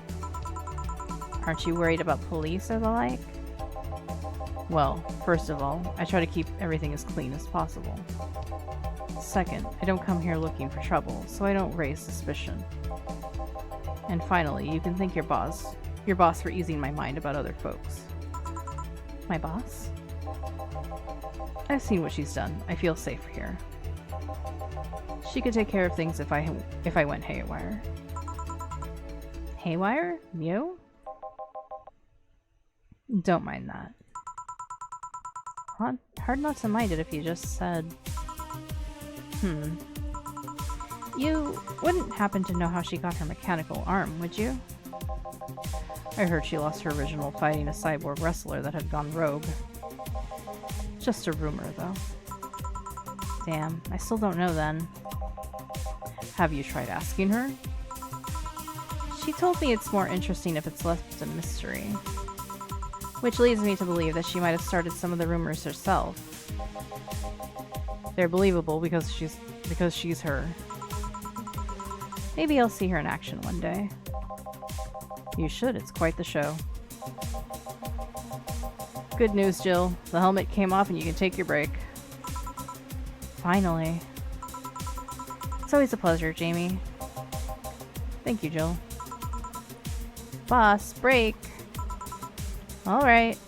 Aren't you worried about police or the like? Well, first of all, I try to keep everything as clean as possible. Second, I don't come here looking for trouble, so I don't raise suspicion. And finally, you can thank your boss for easing my mind about other folks. My boss? I've seen what she's done. I feel safe here. She could take care of things if I went haywire. Haywire? You? Don't mind that. Hard not to mind it if you just said... You wouldn't happen to know how she got her mechanical arm, would you? I heard she lost her original fighting a cyborg wrestler that had gone rogue. Just a rumor, though. Damn, I still don't know then. Have you tried asking her? She told me it's more interesting if it's left a mystery. Which leads me to believe that she might have started some of the rumors herself. They're believable because she's her. Maybe I'll see her in action one day. You should, it's quite the show. Good news, Jill. The helmet came off and you can take your break. Finally. It's always a pleasure, Jamie. Thank you, Jill. Boss, break! Alright.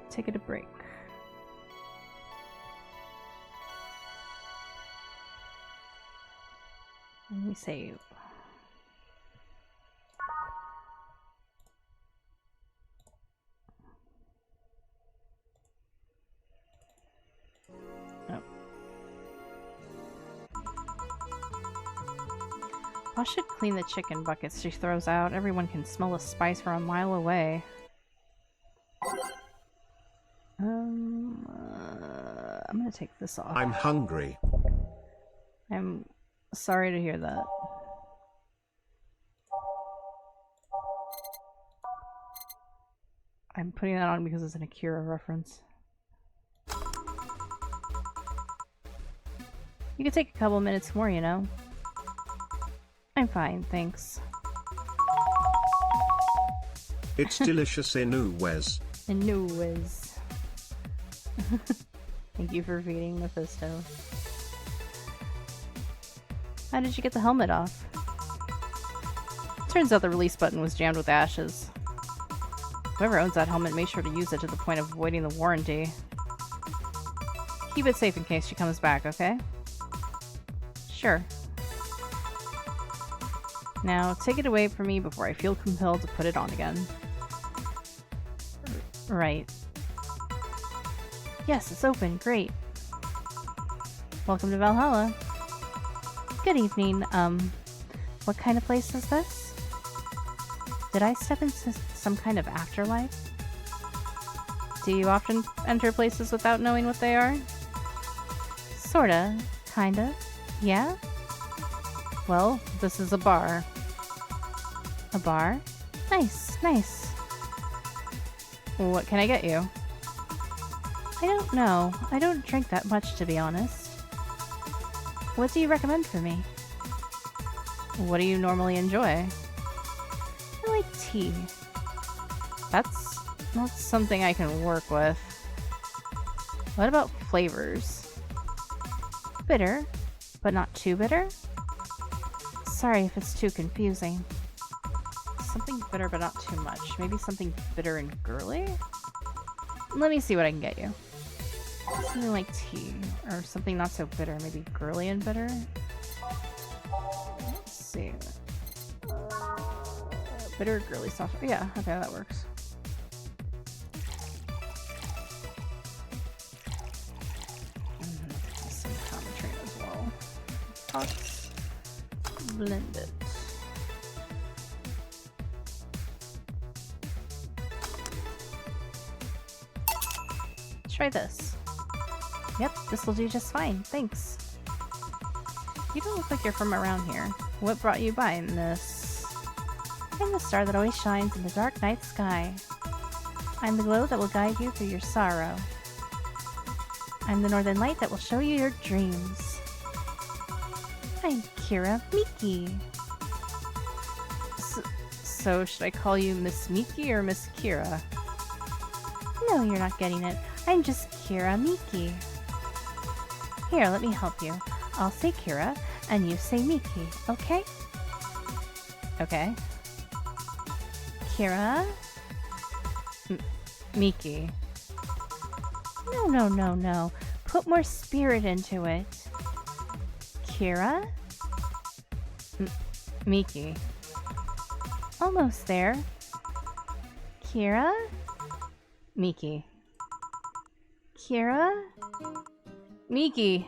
Take it a break. Let me save. Oh. Boss should clean the chicken buckets she throws out. Everyone can smell the spice from a mile away. I'm gonna take this off. I'm hungry. I'm sorry to hear that. I'm putting that on because it's an Akira reference. You could take a couple minutes more, you know. I'm fine, thanks. It's delicious anyways. Anyways. Thank you for feeding Mephisto. How did you get the helmet off? Turns out the release button was jammed with ashes. Whoever owns that helmet made sure to use it to the point of avoiding the warranty. Keep it safe in case she comes back, okay? Sure. Now, take it away from me before I feel compelled to put it on again. Right. Yes, it's open. Great. Welcome to Valhalla. Good evening. What kind of place is this? Did I step into some kind of afterlife? Do you often enter places without knowing what they are? Sorta. Kinda. Yeah? Well, this is a bar. A bar? Nice, nice. What can I get you? I don't know. I don't drink that much, to be honest. What do you recommend for me? What do you normally enjoy? I like tea. That's not something I can work with. What about flavors? Bitter, but not too bitter? Sorry if it's too confusing. Something bitter but not too much. Maybe something bitter and girly? Let me see what I can get you. Something like tea, or something not so bitter, maybe girly and bitter? Let's see. Bitter, girly, soft. Yeah, okay, that works. Some Comitrain as well. Toss. Blend it. Try this. Yep, this'll do just fine, thanks. You don't look like you're from around here. What brought you by in this? I'm the star that always shines in the dark night sky. I'm the glow that will guide you through your sorrow. I'm the northern light that will show you your dreams. I'm Kira Miki. So should I call you Miss Miki or Miss Kira? No, you're not getting it. I'm just Kira Miki. Here, let me help you. I'll say Kira, and you say Miki, okay? Okay. Kira? Miki. No. Put more spirit into it. Kira? Miki. Almost there. Kira? Miki. Kira? Miki.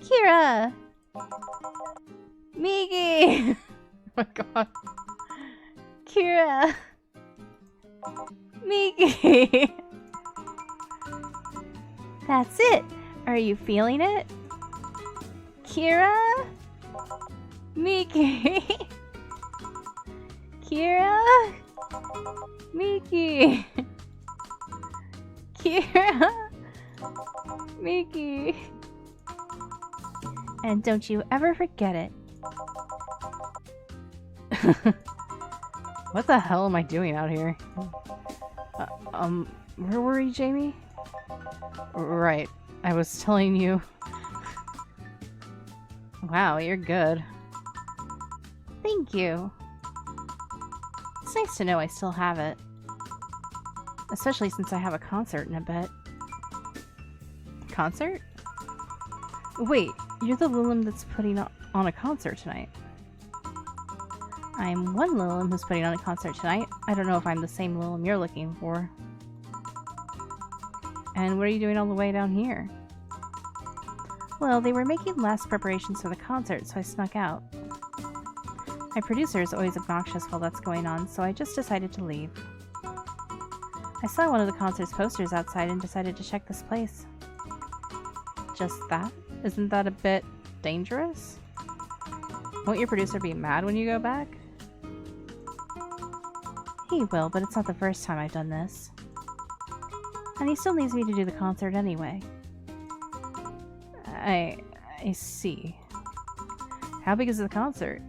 Kira! Miki! Oh my god. Kira! Miki! That's it! Are you feeling it? Kira? Miki! Kira? Miki! Kira? Miki! And don't you ever forget it. What the hell am I doing out here? Where were you, Jamie? Right. I was telling you. Wow, you're good. Thank you. It's nice to know I still have it. Especially since I have a concert in a bit. Concert? Wait, you're the Lilim that's putting on a concert tonight. I'm one Lilim who's putting on a concert tonight. I don't know if I'm the same Lilim you're looking for. And what are you doing all the way down here? Well, they were making last preparations for the concert, so I snuck out. My producer is always obnoxious while that's going on, so I just decided to leave. I saw one of the concert's posters outside and decided to check this place. Just that? Isn't that a bit dangerous? Won't your producer be mad when you go back? He will, but it's not the first time I've done this. And he still needs me to do the concert anyway. I see. How big is the concert?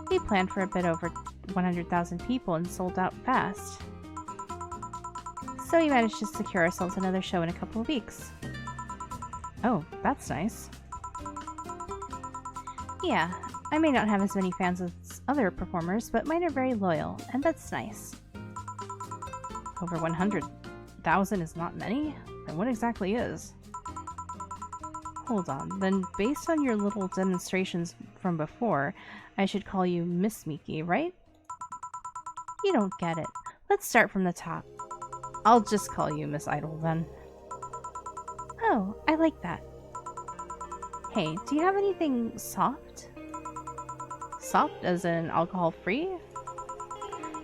We planned for a bit over 100,000 people and sold out fast. So we managed to secure ourselves another show in a couple of weeks. Oh, that's nice. Yeah, I may not have as many fans as other performers, but mine are very loyal, and that's nice. Over 100,000 is not many? Then what exactly is? Hold on, then based on your little demonstrations from before, I should call you Miss Miki, right? You don't get it. Let's start from the top. I'll just call you Miss Idol then. Oh, I like that. Hey, do you have anything soft? Soft as in alcohol-free?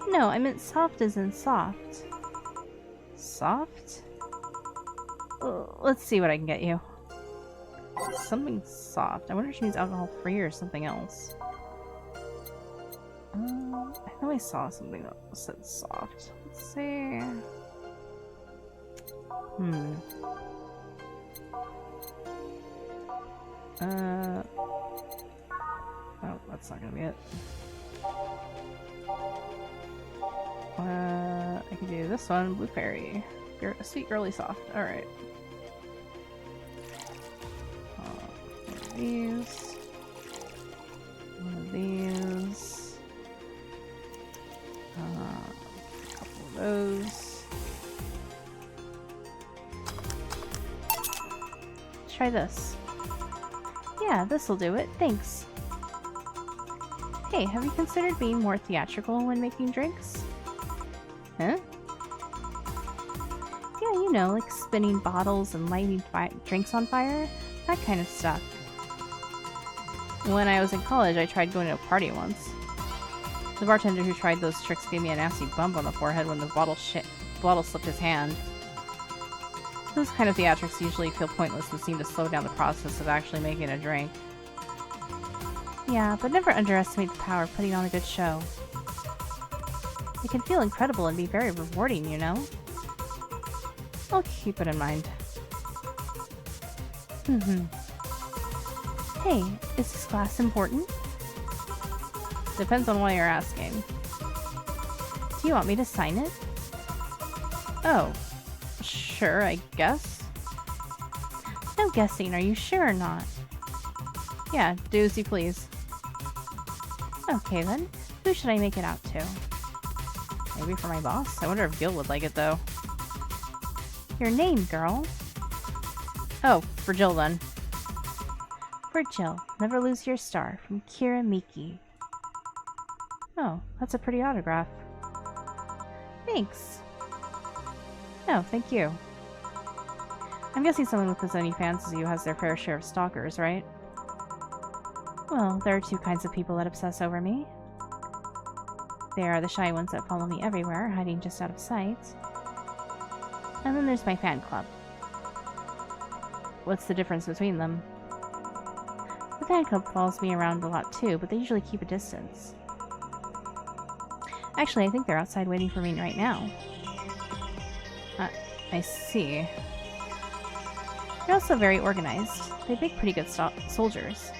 No, I meant soft as in soft. Soft? Let's see what I can get you. Something soft. I wonder if she means alcohol-free or something else. I know I saw something that said soft. Let's see. Oh, that's not gonna be it. I can do this one, blueberry. Sweet girly soft. Alright. One of these. One of these. A couple of those. Try this. Yeah, this'll do it. Thanks. Hey, have you considered being more theatrical when making drinks? Huh? Yeah, you know, like spinning bottles and lighting drinks on fire. That kind of stuff. When I was in college, I tried going to a party once. The bartender who tried those tricks gave me a nasty bump on the forehead when the bottle slipped his hand. Those kind of theatrics usually feel pointless and seem to slow down the process of actually making a drink. Yeah, but never underestimate the power of putting on a good show. It can feel incredible and be very rewarding, you know? I'll keep it in mind. Hey, is this class important? Depends on why you're asking. Do you want me to sign it? Oh, sure, I guess. No guessing, are you sure or not? Yeah, do as you please. Okay then, who should I make it out to? Maybe for my boss? I wonder if Gil would like it though. Your name, girl. Oh, for Jill then. For Jill, never lose your star, from Kira Miki. Oh, that's a pretty autograph. Thanks. No, thank you. I'm guessing someone with as many fans as you has their fair share of stalkers, right? Well, there are two kinds of people that obsess over me. There are the shy ones that follow me everywhere, hiding just out of sight. And then there's my fan club. What's the difference between them? The fan club follows me around a lot too, but they usually keep a distance. Actually, I think they're outside waiting for me right now. I see. They're also very organized. They make pretty good soldiers.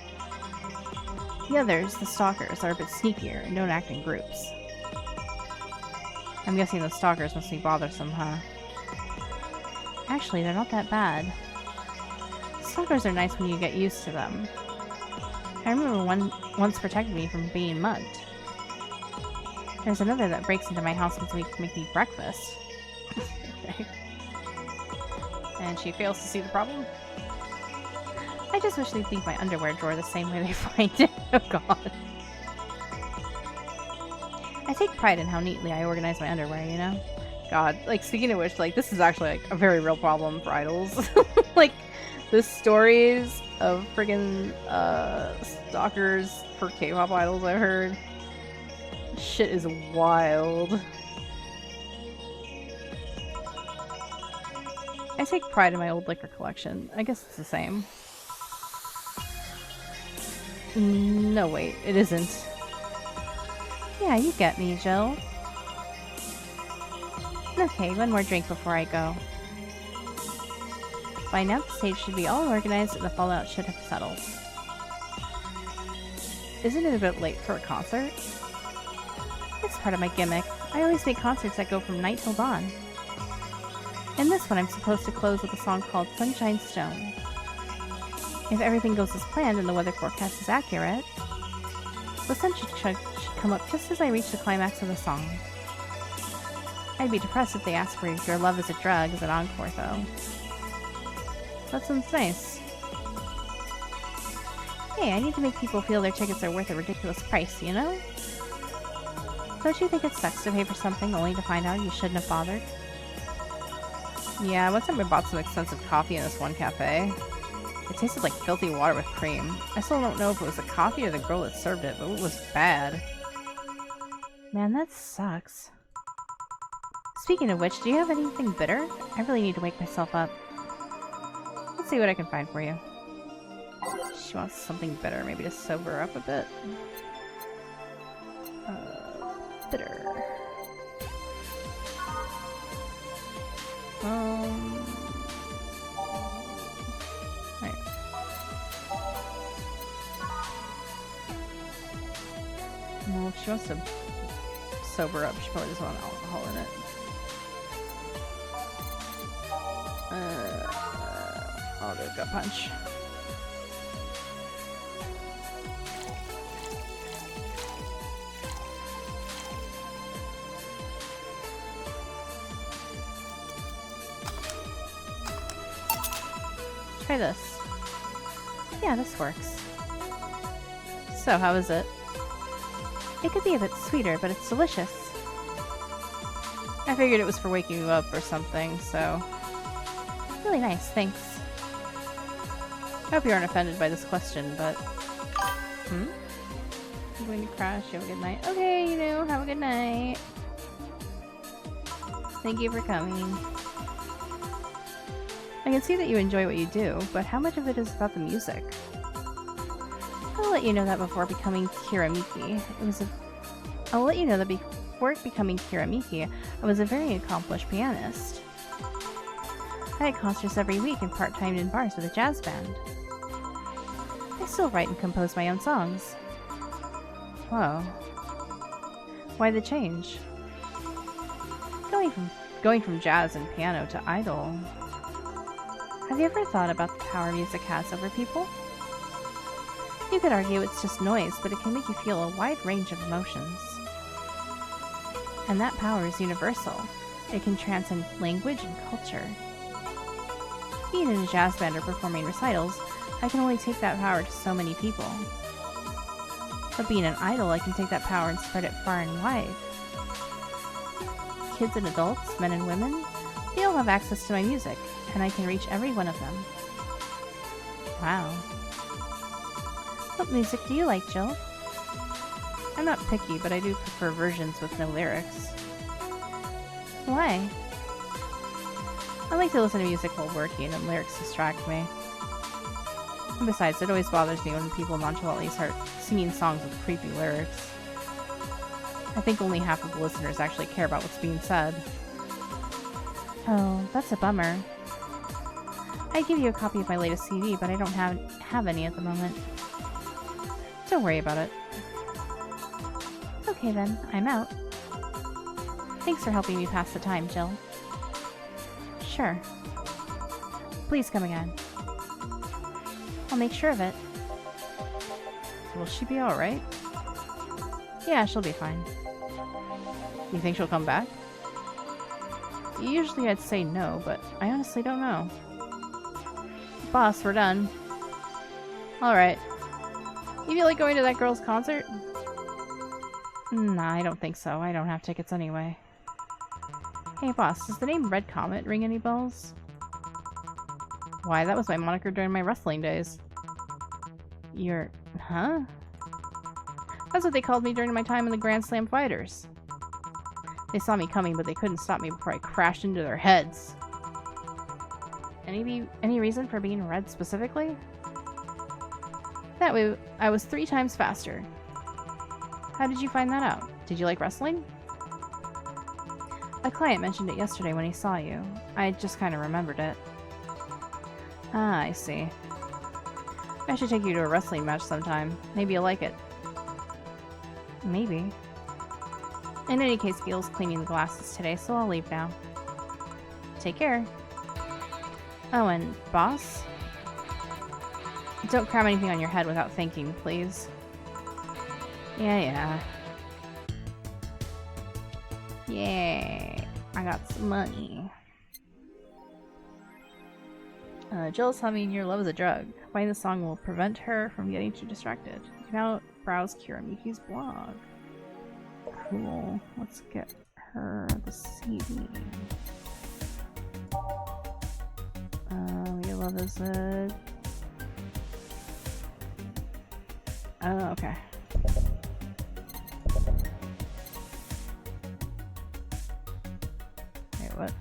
The others, the stalkers, are a bit sneakier and don't act in groups. I'm guessing the stalkers must be bothersome, huh? Actually, they're not that bad. Stalkers are nice when you get used to them. I remember one once protected me from being mugged. There's another that breaks into my house once a week to make me breakfast. Okay. And she fails to see the problem? I just wish they'd leave my underwear drawer the same way they find it. Oh god. I take pride in how neatly I organize my underwear, you know? God, like, speaking of which, like, this is actually, like, a very real problem for idols. Like, the stories of friggin', stalkers for K-pop idols I've heard. Shit is wild. I take pride in my old liquor collection. I guess it's the same. No, wait, it isn't. Yeah, you get me, Jill. Okay, one more drink before I go. By now, the stage should be all organized and the fallout should have settled. Isn't it a bit late for a concert? It's part of my gimmick. I always make concerts that go from night till dawn. In this one, I'm supposed to close with a song called Sunshine Stone. If everything goes as planned and the weather forecast is accurate, the sun should come up just as I reach the climax of the song. I'd be depressed if they asked for Your Love is a Drug as an encore, though. That sounds nice. Hey, I need to make people feel their tickets are worth a ridiculous price, you know? Don't you think it sucks to pay for something only to find out you shouldn't have bothered? Yeah, one time I bought some expensive coffee in this one cafe. It tasted like filthy water with cream. I still don't know if it was the coffee or the girl that served it, but it was bad. Man, that sucks. Speaking of which, do you have anything bitter? I really need to wake myself up. Let's see what I can find for you. She wants something bitter, maybe to sober her up a bit. Bitter. Right. Well, if she wants to sober up, she probably doesn't want alcohol in it. I'll do a gut punch. Try this. Yeah, this works. So, how is it? It could be a bit sweeter, but it's delicious. I figured it was for waking you up or something, so... Really nice, thanks. I hope you aren't offended by this question, but... I'm going to crash. You have a good night. Okay, you know, have a good night. Thank you for coming. I can see that you enjoy what you do, but how much of it is about the music? I'll let you know that before becoming Kiramiki, I'll let you know that before becoming Kiramiki, I was a very accomplished pianist. I had concerts every week and part-timed in bars with a jazz band. I still write and compose my own songs. Whoa. Why the change? Going from jazz and piano to idol. Have you ever thought about the power music has over people? You could argue it's just noise, but it can make you feel a wide range of emotions. And that power is universal. It can transcend language and culture. Being in a jazz band or performing recitals, I can only take that power to so many people. But being an idol, I can take that power and spread it far and wide. Kids and adults, men and women, they all have access to my music, and I can reach every one of them. Wow. What music do you like, Jill? I'm not picky, but I do prefer versions with no lyrics. Why? I like to listen to music while working, and lyrics distract me. And besides, it always bothers me when people nonchalantly start singing songs with creepy lyrics. I think only half of the listeners actually care about what's being said. Oh, that's a bummer. I'd give you a copy of my latest CD, but I don't have any at the moment. Don't worry about it. Okay then, I'm out. Thanks for helping me pass the time, Jill. Sure. Please come again. I'll make sure of it. Will she be alright? Yeah, she'll be fine. You think she'll come back? Usually I'd say no, but I honestly don't know. Boss, we're done. Alright. You feel like going to that girl's concert? Nah, I don't think so. I don't have tickets anyway. Hey boss, does the name Red Comet ring any bells? Why, that was my moniker during my wrestling days. Huh? That's what they called me during my time in the Grand Slam Fighters. They saw me coming, but they couldn't stop me before I crashed into their heads. Any reason for being red specifically? That way, I was 3 times faster. How did you find that out? Did you like wrestling? A client mentioned it yesterday when he saw you. I just kind of remembered it. Ah, I see. I should take you to a wrestling match sometime. Maybe you'll like it. Maybe. In any case, Gil's cleaning the glasses today, so I'll leave now. Take care. Oh, and boss? Don't cram anything on your head without thinking, please. Yeah. Yay. I got some money. Jill's humming Your Love is a Drug. Playing the song will prevent her from getting too distracted. You can now browse Kiramiki's blog. Cool. Let's get her the CD. Your Love is a... Oh, okay. Wait, what?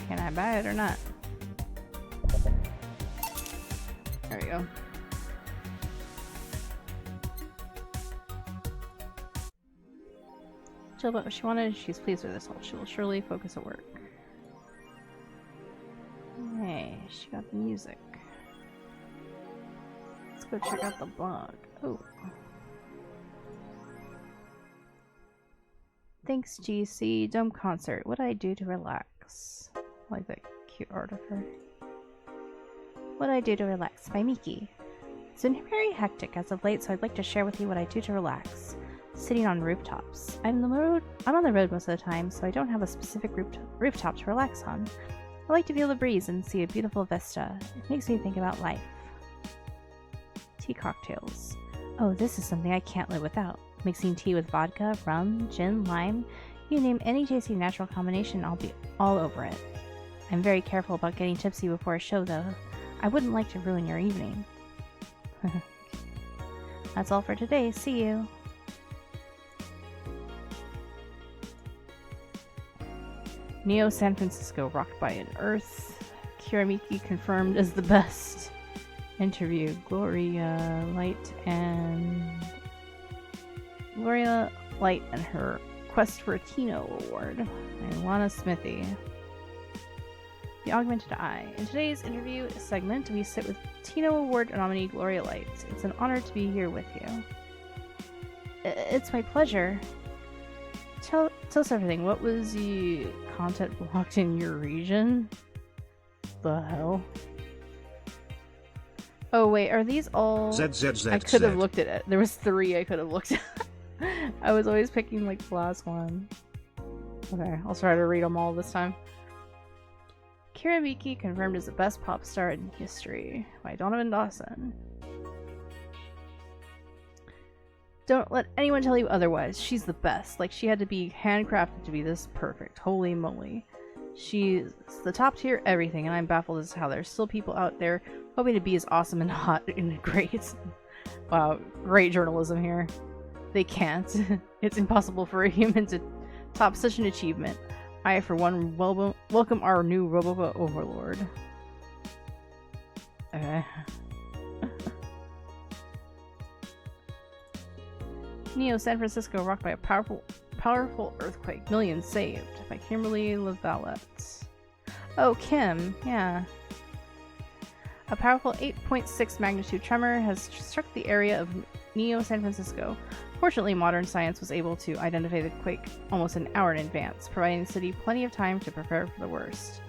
Can I buy it or not? There you go. Jill got what she wanted. She's pleased with herself. She will surely focus at work. Hey, she got the music. Let's go check out the blog. Oh. Thanks, GC. Dumb concert. What I do to relax? I like that cute art of her. What I do to relax by Miki. It's been very hectic as of late, so I'd like to share with you what I do to relax. Sitting on rooftops. I'm on the road most of the time, so I don't have a specific rooftop to relax on. I like to feel the breeze and see a beautiful vista. It makes me think about life. Tea cocktails. Oh, this is something I can't live without. Mixing tea with vodka, rum, gin, lime. You name any tasty natural combination, I'll be all over it. I'm very careful about getting tipsy before a show, though. I wouldn't like to ruin your evening. That's all for today. See you. Neo San Francisco rocked by an Earth. Kiramiki confirmed as the best. Interview. Gloria Light and her quest for a Tino Award. And Lana Smithy. The Augmented Eye. In today's interview segment, we sit with Tino Award nominee Gloria Light. It's an honor to be here with you. It's my pleasure. Tell us everything. What was the content blocked in your region? The hell? Oh wait, are these all... ZZZ. I could have looked at it. There was 3 I could have looked at. I was always picking like the last one. Okay, I'll try to read them all this time. Kiramiki confirmed as the best pop star in history by Donovan Dawson. Don't let anyone tell you otherwise. She's the best. Like, she had to be handcrafted to be this perfect. Holy moly. She's the top tier everything, and I'm baffled as to how there's still people out there hoping to be as awesome and hot and great. Wow, great journalism here. They can't. It's impossible for a human to top such an achievement. I, for one, welcome our new Roboba overlord. Okay. Neo San Francisco rocked by a powerful earthquake. Millions saved by Kimberly Lavalette. Oh, Kim, yeah. A powerful 8.6 magnitude tremor has struck the area of Neo San Francisco. Fortunately, modern science was able to identify the quake almost an hour in advance, providing the city plenty of time to prepare for the worst.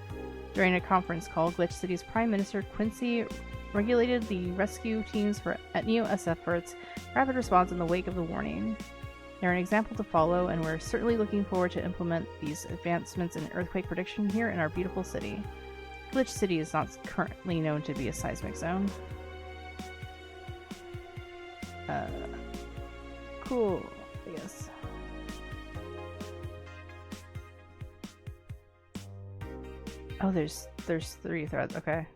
During a conference call, Glitch City's Prime Minister Quincy regulated the rescue teams at Neo SF for its rapid response in the wake of the warning. They're an example to follow, and we're certainly looking forward to implement these advancements in earthquake prediction here in our beautiful city. Glitch City is not currently known to be a seismic zone. Cool, I guess. Oh, there's 3 threads, okay.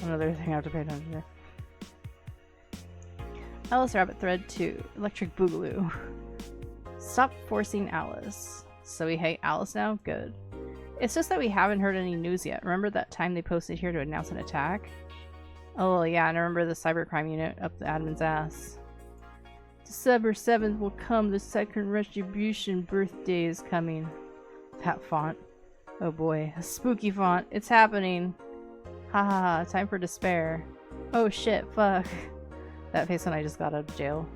Another thing I have to pay attention to. Alice Rabbit Thread 2. Electric Boogaloo. Stop forcing Alice. So we hate Alice now? Good. It's just that we haven't heard any news yet. Remember that time they posted here to announce an attack? Oh, well, yeah, and I remember the cybercrime unit up the admin's ass. December 7th will come. The second retribution birthday is coming. That font. Oh boy. A spooky font. It's happening. Ha ha ha. Time for despair. Oh shit. Fuck. That face when I just got out of jail.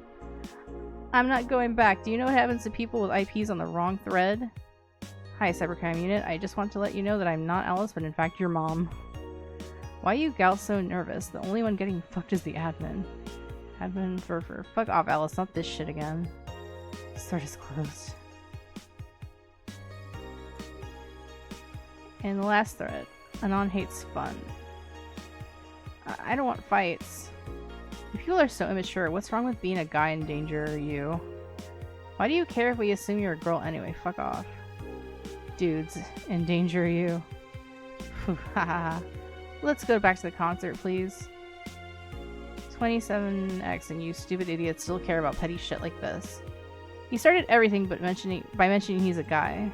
I'm not going back. Do you know what happens to people with IPs on the wrong thread? Hi, Cybercrime Unit. I just want to let you know that I'm not Alice, but in fact your mom. Why are you gals so nervous? The only one getting fucked is the admin. Admin for fuck off, Alice. Not this shit again. Start is closed. And the last thread. Anon hates fun. I don't want fights. You people are so immature. What's wrong with being a guy in danger, you? Why do you care if we assume you're a girl anyway? Fuck off. Dudes, endanger you. Haha. Let's go back to the concert, please. 27x and you stupid idiots still care about petty shit like this. He started everything by mentioning he's a guy.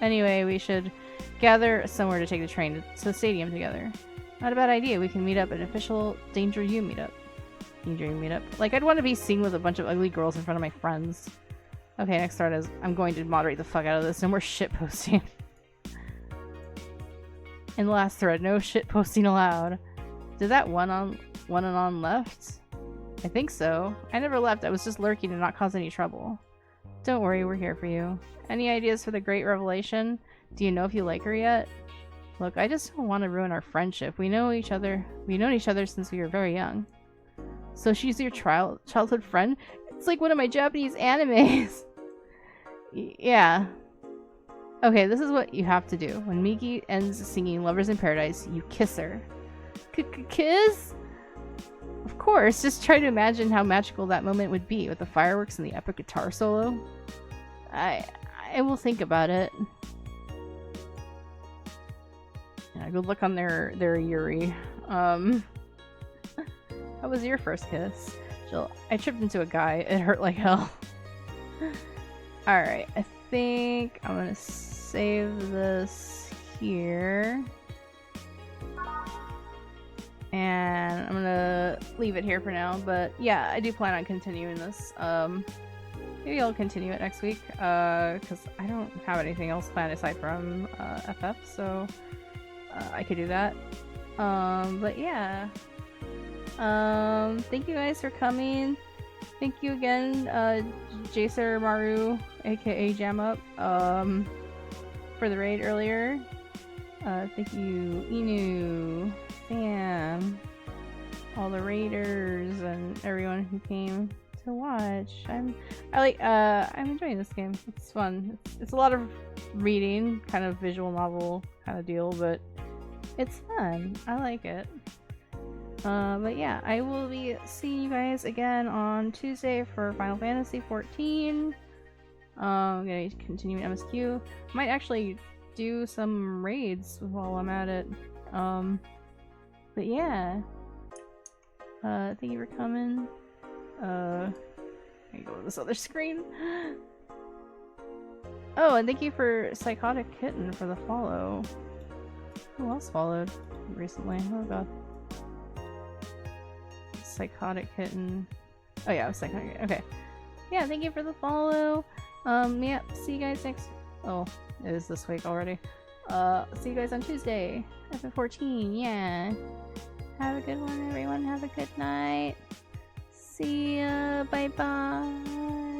Anyway, we should gather somewhere to take the train to the stadium together. Not a bad idea. We can meet up at an official Danger U meetup. Danger U meetup. Like, I'd want to be seen with a bunch of ugly girls in front of my friends. Okay, next start is I'm going to moderate the fuck out of this. No more shit posting. In the last thread, no shit posting allowed. Did that one and on left? I think so. I never left. I was just lurking to not cause any trouble. Don't worry, we're here for you. Any ideas for the great revelation? Do you know if you like her yet? Look, I just don't want to ruin our friendship. We've known each other since we were very young. So she's your childhood friend? It's like one of my Japanese animes. Yeah. Okay, this is what you have to do. When Miki ends singing Lovers in Paradise, you kiss her. Kiss? Of course, just try to imagine how magical that moment would be with the fireworks and the epic guitar solo. I will think about it. Yeah, good luck on their Yuri. How was your first kiss? Jill, I tripped into a guy. It hurt like hell. Alright, I think I'm gonna save this here. And I'm gonna leave it here for now, but yeah, I do plan on continuing this. Maybe I'll continue it next week, because I don't have anything else planned aside from FF, so I could do that. But yeah. Thank you guys for coming. Thank you again, Jacer Maru, aka Jam Up, for the raid earlier. Thank you, Inu, Sam, all the raiders, and everyone who came to watch. I'm enjoying this game. It's fun. It's a lot of reading, kind of visual novel kind of deal, but it's fun. I like it. But yeah, I will be seeing you guys again on Tuesday for Final Fantasy XIV. I'm gonna continue MSQ. Might actually do some raids while I'm at it. But yeah. Thank you for coming. Let me go to this other screen. Oh, and thank you for Psychotic Kitten for the follow. Who else followed recently? Oh god. Psychotic Kitten. Oh yeah, it was Psychotic Kitten. Okay. Yeah, thank you for the follow. Yeah, see you guys next. Oh, it is this week already. See you guys on Tuesday. FF14, yeah. Have a good one, everyone. Have a good night. See ya. Bye bye.